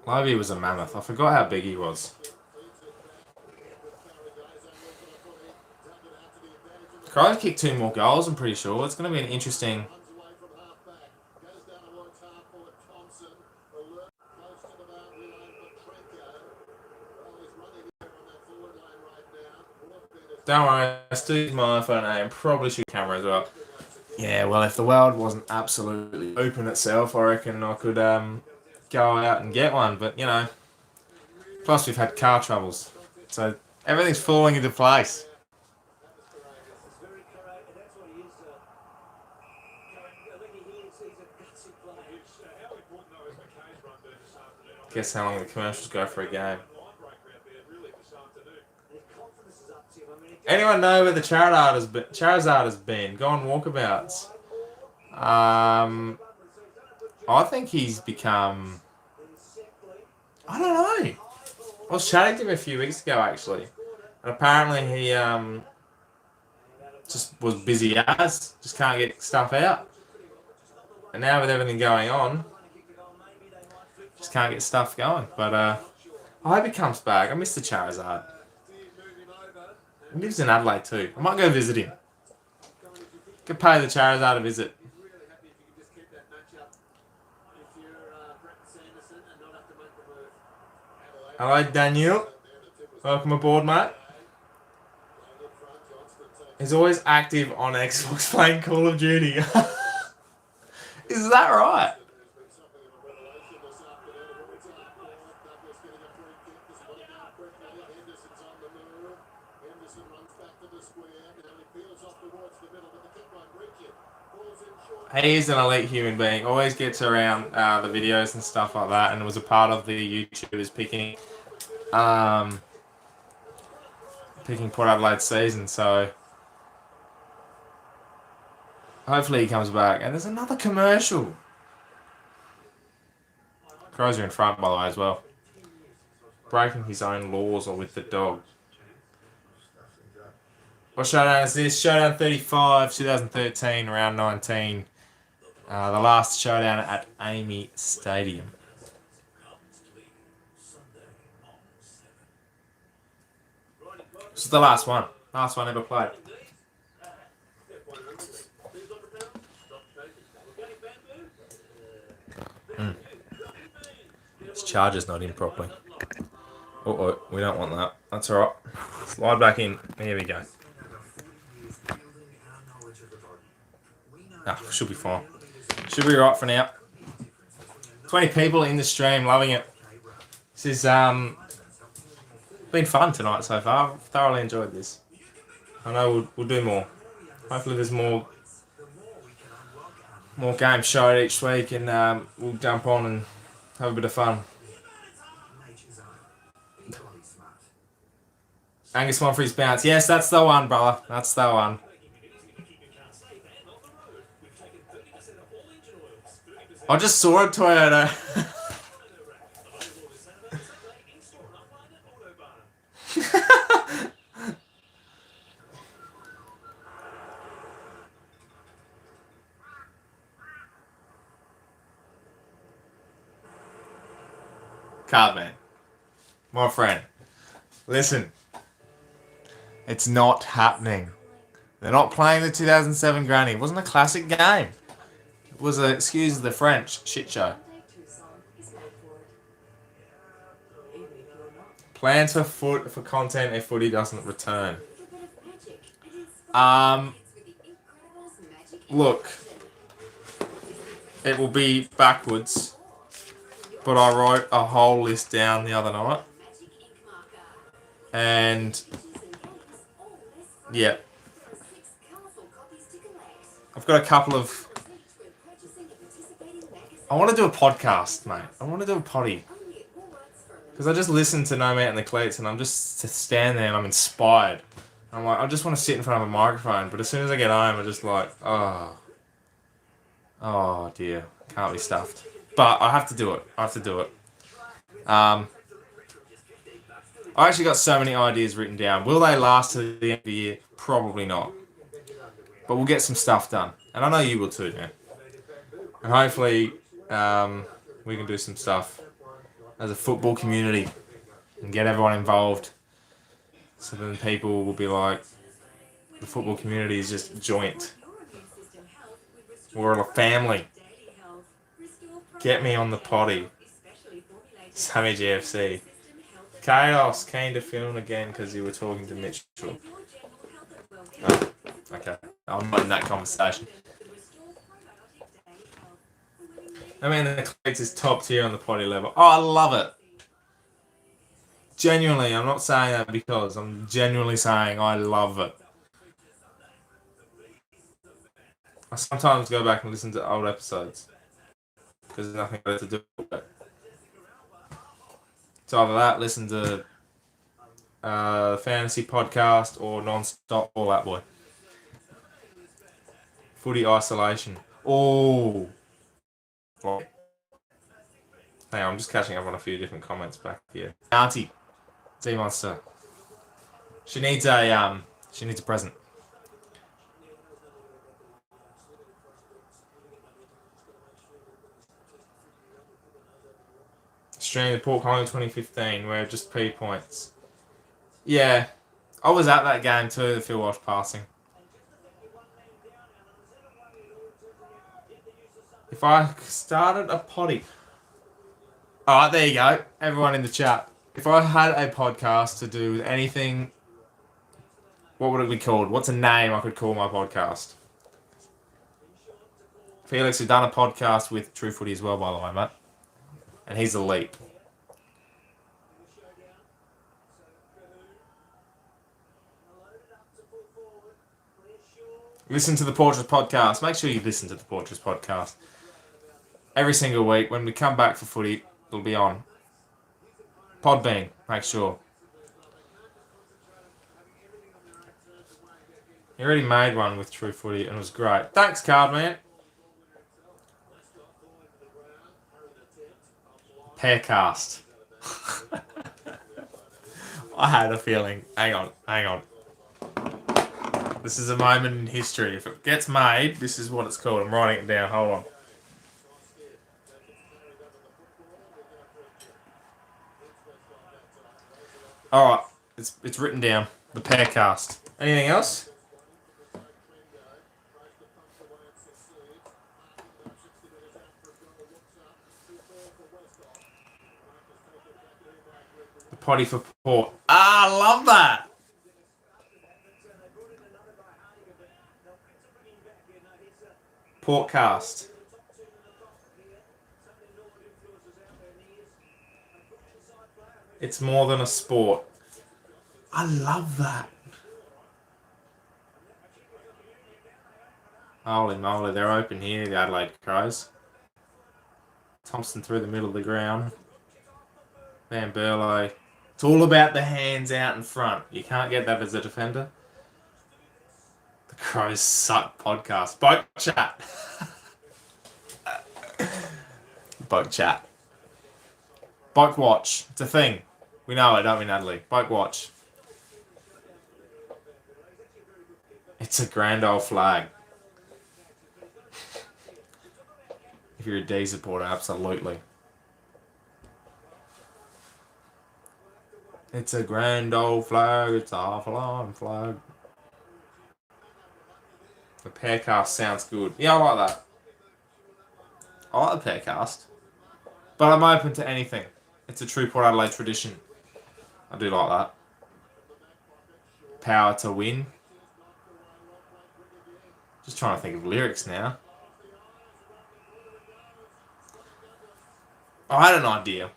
Speaker 1: Lovey was a mammoth. I forgot how big he was. Crows kicked 2 more goals, I'm pretty sure. It's going to be an interesting... Don't worry, I still use my iPhone and probably shoot camera as well. Yeah, well, if the world wasn't absolutely open itself, I reckon I could go out and get one. But, you know, plus we've had car troubles. So everything's falling into place. Guess how long the commercials go for a game. Anyone know where the Charizard has been? Go on walkabouts. I think he's become... I don't know. I was chatting to him a few weeks ago, actually. And apparently he just was busy as. Just can't get stuff out. And now with everything going on, just can't get stuff going. But I hope he comes back. I miss the Charizard. He lives in Adelaide too. I might go visit him. Could pay the Charizard a visit. Hello, Daniel. Welcome aboard, mate. He's always active on Xbox playing Call of Duty. Is that right? He is an elite human being. Always gets around the videos and stuff like that, and was a part of the YouTubers picking Port Adelaide season. So hopefully he comes back. And there's another commercial. Crows are in front, by the way, as well. Breaking his own laws or with the dog. What showdown is this? Showdown 35, 2013, round 19. The last showdown at Amy Stadium. This is the last one. Last one ever played. This charger's not in properly. Uh-oh, we don't want that. That's alright. Slide back in. Here we go. Should be fine. Should be right for now. 20 people in the stream, loving it. This has been fun tonight so far. I've thoroughly enjoyed this. I know we'll do more. Hopefully there's more games showed each week, and we'll jump on and have a bit of fun. Angus Monfrey's bounce. Yes, that's the one, brother. That's the one. I just saw a Toyota. Cardman, my friend, listen. It's not happening. They're not playing the 2007 Granny. It wasn't a classic game. It was a, excuse the French, shit show. Plans for content if footy doesn't return. Look, it will be backwards, but I wrote a whole list down the other night, and yeah, I've got a couple of. I want to do a podcast, mate. I want to do a potty. Because I just listen to No Mate and the Cleats, and I'm just to stand there and I'm inspired. I'm like, I just want to sit in front of a microphone, but as soon as I get home, I'm just like, oh dear, can't be stuffed. But I have to do it. I actually got so many ideas written down. Will they last to the end of the year? Probably not. But we'll get some stuff done. And I know you will too, man. And hopefully we can do some stuff as a football community and get everyone involved. So then people will be like, The football community is just joint. We're all a family. Get me on the potty. Sammy GFC. Chaos came to film again because you were talking to Mitchell. Oh, okay. I'm not in that conversation. I mean, the cleats is top tier on the potty level. Oh, I love it. Genuinely, I'm not saying that because I'm genuinely saying I love it. I sometimes go back and listen to old episodes because there's nothing better to do with it. So either that, listen to fantasy podcast or non-stop All That Boy. Footy isolation. Oh. Hang on, I'm just catching up on a few different comments back here. Auntie, T Monster. She needs a present. Australian Port Collingwood 2015, where just P points. Yeah, I was at that game too, the Phil Walsh passing. If I started a potty... Alright, there you go. Everyone in the chat. If I had a podcast to do with anything... What would it be called? What's a name I could call my podcast? Felix has done a podcast with True Footy as well, by the way, mate. And he's elite. Listen to the Portraits podcast. Make sure you listen to the Portraits podcast. Every single week. When we come back for footy, it'll be on. Podbean, make sure. He already made one with True Footy and it was great. Thanks, Cardman. Pearcast. I had a feeling. Hang on. This is a moment in history. If it gets made, this is what it's called. I'm writing it down. Hold on. Alright. It's written down. The Pearcast. Anything else? The Potty for Port. Ah, I love that! Portcast. It's more than a sport. I love that. Holy moly, they're open here, the Adelaide Crows. Thompson through the middle of the ground. Van Burlow. It's all about the hands out in front. You can't get that as a defender. The Crows suck podcast. Boat chat. Boat chat. Boat watch. It's a thing. We know it, don't we, Natalie? Boat watch. It's a grand old flag. If you're a D supporter, absolutely. It's a grand old flag. It's a half-a-line flag. The Pearcast sounds good. Yeah, I like that. I like the Pearcast. But I'm open to anything. It's a true Port Adelaide tradition. I do like that. Power to win. Just trying to think of lyrics now. I had an idea.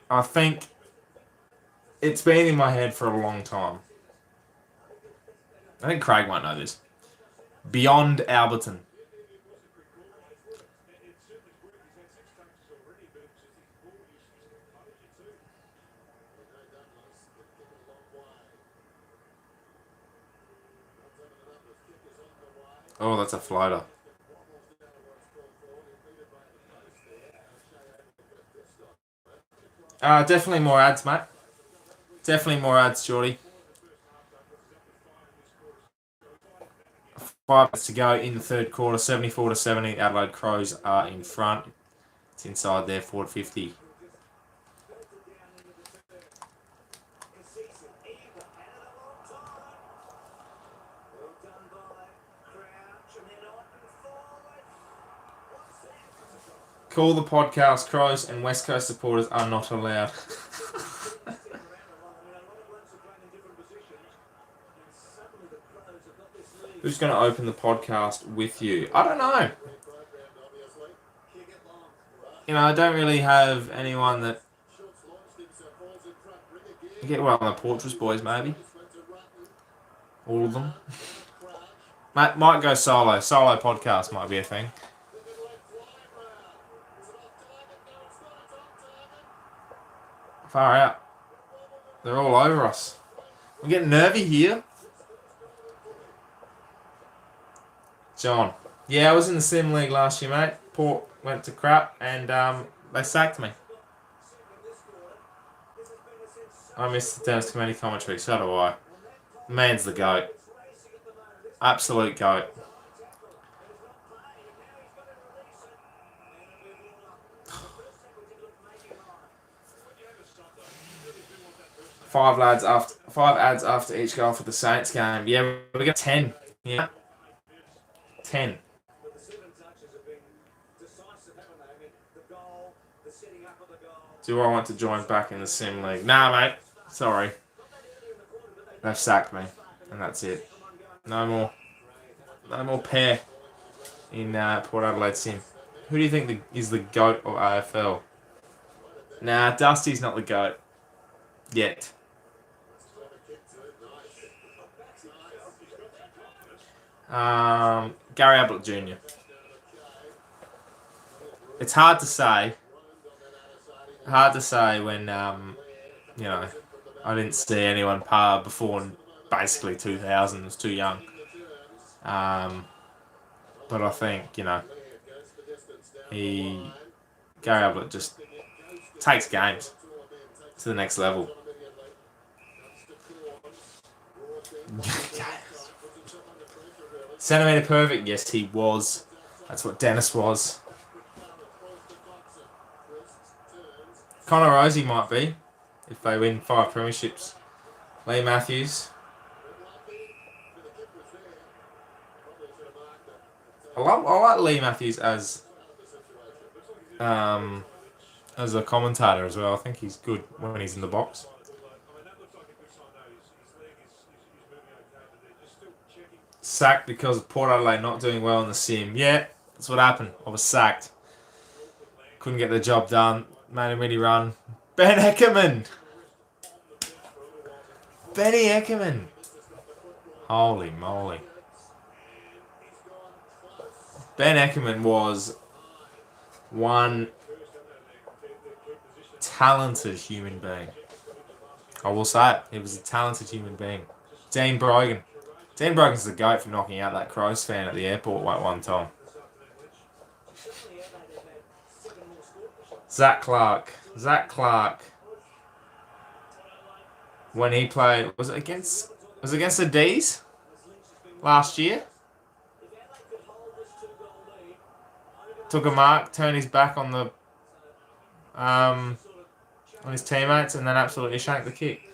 Speaker 1: I think it's been in my head for a long time. I think Craig might know this. Beyond Alberton. Oh, that's a floater. Definitely more ads, mate. Definitely more ads, Shorty. 5 minutes to go in the third quarter. 74-70. Adelaide Crows are in front. It's inside there, forward 50. Call the podcast Crows and West Coast supporters are not allowed. Who's going to open the podcast with you? I don't know. You know, I don't really have anyone that... Get one of the Portress boys, maybe. All of them. Might go solo. Solo podcast might be a thing. Far out. They're all over us. I'm getting nervy here. John. Yeah, I was in the Sim League last year, mate. Port went to crap and they sacked me. I missed the Dennis Committee commentary, so do I. Man's the GOAT. Absolute GOAT. Five ads after each goal for the Saints game. Yeah, we got 10. Yeah. 10. Do I want to join back in the Sim League? Nah, mate. Sorry. They've sacked me. And that's it. No more pair in Port Adelaide Sim. Who do you think is the GOAT of AFL? Nah, Dusty's not the GOAT. Yet. Gary Ablett Jr. It's hard to say. Hard to say when, you know, I didn't see anyone par before basically 2000. It was too young. But I think, you know, Gary Ablett just takes games to the next level. Centimetre perfect, yes, he was. That's what Dennis was. Connor Rosie might be, if they win 5 premierships. Lee Matthews. I like Lee Matthews as a commentator as well. I think he's good when he's in the box. Sacked because of Port Adelaide not doing well in the sim. Yeah, that's what happened. I was sacked. Couldn't get the job done. Made a mini run. Ben Eckerman! Benny Eckerman! Holy moly. Ben Eckerman was one talented human being. I will say it. He was a talented human being. Dean Brogan. Dean Brogan's the GOAT for knocking out that Crows fan at the airport one time. Zach Clark. When he played, was it against the D's last year? Took a mark, turned his back on the on his teammates, and then absolutely shanked the kick.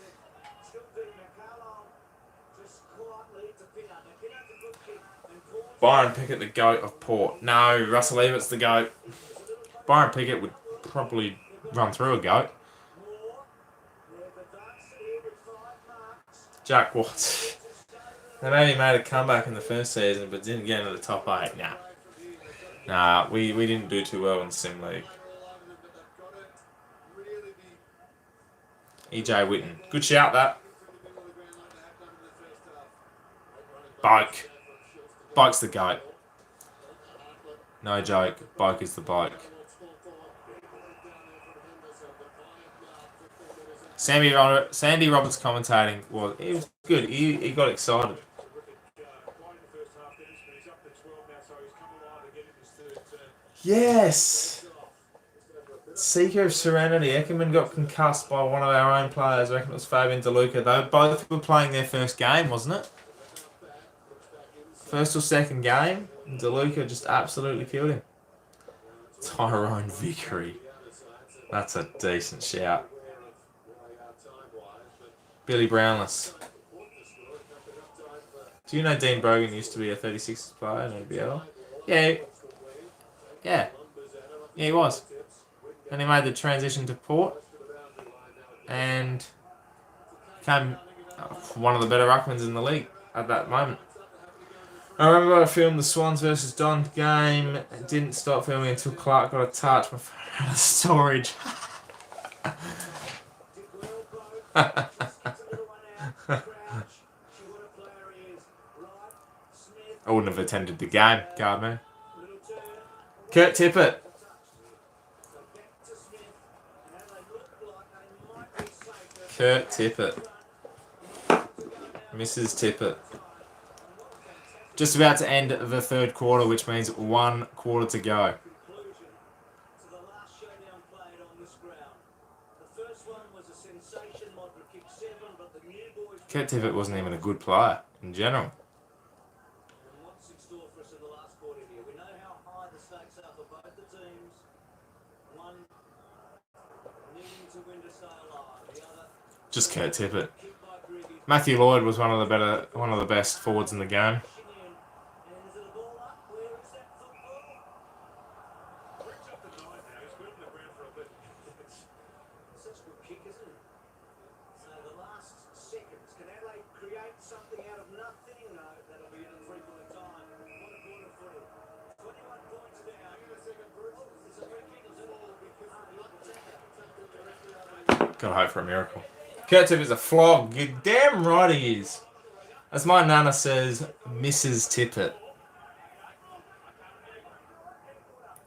Speaker 1: Byron Pickett, the GOAT of Port. No, Russell Everett's the GOAT. Byron Pickett would probably run through a GOAT. Jack Watts. They maybe made a comeback in the first season, but didn't get into the top 8. Nah, we didn't do too well in the Sim League. EJ Witten. Good shout, that. Boke. Boke's the GOAT. No joke. Boke is the Boke. Sandy Roberts commentating he was good. He got excited. Yes. Seeker of Serenity. Eckerman got concussed by one of our own players. I reckon it was Fabian DeLuca. They both were playing their first game, wasn't it? First or second game. And DeLuca just absolutely killed him. Tyrone Vickery. That's a decent shout. Billy Brownless. Do you know Dean Brogan used to be a 36 player in NBL? Yeah. Yeah, he was. And he made the transition to Port and became one of the better ruckmans in the league at that moment. I remember I filmed the Swans versus Don game. Didn't stop filming until Clark got a touch. My phone out of storage. I wouldn't have attended the game, Gardner. Kurt Tippett. Kurt Tippett. Mrs. Tippett. Just about to end the third quarter, which means 1 quarter to go. Kurt Tippett wasn't even a good player in general. Just Kurt Tippett. Matthew Lloyd was one of the best forwards in the game. Gotta hope for a miracle. Kurt Tippett's a flog. You're damn right he is. As my nana says, Mrs. Tippett.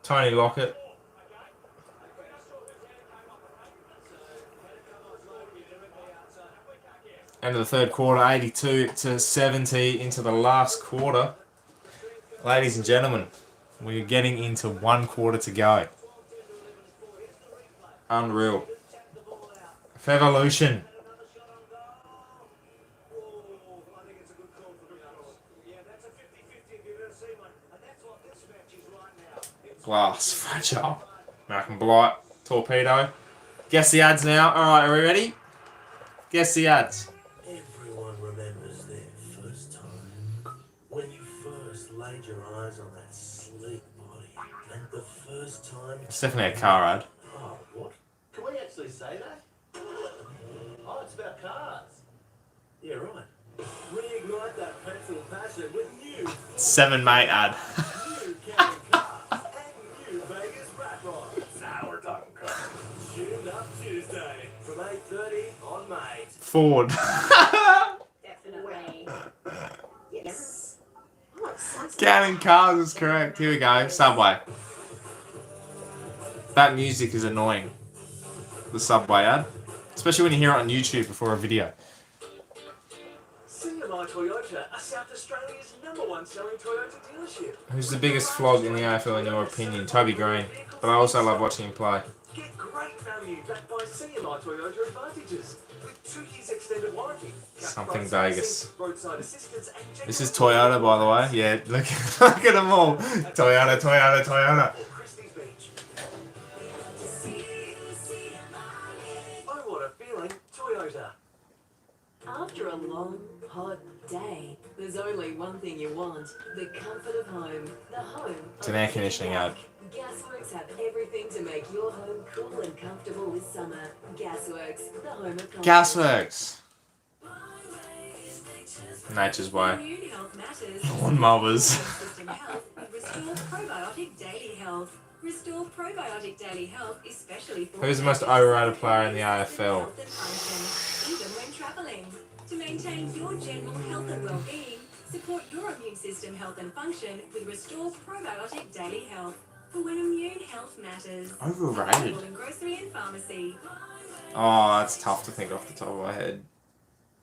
Speaker 1: Tony Lockett. End of the third quarter, 82-70 into the last quarter. Ladies and gentlemen, we're getting into 1 quarter to go. Unreal. Fevolution. Glass. Fragile. Malcolm Blight. Torpedo. Guess the ads now. Alright, are we ready? Guess the ads.
Speaker 3: Everyone remembers their first time. When you first laid your eyes on that sleek body. And the first time...
Speaker 1: It's definitely a car ad.
Speaker 3: Oh, what? Can we actually say that? Oh, it's about cars. Yeah, right. Reignite that petrol passion with new...
Speaker 1: 7 mate ad.
Speaker 3: New Kevin cars and new Vegas rat rods. Now we're talking cars. Tuned up Tuesday from 8:30 on Mate.
Speaker 1: Ford.
Speaker 2: Definitely. Yes.
Speaker 1: Counting cars is correct. Here we go. Subway. That music is annoying. The Subway ad. Especially when you hear it on YouTube before a video.
Speaker 3: CMI Toyota are South Australia's #1 selling Toyota dealership.
Speaker 1: Who's the biggest flog in the AFL in your opinion? Toby Green. But I also love watching him play.
Speaker 3: Get great value backed by CMI Toyota Advantages with 2 years extended warranty.
Speaker 1: Something Vegas.
Speaker 3: Roadside assistance and
Speaker 1: This is Toyota, by the way. Yeah, look at them all. Toyota, Toyota, Toyota.
Speaker 3: Christie's Beach. Oh, what a feeling. Toyota.
Speaker 4: After a long, hot day, there's only one thing you want: the comfort of home. The home.
Speaker 1: It's an air conditioning ad.
Speaker 4: Gasworks have everything to make your home cool and comfortable this summer. Gasworks, the home of comfort.
Speaker 1: Gasworks. Nature's way.
Speaker 4: Immune health matters.
Speaker 1: Lawnmowers.
Speaker 4: System health with Restore Probiotic Daily Health. Restore Probiotic Daily Health, especially for
Speaker 1: Who's the most overrated player in the AFL?
Speaker 4: health and function, even when traveling. To maintain your general health and well-being, support your immune system health and function with Restore Probiotic Daily Health. For when immune health matters.
Speaker 1: Overrated.
Speaker 4: Available in grocery and pharmacy.
Speaker 1: Oh, that's tough to think off the top of my head.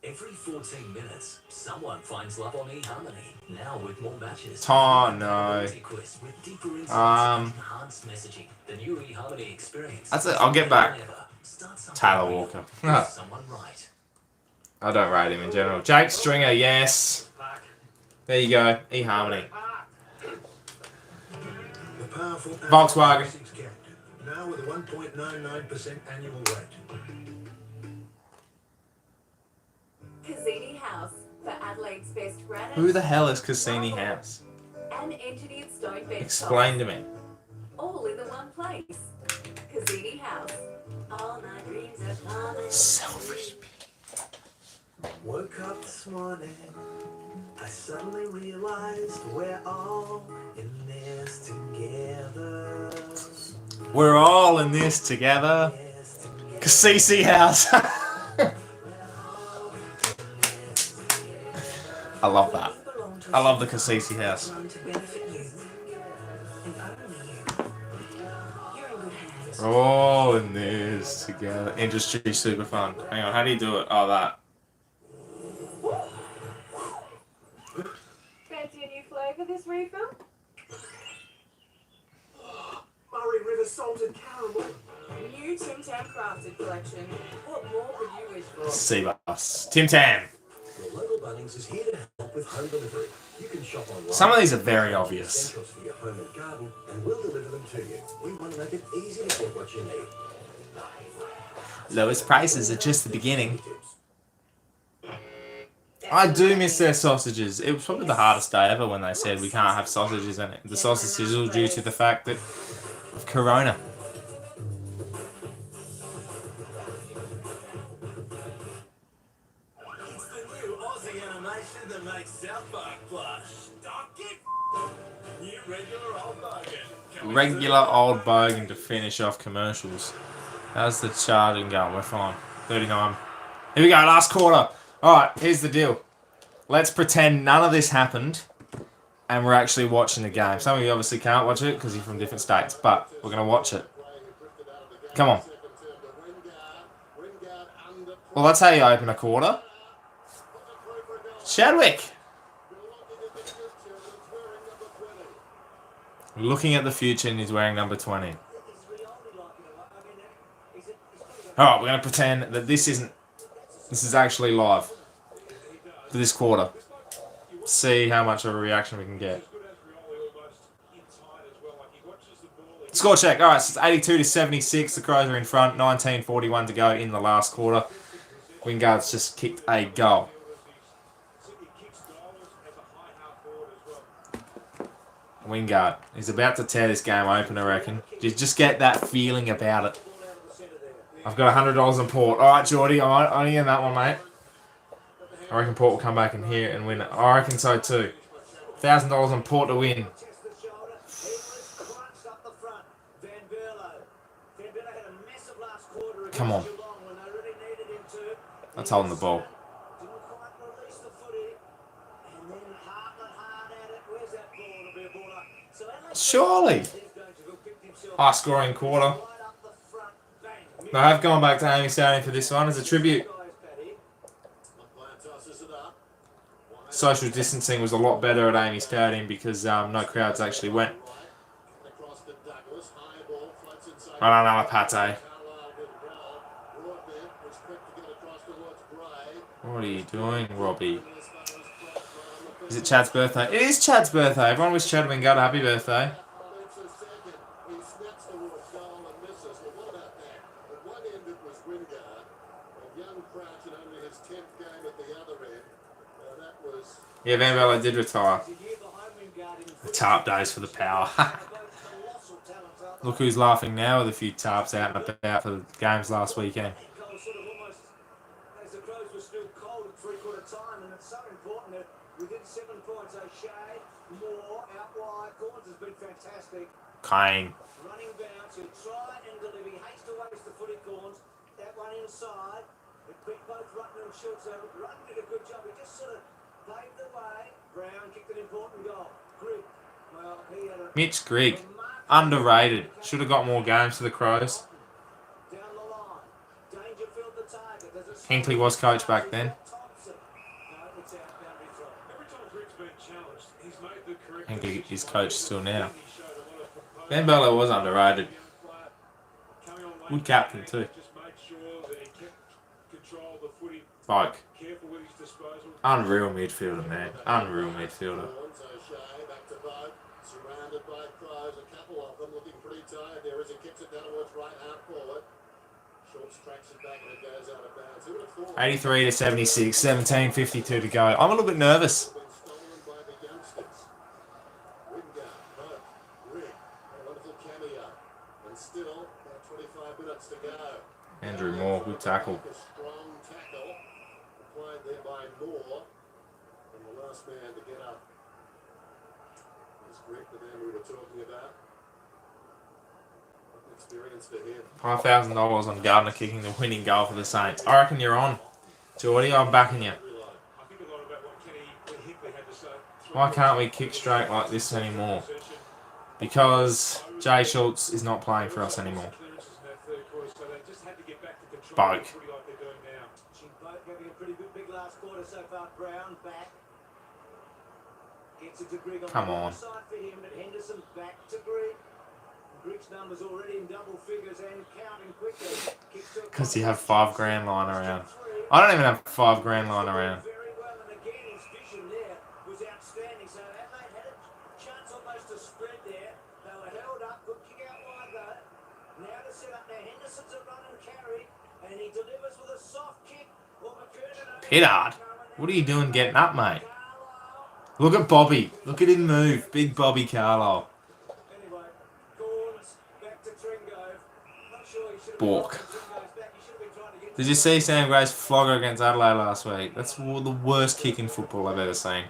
Speaker 3: Every 14 minutes, someone finds love on eHarmony. Now with more matches.
Speaker 1: Oh, no.
Speaker 3: Quiz with deeper insights, enhanced messaging. The new eHarmony experience.
Speaker 1: That's it. I'll get back.
Speaker 3: Start something
Speaker 1: Tyler
Speaker 3: new.
Speaker 1: Walker.
Speaker 3: Get someone right.
Speaker 1: I don't rate him in general. Jake Stringer, yes. There you go. eHarmony.
Speaker 5: The powerful
Speaker 1: Volkswagen.
Speaker 5: now with a 1.99% annual rate.
Speaker 2: Cassini House for Adelaide's best brand.
Speaker 1: Who the hell is Cassini House?
Speaker 2: And engineered stone bench.
Speaker 1: Explain to me.
Speaker 4: all in the one place. Kazidi House. All my dreams are coming.
Speaker 1: Selfish.
Speaker 3: Woke up this morning, I suddenly realized we're all in this together.
Speaker 1: We're all in this together. Casisi House. I love that. I love the Casisi House.
Speaker 4: To benefit you. And only you. You're in good hands.
Speaker 1: We're all in this together. Industry super fun. Hang on, how do you do it? Oh, that.
Speaker 2: Fancy a new flavour this refill?
Speaker 3: Murray River salted caramel.
Speaker 2: New Tim Tam crafted collection. What more could you wish for?
Speaker 1: Seabus. Tim Tam.
Speaker 3: Your local Bunnings is here to help with home delivery. You can shop online.
Speaker 1: Some of these are very obvious.
Speaker 3: Essentials for your home and garden, and we'll deliver them to you. We want to make it easy to get what you need.
Speaker 1: Lowest prices are just the beginning. I do miss their sausages. It was probably the hardest day ever when they said we can't have sausages in it. The sausages are due to the fact that of Corona.
Speaker 3: It's the new Aussie animation that makes South Park blush. Stock it. New regular old bogan.
Speaker 1: Regular old bogan to finish off commercials. How's the charging going? We're fine. 39. Here we go, last quarter. Alright, here's the deal. Let's pretend none of this happened and we're actually watching the game. Some of you obviously can't watch it because you're from different states, but we're going to watch it. Come on. Well, that's how you open a quarter. Chadwick! Looking at the future and he's wearing number 20. Alright, we're going to pretend that this is actually live for this quarter. See how much of a reaction we can get. Score check. Alright, so it's 82-76. The Crows are in front. 19:41 to go in the last quarter. Wingard's just kicked a goal. Wingard is about to tear this game open, I reckon. You just get that feeling about it. I've got $100 on Port. Alright, Geordie, I'm only in that one, mate. I reckon Port will come back in here and win it. I reckon so too. $1,000 on Port to win. Come on. That's holding the ball. Surely. High scoring quarter. I have gone back to Amy Stadium for this one as a tribute. Social distancing was a lot better at Amy Stadium because no crowds actually went. Another pate. What are you doing, Robbie? Is it Chad's birthday? It is Chad's birthday. Everyone wish Chad Wingard a happy birthday. Yeah, Van Bella did retire. The tarp days for the power. Look who's laughing now with a few tarps out and about for the games last weekend. Kane.
Speaker 3: Running bounce, he'll try and deliver. He hates to waste the footy corns. That one inside. It beat both Rutten and Schultz over. Rutten did a good job. He just sort of paved the way. Brown kicked an important goal. Grigg. Well, he had a
Speaker 1: Mitch Grigg. Underrated. Should have got more games for the Crows.
Speaker 3: down the line. Dangerfield the target. There's a
Speaker 1: Hinkley was coach back then.
Speaker 3: Thompson. No, it's out. Boundary throw.
Speaker 5: Every time Grigg's been challenged, he's made the correct
Speaker 1: Hinkley is coach still now. Van Bella was underrated. Good captain too. Like, unreal midfielder, man. Unreal midfielder.
Speaker 3: Surrounded by Crows, a couple of them looking pretty tired there as he kicks it down towards right half forward. Schultz tracks it back and it goes out of bounds. Who would have thought?
Speaker 1: 83-76, 17:52 to go. I'm a little bit nervous.
Speaker 3: Been stolen by the youngsters. Wingard, Pope, Rick, a wonderful cameo 25 minutes to go.
Speaker 1: Andrew Moore, good tackle.
Speaker 3: A strong tackle applied there by Moore. And the last man to get up is Greg, the man we were talking about. Experience for him.
Speaker 1: $5,000 on Gardner kicking the winning goal for the Saints. I reckon you're on. Geordie, I'm backing you. Why can't we kick straight like this anymore? Because Jay Schultz is not playing for us anymore. Boke.
Speaker 3: Having a pretty good big last quarter so far. Brown back. Gets it to Greg on
Speaker 1: Come
Speaker 3: the
Speaker 1: on.
Speaker 3: side for him, but Henderson back to Greg. Greg's numbers already in double figures and counting quickly.
Speaker 1: Because you have $5,000 lying around. I don't even have $5,000 lying around.
Speaker 3: Very well, and again his vision there was outstanding. So Adelaide had a chance almost to spread there. They were held up, good kick out wide though. Now to set up. Now Henderson's a run and carry, and he delivers with a soft kick.
Speaker 1: Pittard, what are you doing getting up, mate? Look at Bobby. Look at him move. Big Bobby Carlisle.
Speaker 3: Anyway, Gordon's back to Tringove. Not sure he should have
Speaker 1: Bork.
Speaker 3: been Tringove's back. He should have been trying to get
Speaker 1: Did you see Sam Gray's flogger against Adelaide last week? That's the worst kick in football I've ever seen.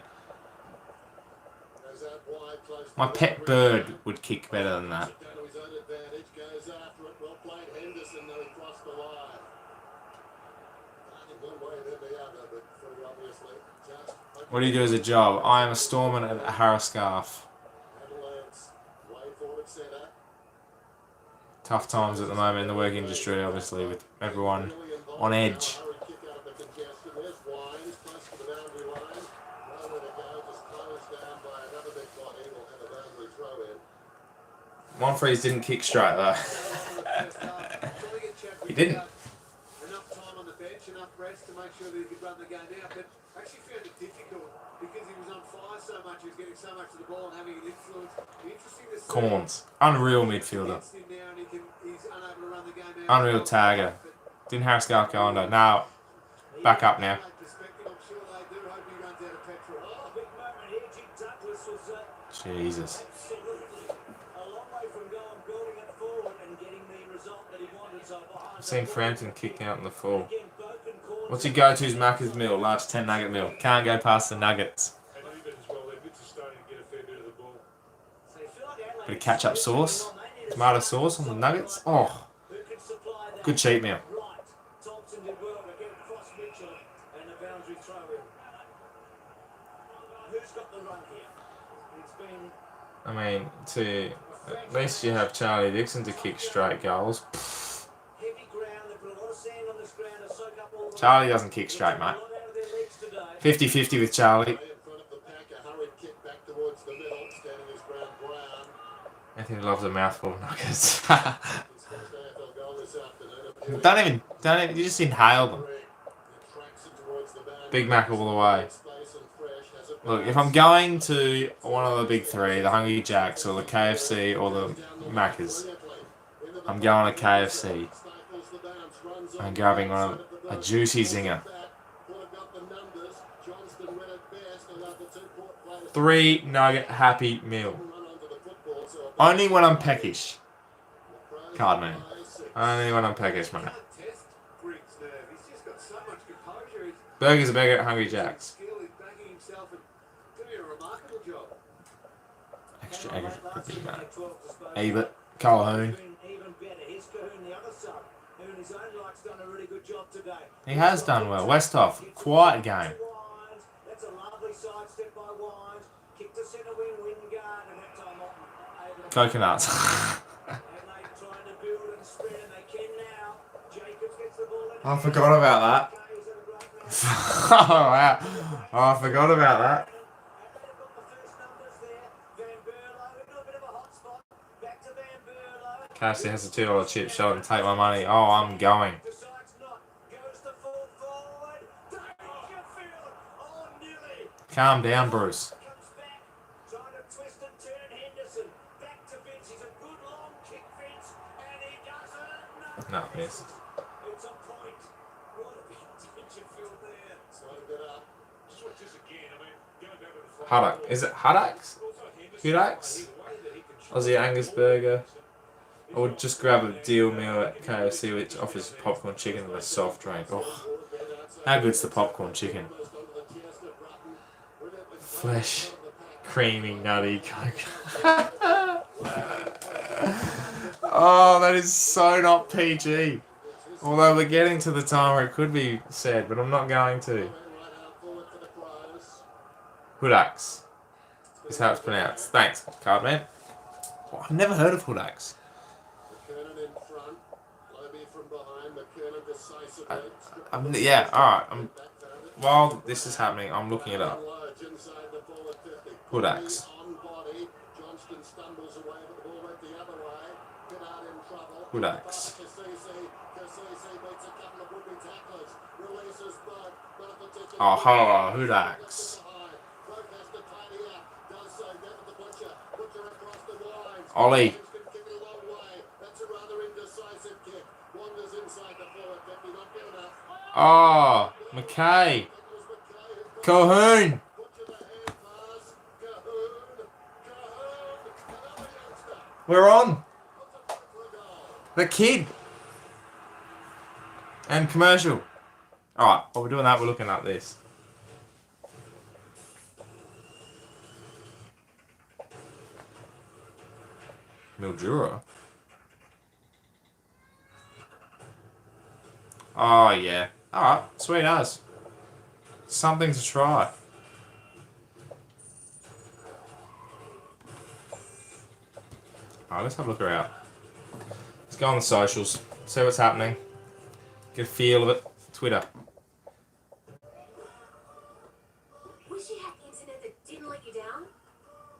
Speaker 3: goes out wide, close to
Speaker 1: My
Speaker 3: the
Speaker 1: pet bird would kick better than that.
Speaker 3: down to his own advantage, goes after it. Well played Henderson, though he crossed the line. In one way, then the other, but pretty obviously.
Speaker 1: What do you do as a job? I am a storeman at Harriscarf.
Speaker 3: Adelaide's way forward centre.
Speaker 1: Tough times at the moment in the work industry, obviously, with everyone on edge.
Speaker 3: Hurry kick out of the congestion. There's Wines, close to the boundary line. Nowhere to go, just closed down by another big body. Will have a boundary throw in.
Speaker 1: Monfreeze didn't kick straight though. He didn't.
Speaker 3: Enough time on the bench, enough rest to make sure that he could run the game out. But I actually found it difficult because he was on fire so much, he was getting so much of the ball and having an influence. Interesting to see.
Speaker 1: Corns. Unreal midfielder.
Speaker 3: Against him now and he's unable to run the game out.
Speaker 1: Unreal tagger. Didn't Harriscarf go under? Now, back up now.
Speaker 3: Perspective, I'm sure they do hope he runs out of petrol. Oh, big moment here. Jim Douglas was
Speaker 1: Jesus.
Speaker 3: absolutely a long way from going, building it forward and getting the result that he wanted. So behind
Speaker 1: I've seen Frampton kicking out in the full.
Speaker 3: again, Boken corner.
Speaker 1: What's your go-to's Macca's meal? Large 10 nugget meal. Can't go past the nuggets.
Speaker 3: So you feel like Adelaide
Speaker 1: Bit of ketchup sauce. Tomato sauce on the nuggets. Oh,
Speaker 3: who can supply that?
Speaker 1: good cheat meal.
Speaker 3: Right. Thompson did well to get across Mitchell and the boundary throw in. Who's got the run here? It's been
Speaker 1: I mean, to at least you have Charlie Dixon to kick straight goals.
Speaker 3: heavy ground. They've put a lot of sand on this ground to soak up all the
Speaker 1: Charlie doesn't kick straight, mate.
Speaker 3: a lot out of their legs today.
Speaker 1: 50-50 with Charlie.
Speaker 3: In front of the pack, a hurried kick back towards the middle, standing his ground Brown.
Speaker 1: Anthony loves a mouthful of nuggets.
Speaker 3: His first AFL goal this afternoon.
Speaker 1: don't even, you just inhale them.
Speaker 3: Tracks it towards the boundary.
Speaker 1: Big Mac all the way.
Speaker 3: Space and fresh, has it
Speaker 1: Look, if I'm going to one of the big three, the Hungry Jacks or the KFC or the Macca's, I'm going to KFC. I'm grabbing a juicy zinger. 3 nugget happy meal. Only when I'm peckish. Card name. Only when I'm peckish, mate. Burgers are bigger at Hungry Jacks. Extra egg could be that. Ebert, Calhoun.
Speaker 3: Even better. Here's Cahoon, the other sub, who in his own right's done a really good job today.
Speaker 1: He has done well. Westhoff, quiet game.
Speaker 3: Wines. That's a lovely sidestep by Wines. Kick to centre wing, Wingard, and that time Otten able to
Speaker 1: Coconuts.
Speaker 3: Adelaide trying to build and spread, and they can now. Jacobs gets the ball in.
Speaker 1: I forgot about that.
Speaker 3: Okay, he's had a great round.
Speaker 1: Oh, wow. Oh, I forgot about that.
Speaker 3: Adelaide have got the first numbers there. Van Berlo into a bit of a hot spot. Back to Van Berlo.
Speaker 1: Cassie has a $2 chip shot and take my money. Oh, I'm going.
Speaker 3: Decides not. Goes to full forward. Dangerfield. Oh, nearly.
Speaker 1: Calm down, Bruce.
Speaker 3: Comes back. Trying to twist and turn Henderson. Back to Vince. He's a good long kick, Vince. And he doesn't.
Speaker 1: No, miss.
Speaker 3: It's a point. What a big Dangerfield there. Slowed it up. Just watch this again. I mean, going back to the front.
Speaker 1: Haddock. Is it Haddocks? Huddocks? Aussie Angus Burger. Or just grab a deal meal at KFC which offers popcorn chicken and a soft drink. Oh, how good's the popcorn chicken? Fresh, creamy, nutty coconut. Oh, that is so not PG. Although we're getting to the time where it could be said, but I'm not going to. Hudaks is how it's pronounced. Thanks, Cardman. Oh, I've never heard of Hudaks. Yeah, alright. While this is happening, I'm looking it up. Hudaks. Hudaks. Oh, Hudaks. Ollie. Oh, McKay. Cahoon. We're on. The kid. And commercial. Alright, while we're doing that, we're looking at this. Mildura. Oh, yeah. Alright, sweet as. Something to try. Alright, let's have a look around. Let's go on the socials, see what's happening. Get a feel of it. Twitter.
Speaker 4: Wish you had internet that didn't let you down?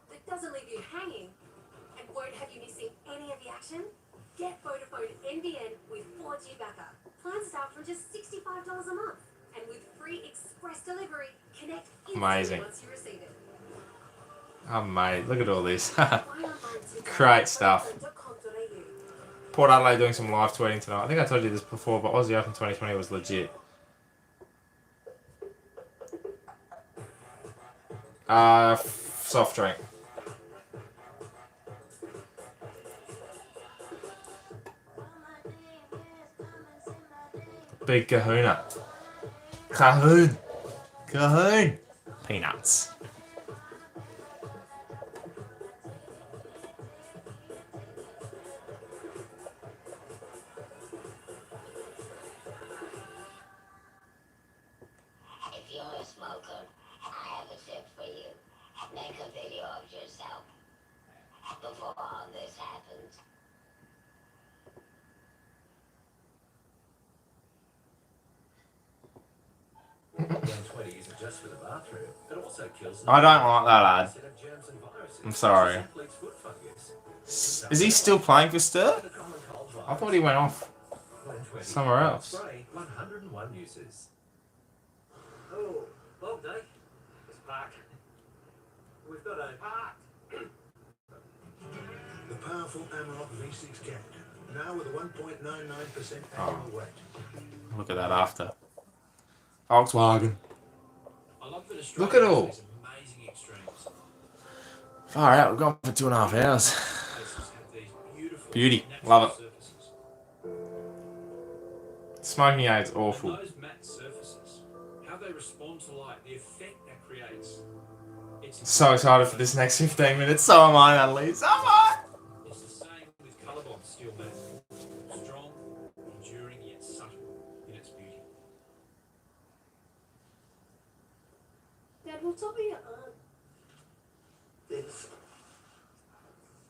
Speaker 4: That doesn't leave you hanging? And won't have you missing any of the action? Get Vodafone NBN with 4G backup. Plans start from just $65 a month. And with free express delivery, connect instantly once you receive it.
Speaker 1: Oh, mate, look at all this.
Speaker 4: Buy online today.
Speaker 1: Great stuff.
Speaker 4: Vodafone.com.au.
Speaker 1: Port Adelaide doing some live tweeting tonight. I think I told you this before, but Aussie Open 2020 was legit. Soft drink. Big kahuna. Cahoon. Cahoon. Peanuts.
Speaker 6: If you're a smoker, I have a tip for you. Make a video of yourself before all this happens.
Speaker 3: Just for the bathroom. It also kills
Speaker 1: I don't like that ad.
Speaker 3: set of germs and viruses.
Speaker 1: I'm sorry.
Speaker 3: Athlete's foot fungus.
Speaker 1: Is he still playing for Stir?
Speaker 3: The common cold
Speaker 1: I
Speaker 3: virus.
Speaker 1: thought he went off
Speaker 3: 120.
Speaker 1: somewhere else.
Speaker 3: Spray, 101 uses. Oh, long day. It's parked. We've got a parked.
Speaker 5: The powerful Amarok V6 cat, now with a 1.99% annual weight.
Speaker 1: Look at that after. Volkswagen.
Speaker 7: I love that
Speaker 1: Look at
Speaker 7: Australia
Speaker 1: all.
Speaker 7: has these amazing extremes.
Speaker 1: Far out, we've gone for 2.5 hours.
Speaker 7: Places have these beautiful
Speaker 1: Beauty.
Speaker 7: natural
Speaker 1: Love it.
Speaker 7: surfaces.
Speaker 1: Smoking aid's awful.
Speaker 7: And those matte surfaces, how they respond to light, the effect that creates. It's
Speaker 1: So excited for this next 15 minutes. So am I, Adelaide. So am I.
Speaker 7: It's the same with colour-bond steel metal. Strong, enduring, yet subtle in its beauty.
Speaker 4: Dad, what's up with your arm?
Speaker 8: This.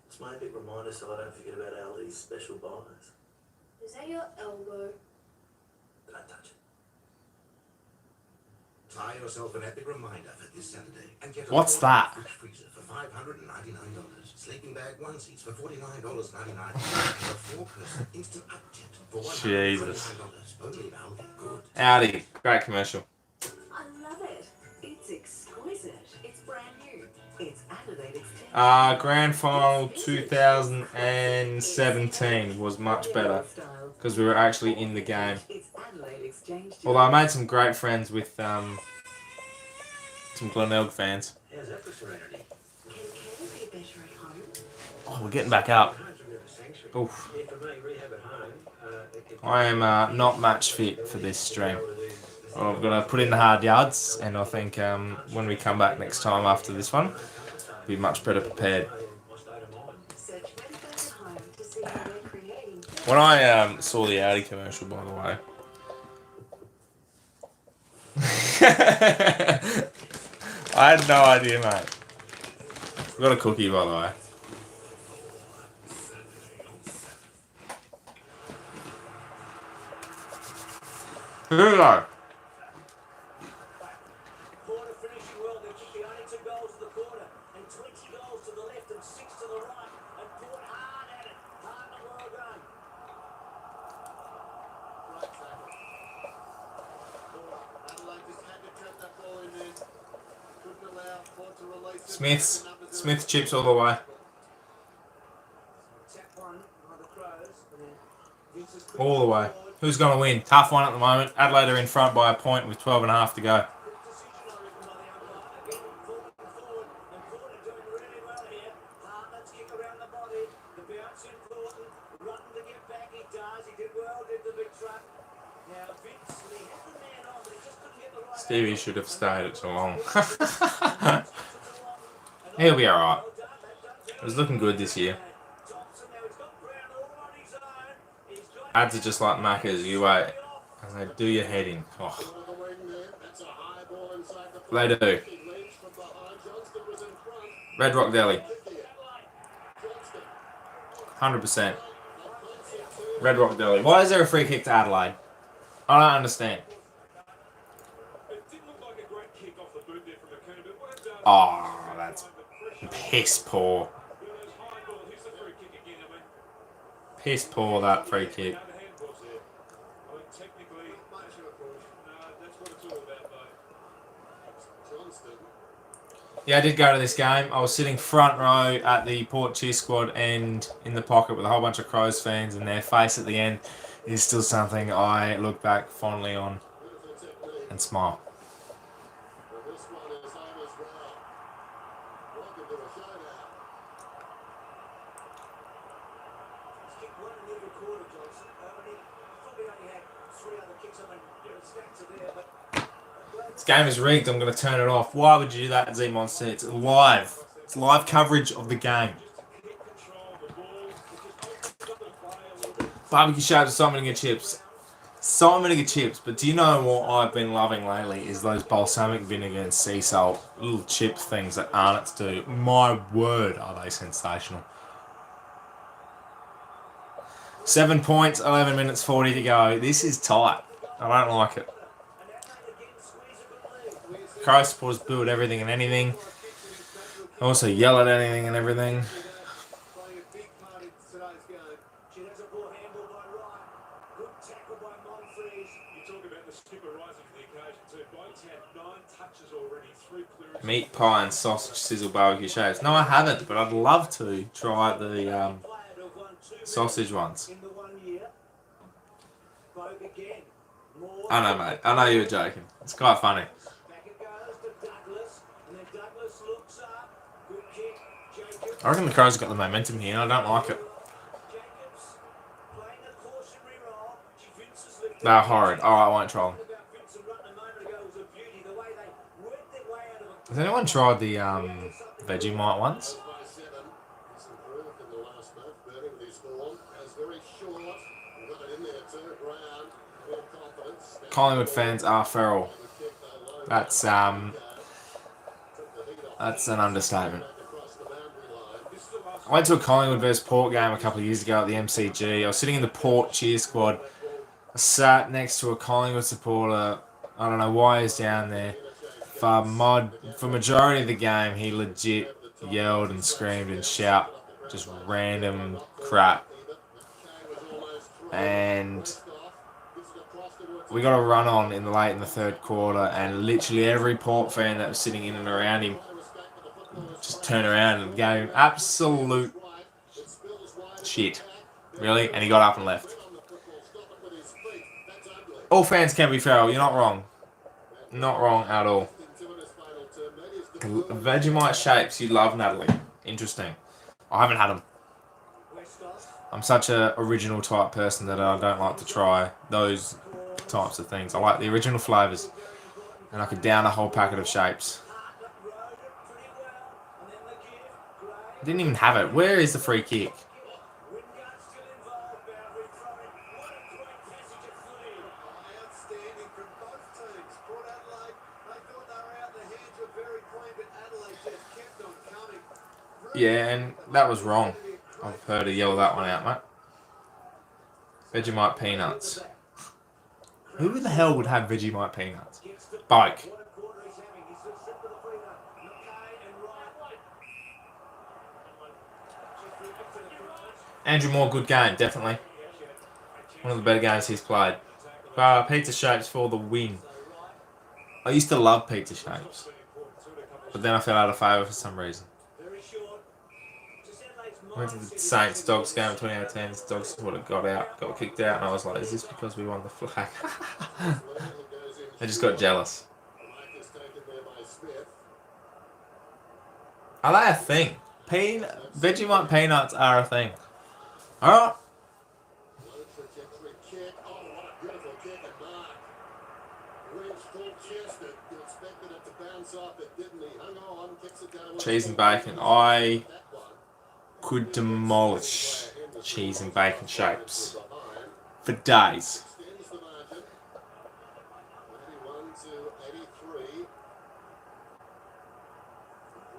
Speaker 8: It's my big reminder so I don't forget about Aldi's special buys.
Speaker 4: Is that your elbow?
Speaker 8: Don't touch it.
Speaker 5: Buy yourself an epic reminder for this Saturday and get a
Speaker 1: What's that?
Speaker 5: fridge freezer for $599. Sleeping bag onesies for $49.99. And a 4-person instant upjet for
Speaker 1: Jesus.
Speaker 5: $129. Only now, good.
Speaker 1: Audi. Great commercial.
Speaker 2: I love it. It's exquisite. It's brand new. It's Adelaide Extension.
Speaker 1: Grand Final 2017 was much better because we were actually in the game.
Speaker 2: It's Adelaide Exchange.
Speaker 1: Although I made some great friends with some Glenelg fans.
Speaker 3: How's that for serenity?
Speaker 2: Can Canada be better at home?
Speaker 1: Oh, we're getting back up.
Speaker 3: Behind the river sanctuary.
Speaker 1: Oof.
Speaker 3: Yeah, for me, rehab at home.
Speaker 1: I am not match fit for this stream. I'm going to put in the hard yards, and I think when we come back next time after this one, be much better prepared.
Speaker 2: Search Medifast at home to see how they're creating.
Speaker 1: When I saw the Audi commercial, by the way, I had no idea, mate. I've got a cookie, by the way. Here we go.
Speaker 3: Quarter finishing well. They kicked the only 2 goals of the quarter and 20 goals to the left and 6 to the right. And Port hard at it. Hard and well done.
Speaker 5: Right tackle. Adelaide just had to trap that ball in there. Couldn't allow Port to release it.
Speaker 1: Smith chips all the way.
Speaker 3: Tap one by the Crows. And then Vince is quick
Speaker 1: All the way.
Speaker 3: forward.
Speaker 1: Who's going to win? Tough one at the moment. Adelaide are in front by a point with 12 and a half to go.
Speaker 3: Quick decision, I reckon, by the umpire. Again, forward. And Porter doing really well here. Hartman's kick around the body. The bounce important. Rutten to get back. He does. He did well, did the big truck. Now, Vince, he had the man on, but he just couldn't get the right
Speaker 1: Stevie
Speaker 3: angle.
Speaker 1: should have stayed at Geelong.
Speaker 3: And
Speaker 1: He'll be alright. It was looking good this year.
Speaker 3: Thompson, now he's got Brown all on his own. He's got
Speaker 1: Ads are just like Maccas. You wait. And they do your head in. Oh,
Speaker 5: On the wing there. That's a high ball inside the
Speaker 1: they do.
Speaker 5: He leads from behind. Johnston was in front.
Speaker 1: Red Rock Deli.
Speaker 5: Johnston.
Speaker 1: 100%. Red Rock Deli. Why is there a free kick to Adelaide? I don't understand.
Speaker 7: It didn't look like a great kick off the boot there from McKenna, but what it does...
Speaker 1: Oh, that's piss poor.
Speaker 7: You know, those high ball, here's the free kick again, I mean...
Speaker 1: Piss poor, that free kick.
Speaker 7: No, the handball's there. I mean, technically... No, that's what it's all about, though.
Speaker 5: Johnston.
Speaker 1: Yeah, I did go to this game. I was sitting front row at the Port Cheer squad end in the pocket with a whole bunch of Crows fans, and their face at the end is still something I look back fondly on
Speaker 5: Beautiful technique.
Speaker 1: and smile.
Speaker 5: But this one is home as well. Welcome to a showdown.
Speaker 3: He's kicked one in every quarter, Johnson. He probably only had 3 other kicks. I mean, the stats are there, but...
Speaker 1: This game is rigged. I'm going to turn it off. Why would you do that, Z Monster? It's live. It's live coverage of the game. Barbecue sharps, salmon and chips. Salmon and chips. But do you know what I've been loving lately? Is those balsamic vinegar and sea salt little chip things that Arnott's do. My word, are they sensational. 7 points, 11 minutes 40 to go. This is tight. I don't like it. Crow supporters boo at everything and anything. Also yell at anything and everything.
Speaker 5: Playing a big part in today's game.
Speaker 3: She has a poor handball by Wright. Good tackle by Monfries.
Speaker 7: You talk about the skipper rising to the occasion, too. Boats had 9 touches already, 3 clearances.
Speaker 1: Meat pie and sausage sizzle barbecue shapes. No, I haven't, but I'd love to try the
Speaker 3: Player to have won 2
Speaker 1: sausage ones.
Speaker 3: in the 1 year. Bogue again. More.
Speaker 1: I know, mate. I know you were joking. It's quite funny.
Speaker 3: Back it goes to Douglas. And then Douglas looks up. Good kick. Jacobs.
Speaker 1: I reckon the Crows have got the momentum here, and I don't like it.
Speaker 3: Jacobs playing a cautionary role. Vince has lifted.
Speaker 1: They're horrid. Alright, I won't try them.
Speaker 3: About Vince and Rutten a moment ago was a beauty. The way they worked their way out of a
Speaker 1: Has anyone tried the Vegemite ones?
Speaker 5: By 7. He's improved in the last month. Burning with his form. Has very short. Got it in there too. Brown. Full confidence.
Speaker 1: Collingwood fans are feral. That's an understatement.
Speaker 5: Across the boundary line.
Speaker 1: I went to a Collingwood vs Port game a couple of years ago at the MCG. I was sitting in the Port cheer squad. I sat next to a Collingwood supporter. I don't know why he's down there. For majority of the game, he legit yelled and screamed and shouted just random crap. And we got a run on in the third quarter, and literally every Port fan that was sitting in and around him just turned around and gave him absolute shit. Really? And he got up and left. All fans can be feral. You're not wrong. Not wrong at all. Vegemite shapes you love, Natalie. Interesting. I haven't had them.
Speaker 3: Westhoff.
Speaker 1: I'm such a original type person that I don't like to try those types of things. I like the original flavours, and I could down a whole packet of shapes. I didn't even have it. Where is the free kick?
Speaker 5: Outstanding from both teams. Port Adelaide, they thought they were out. The hands were very clean, but Adelaide just kept on coming.
Speaker 1: Yeah, and that was wrong. I've heard her yell that one out, mate. Vegemite peanuts. Who the hell would have Vegemite peanuts? Bike. Andrew Moore, good game, definitely. One of the better games he's played. Pizza shapes for the win. I used to love pizza shapes, but then I fell out of favour for some reason. I went to the Saints Dogs game in 2018. The Dogs would have got kicked out, and I was like, "Is this because we won the flag?" I just got jealous. Are they a thing? Vegemite peanuts are a thing. Alright.
Speaker 5: Low trajectory kick. Oh, what a beautiful kick and mark. Reach full chested. You expected it to bounce off. It didn't. He hung on, kicks it down.
Speaker 1: Cheese and bacon. I could demolish cheese and bacon shapes for days.
Speaker 5: Extends the margin. 81 to 83.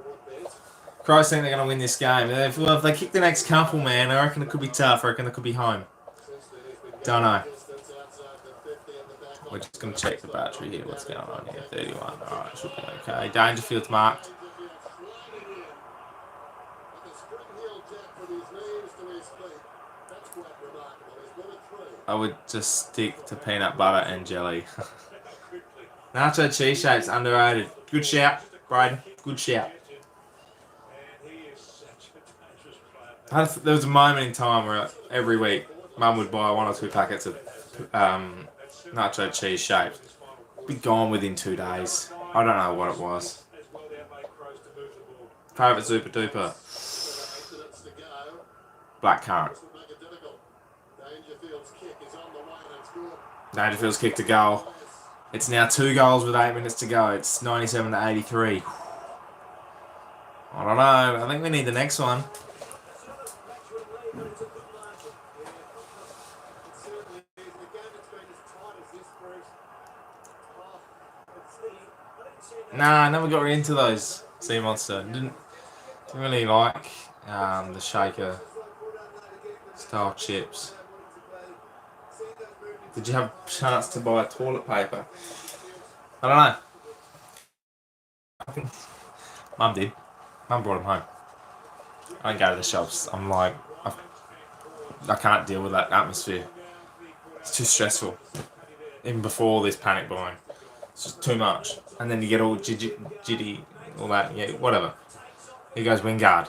Speaker 5: Broadbent.
Speaker 1: Crows think they're going to win this game. If they kick the next couple, man, I reckon it could be tough. I reckon it could be home. Don't know. We're just going to check the battery here. What's going on here? 31. Alright, should be okay. Dangerfield's marked. I would just stick to peanut butter and jelly. Nacho cheese shapes, underrated. Good shout, Braden. Good shout. There was a moment in time where every week Mum would buy 1 or 2 packets of nacho cheese shapes. Be gone within 2 days. I don't know what it was. Favourite super duper. Blackcurrant. Dangerfield's kicked a goal. It's now 2 goals with 8 minutes to go. It's 97 to 83. I don't know. I think we need the next one. Nah, I never got into those Sea Monster. Didn't really like the shaker style chips. Did you have a chance to buy toilet paper? I don't know. I think Mum did. Mum brought them home. I don't go to the shops. I'm like, I can't deal with that atmosphere. It's too stressful. Even before this panic buying. It's just too much. And then you get all jitty, all that, yeah, whatever. Here goes Wingard.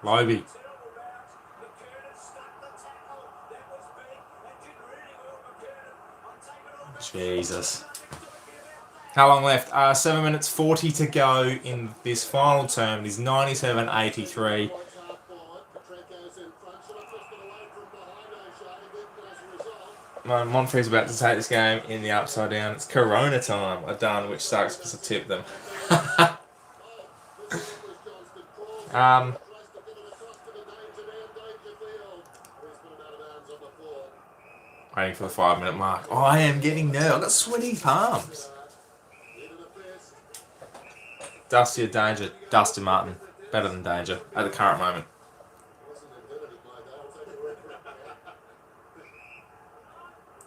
Speaker 1: Loby. Jesus. How long left? 7 minutes 40 to go in this final term. It is 97-83. Montfrey's about to take this game in the upside down. It's Corona time. I've done, which sucks because I tipped them. Waiting for the 5-minute mark. Oh, I am getting nervous. I've got sweaty palms. Dusty or Danger? Dusty Martin. Better than Danger at the current moment.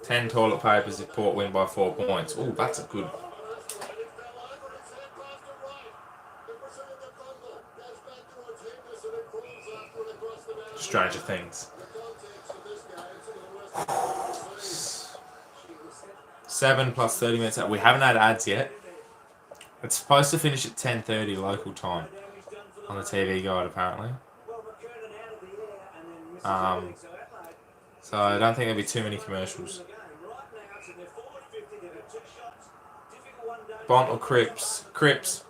Speaker 1: 10 toilet papers if Port win by 4 points. Oh, that's a good. Stranger Things. 7 plus 30 minutes. We haven't had ads yet. It's supposed to finish at 10:30 local time on the TV guide, apparently. So I don't think there'll be too many commercials. Bont or Crips? Crips.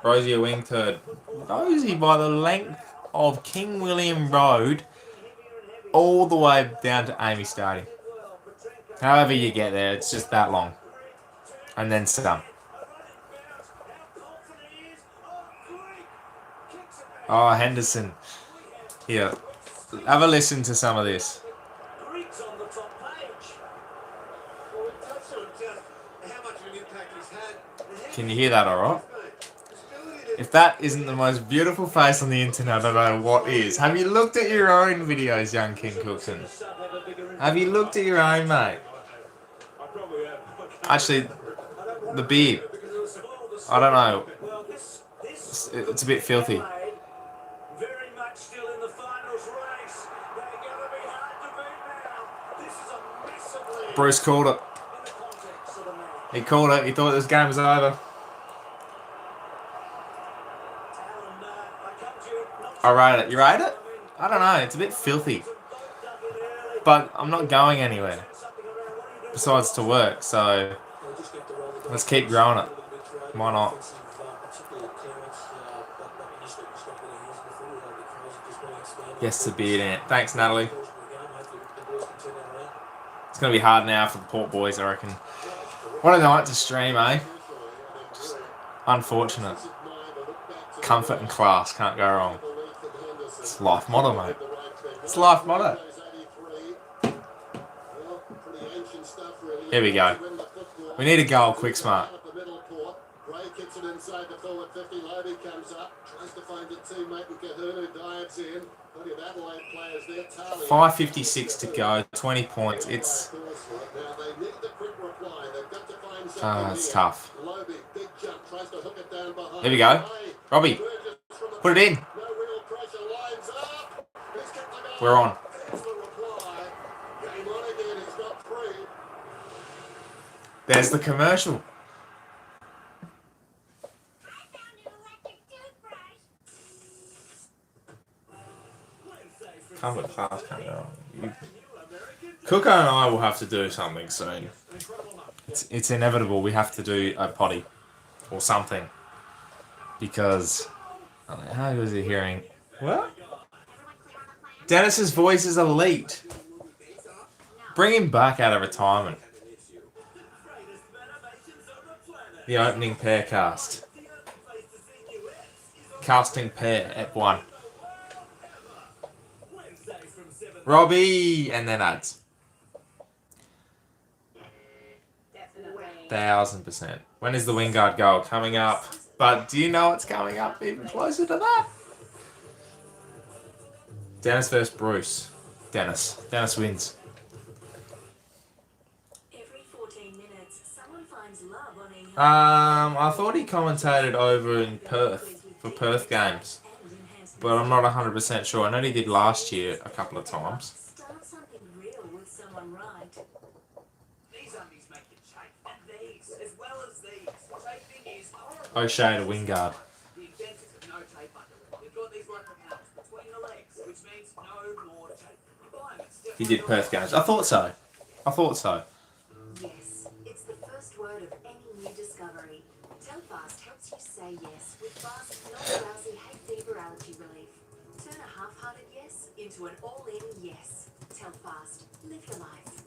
Speaker 1: Rosie a wing turd. Rosie by the length of King William Road all the way down to Amy Stadium. However you get there, it's just that long. And then some. Oh, Henderson. Here. Have a listen to some of this.
Speaker 3: Greeks on the top page. Well, we touched on just how much of an impact he's had.
Speaker 1: Can you hear that alright? If that isn't the most beautiful face on the internet, I don't know what is. Have you looked at your own videos, young King Cookson? Have you looked at your own, mate? Actually, the beard. I don't know. It's a bit filthy.
Speaker 3: Very much still in the finals race. They're going to be hard to beat now. This is a massive lead
Speaker 1: Bruce called it.
Speaker 3: in the context of the match.
Speaker 1: He called it. He thought this game was over. I rate it. You rate it? I don't know. It's a bit filthy. But I'm not going anywhere. Besides to work, so let's keep growing it. Why not? Yes, to be in it. Thanks, Natalie. It's going to be hard now for the Port boys, I reckon. What a night to stream, eh? Just unfortunate. Comfort and class, can't go wrong. It's life motto, mate. It's life motto. Here we go. We need a goal, quick smart.
Speaker 5: Gray kicks it inside the forward 50. Lodi comes up, tries to find a teammate, and Kahunu dives in. Plenty of Adelaide players there.
Speaker 1: 5:56 to go, 20 points. It's it's tough. Here we go. Robbie, put it in. We're on. There's the commercial. Comfort class can't go wrong. Cooko and I will have to do something soon. It's inevitable. We have to do a potty or something because how was he hearing? What? Dennis's voice is elite. Bring him back out of retirement. The opening pair cast. Casting pair at 1. Robbie, and then ads. 1000%. When is the Wingard goal coming up? But do you know what's coming up even closer to that? Dennis versus Bruce. Dennis. Dennis wins.
Speaker 4: Every 14 minutes, someone finds love on
Speaker 1: I thought he commentated over in Perth for Perth games, but I'm not 100% sure. I know he did last year a couple of times.
Speaker 4: Start something real with someone right.
Speaker 3: These undies make you chafe, and these, as well as these. Chafing is horrible.
Speaker 1: O'Shea to Wingard.
Speaker 3: The advantage of no tape underwear. You've got these right panels between the legs, which means no more tape. You buy them, it's
Speaker 1: He did Perth games. I thought so. I thought so.
Speaker 2: Yes, it's the first word of any new discovery. Telfast helps you say yes with fast, non-drowsy hay fever allergy relief. Turn a half-hearted yes into an all-in yes. Telfast, live your life.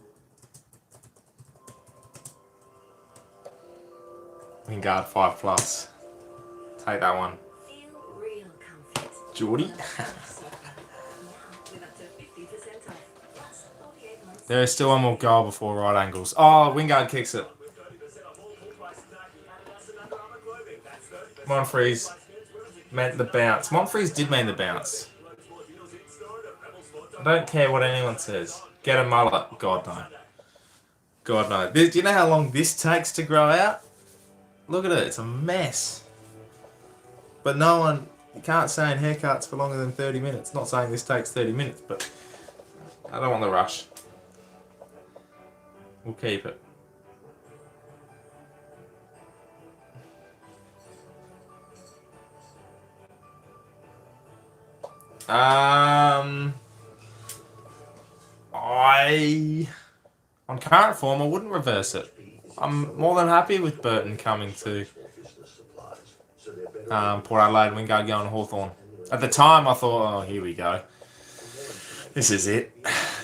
Speaker 1: Wingard 5+. Take that one.
Speaker 2: Feel real comfort.
Speaker 1: Geordie.
Speaker 2: Now with up to 50% off. Plus 48 months.
Speaker 1: There is still one more goal before right angles. Oh, Wingard kicks it. Monfries meant the bounce. Monfries did mean the bounce. I don't care what anyone says. Get a mullet. God no. God no. Do you know how long this takes to grow out? Look at it. It's a mess. But no one... You can't say in haircuts for longer than 30 minutes. Not saying this takes 30 minutes, but... I don't want the rush. We'll keep it. On current form, I wouldn't reverse it. I'm more than happy with Burton coming to Port Adelaide, Wingard going to Hawthorn. At the time, I thought, oh, here we go. This is it.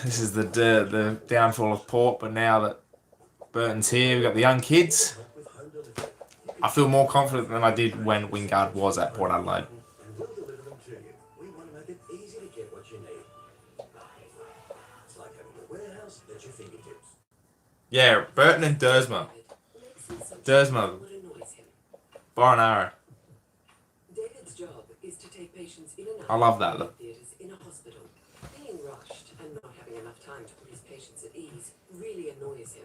Speaker 1: This is the downfall of Port. But now that Burton's here, we've got the young kids. I feel more confident than I did when Wingard was at Port Adelaide. Yeah, Burton and Dersma. Dersma. Byron Arrow.
Speaker 2: David's job is to take patients in and out
Speaker 1: I love that look.
Speaker 2: theatres in a hospital. Being rushed and not having enough time to put his patients at ease really annoys him.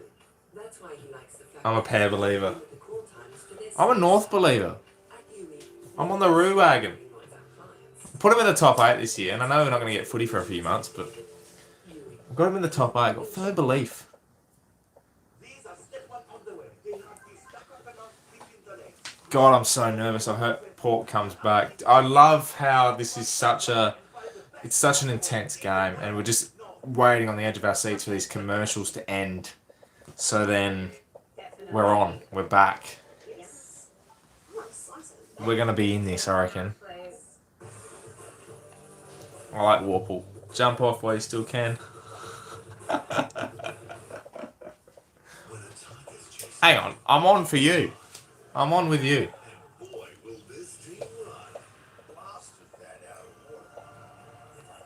Speaker 2: That's why he likes the fact
Speaker 1: I'm a
Speaker 2: that
Speaker 1: Pear believer.
Speaker 2: the call times for their
Speaker 1: I'm a North believer.
Speaker 2: at Uni,
Speaker 1: I'm on the Roo wagon.
Speaker 2: annoys our clients.
Speaker 1: Put him in the top 8 this year, and I know we're not going to get footy for a few months, but I've got him in the top 8. I've got firm belief.
Speaker 3: These are step one of the way. They have to stack up and not deep in the legs.
Speaker 1: God, I'm so nervous. I hope Port comes back. I love how this is such an intense game, and we're just waiting on the edge of our seats for these commercials to end. So then we're on. We're back. We're going to be in this, I reckon. I like Warple. Jump off while you still can. Hang on. I'm on for you. I'm on with you.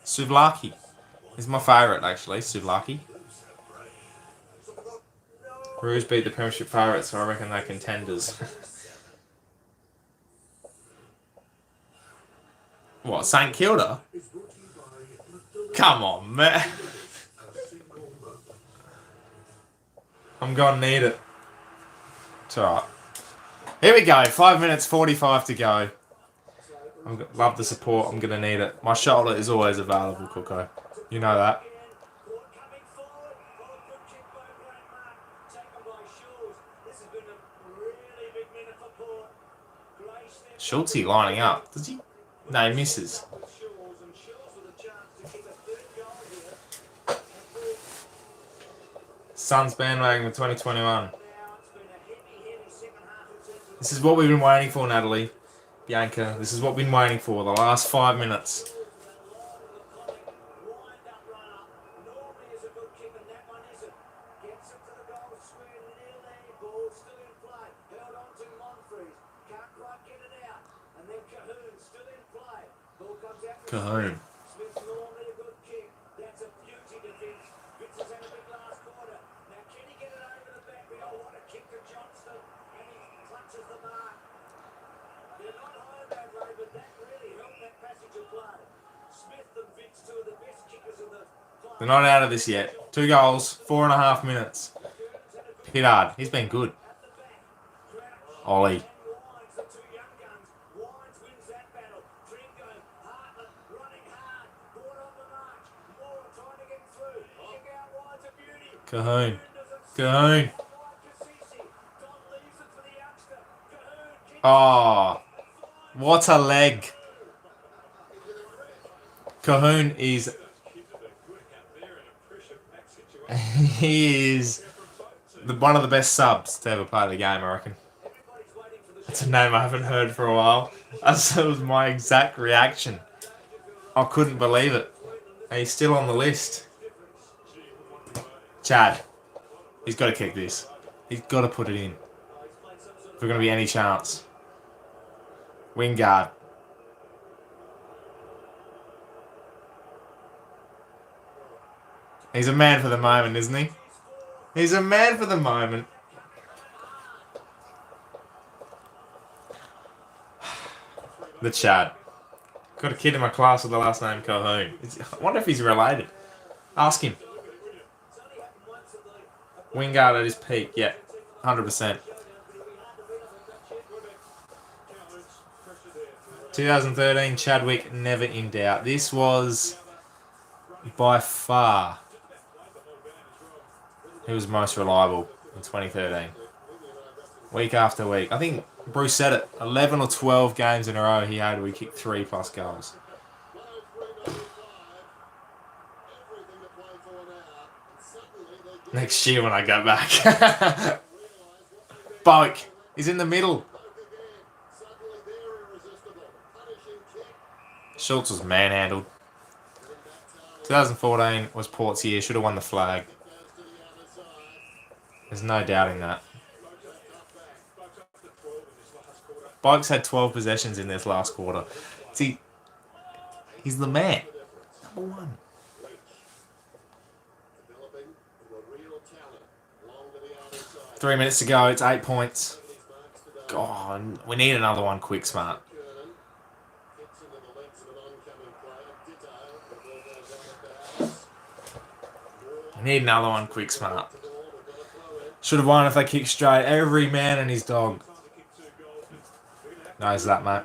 Speaker 1: Suvlaki is my favourite, actually. Suvlaki. Roos beat the Premiership favourites, so I reckon they're contenders. What, St Kilda? Come on, man. I'm gonna need it. It's alright. Here we go. 5 minutes 45 to go. Love the support. I'm gonna need it. My shoulder is always available, Coco. You know that.
Speaker 3: Coming forward. Oh, good kick by Grant Mark. Taken by Schultz. This has been a really big minute for Port. Great step.
Speaker 1: Schultz lining up. Does he? No, he misses.
Speaker 3: Schultz, and Schultz with a chance to kick a third goal here.
Speaker 1: Suns bandwagon for 2021.
Speaker 3: Now it's been a heavy second half in terms of
Speaker 1: This is what we've been waiting for, Natalie. Bianca, this is what we've been waiting for the last 5 minutes.
Speaker 3: wind-up runner. Normally is a good kick, and that one isn't. Gets it to the goal square, nearly. Ball still in play. Held on to Monfries. Can't quite get it out. And then Cahoon still in play. Ball comes out.
Speaker 1: Cahoon.
Speaker 3: Smith normally a good kick. That's a beauty to Vince. Vince has had a big last quarter. Now can he get it over the back? Oh, what a kick to Johnston. And he clutches the mark. They're not high that way, but that really helped that passage of play. Smith and Vince, two of the best kickers in the
Speaker 1: They're not out of this yet. 2 goals, 4.5 minutes. Pittard, he's been good. Ollie.
Speaker 3: Wines, the two young guns. Wines wins that battle. Tringo, Hartman, running hard. Brought on the march. Moore trying to get through. Kick out wide's a beauty.
Speaker 1: Cahoon. Cahoon.
Speaker 3: Don leaves it for the youngster. Cahoon kicks.
Speaker 1: Oh, what a leg. Cahoon is... He is one of the best subs to ever play the game, I reckon. That's a name I haven't heard for a while. That was my exact reaction. I couldn't believe it. And he's still on the list. Chad. He's got to kick this. He's got to put it in. If we're going to be any chance. Wingard. He's a man for the moment, isn't he? He's a man for the moment. The Chad. Got a kid in my class with the last name Calhoun. I wonder if he's related. Ask him. Wingard at his peak, yeah. 100%. 2013, Chadwick, never in doubt. This was by far he was most reliable in 2013. Week after week. I think Bruce said it. 11 or 12 games in a row he had where he kicked 3+ goals. Next year when I go back. Boak. He's in the middle. Schultz was manhandled. 2014 was Port's year. Should have won the flag. There's no doubting that. Boak's had 12 possessions in this last quarter. See, he's the man. Number one. 3 minutes to go. It's 8 points. God, we need another one quick, smart. We need another one quick, smart. Should have won if they kicked straight. Every man and his dog knows that, mate.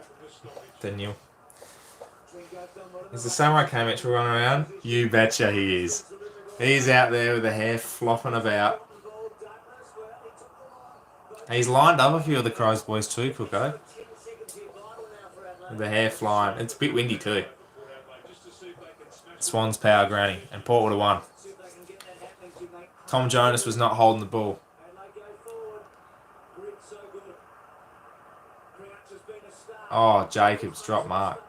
Speaker 1: Didn't you? Is the Samurai K-Mitchell running around? You betcha he is. He's out there with the hair flopping about. He's lined up a few of the Crows boys too, Cooko. With the hair flying. It's a bit windy too. Swans power granny. And Port would have won. Tom Jonas was not holding the ball. Oh, Jacobs dropped mark.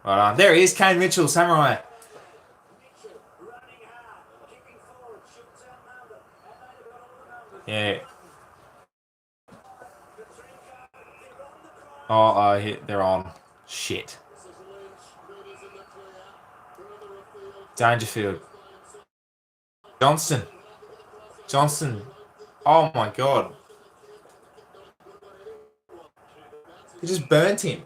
Speaker 1: Right on. There he is, Kane Mitchell, Samurai. Yeah. Oh, they're on. Shit. Dangerfield. Johnston. Oh my god. He just burnt him.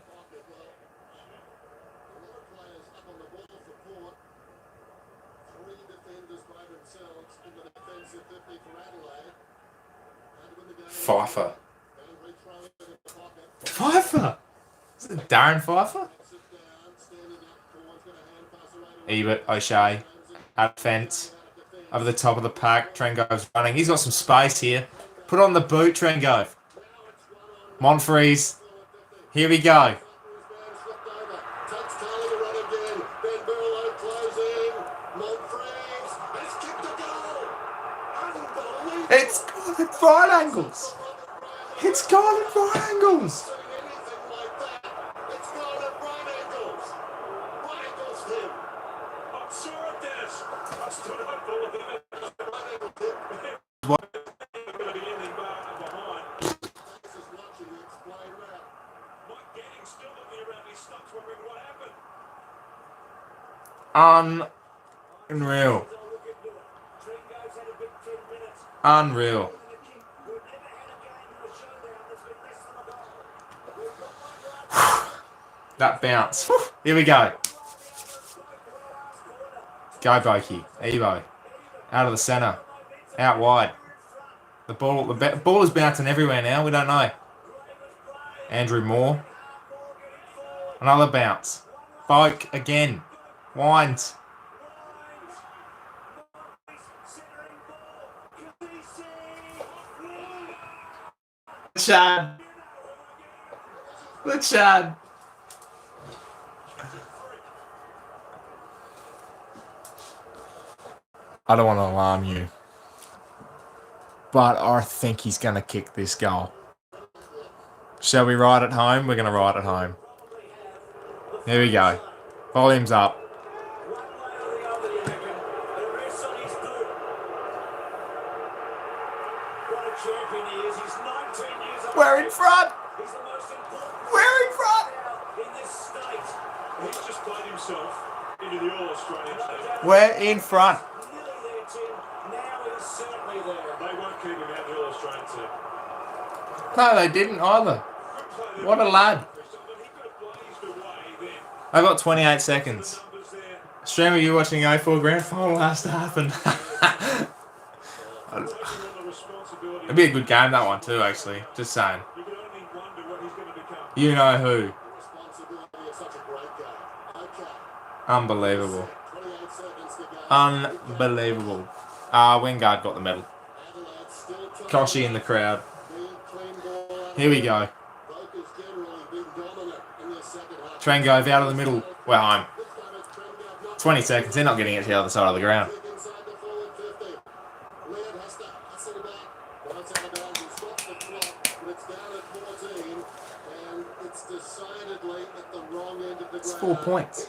Speaker 1: Pfeiffer. Is it Darren Pfeiffer? Ebert, O'Shea, at fence, over the top of the pack. Trengove's running. He's got some space here. Put on the boot, Trengove. Monfries. Here we go. It's gone at right angles. It's gone at right angles. Unreal. Unreal. That bounce. Here we go. Go, Boki. Evo. Out of the centre. Out wide. The ball is bouncing everywhere now. We don't know. Andrew Moore. Another bounce. Boak again. Winds. Chad. The Chad. I don't want to alarm you, but I think he's going to kick this goal. Shall we ride it home? We're going to ride it home. Here we go. Volume's up. We're in front. We're in front.
Speaker 7: He's just played himself into the All-Australian team.
Speaker 1: We're in front.
Speaker 7: They won't keep him out of the All-Australian team.
Speaker 1: No, they didn't either. What a lad. I got 28 seconds. Streamer, you watching 04 Grand Final has to happen. It'd be a good game, that one too, actually. Just saying. You know who. Unbelievable. Unbelievable. Wingard got the medal. Koshi in the crowd. Here we go. Trengove out of the middle. We're home. 20 seconds. They're not getting it to the other side of the ground. It's 4 points.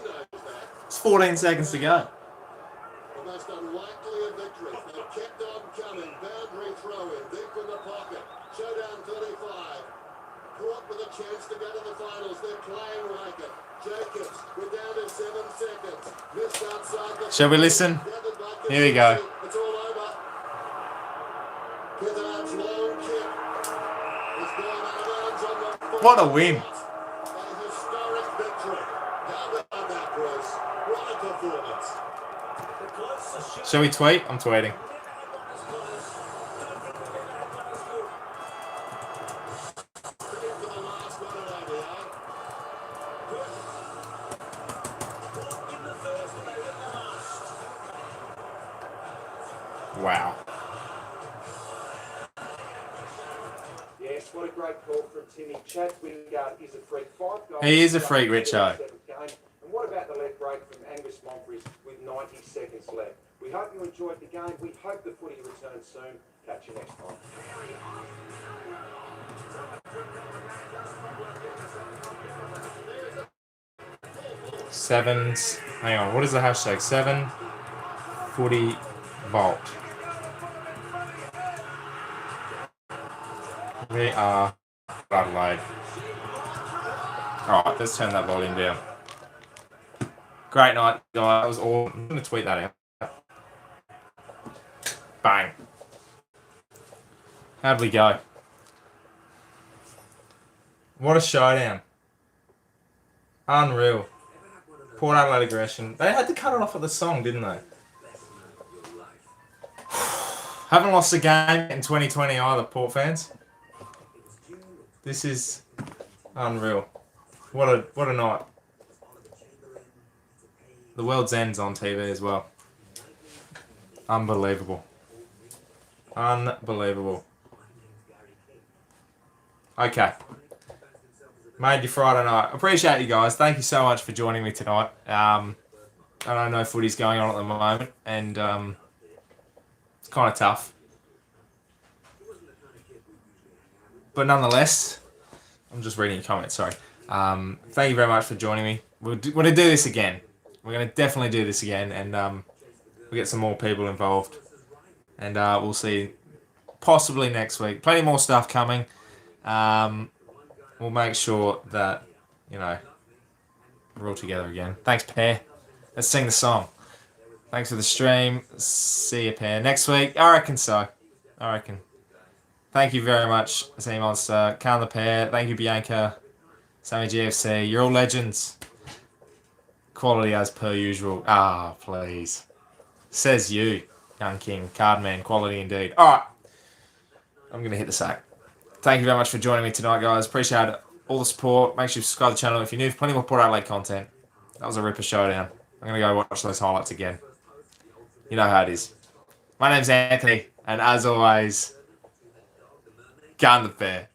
Speaker 1: It's 14 seconds to go.
Speaker 5: The most unlikely of victories. They've kept on coming. Boundary throw in deep in the pocket. Showdown 35. Caught with a chance to go to the finals. They're playing like it. Jacobs, we're down to 7 seconds. Missed outside the.
Speaker 1: Shall we listen? Here we go.
Speaker 5: It's all over. Kithard's long kick has gone out of bounds on the.
Speaker 1: What a win.
Speaker 5: A historic victory. How about that, Bruce? What a performance.
Speaker 1: Shall we tweet? I'm tweeting. Wow.
Speaker 3: Yes, what a great call from Timmy. Chad Wingard is a freak. 5 goals.
Speaker 1: He is a freak, Richo.
Speaker 3: And what about the leg break from Angus Monfries with 90 seconds left? We hope you enjoyed the game. We hope the footy returns soon. Catch you next time.
Speaker 1: Sevens. Hang on. What is the hashtag? 7 footy vault. We are Adelaide. Alright, let's turn that volume down. Great night, guys. That was all. I'm going to tweet that out. Bang. How'd we go? What a showdown. Unreal. Port Adelaide aggression. They had to cut it off at the song, didn't they? Haven't lost a game in 2020 either, Port fans. This is unreal. What a night. The World's End's on TV as well. Unbelievable. Unbelievable. Okay. Made you Friday night. Appreciate you guys. Thank you so much for joining me tonight. I don't know footy's going on at the moment, and it's kind of tough. But nonetheless, I'm just reading your comments, sorry. Thank you very much for joining me. We're going to do this again. We're going to definitely do this again, and we'll get some more people involved. And we'll see possibly next week. Plenty more stuff coming. We'll make sure that, you know, we're all together again. Thanks, Pear. Let's sing the song. Thanks for the stream. See you, Pear. Next week? I reckon so. I reckon. Thank you very much, Sea Monster. Count the Pair. Thank you, Bianca. Sammy GFC. You're all legends. Quality as per usual. Ah, please. Says you, Young King. Cardman. Quality indeed. Alright. I'm going to hit the sack. Thank you very much for joining me tonight, guys. Appreciate all the support. Make sure you subscribe to the channel if you're new. Plenty more Port Adelaide content. That was a ripper showdown. I'm going to go watch those highlights again. You know how it is. My name's Anthony, and as always, gun the fair.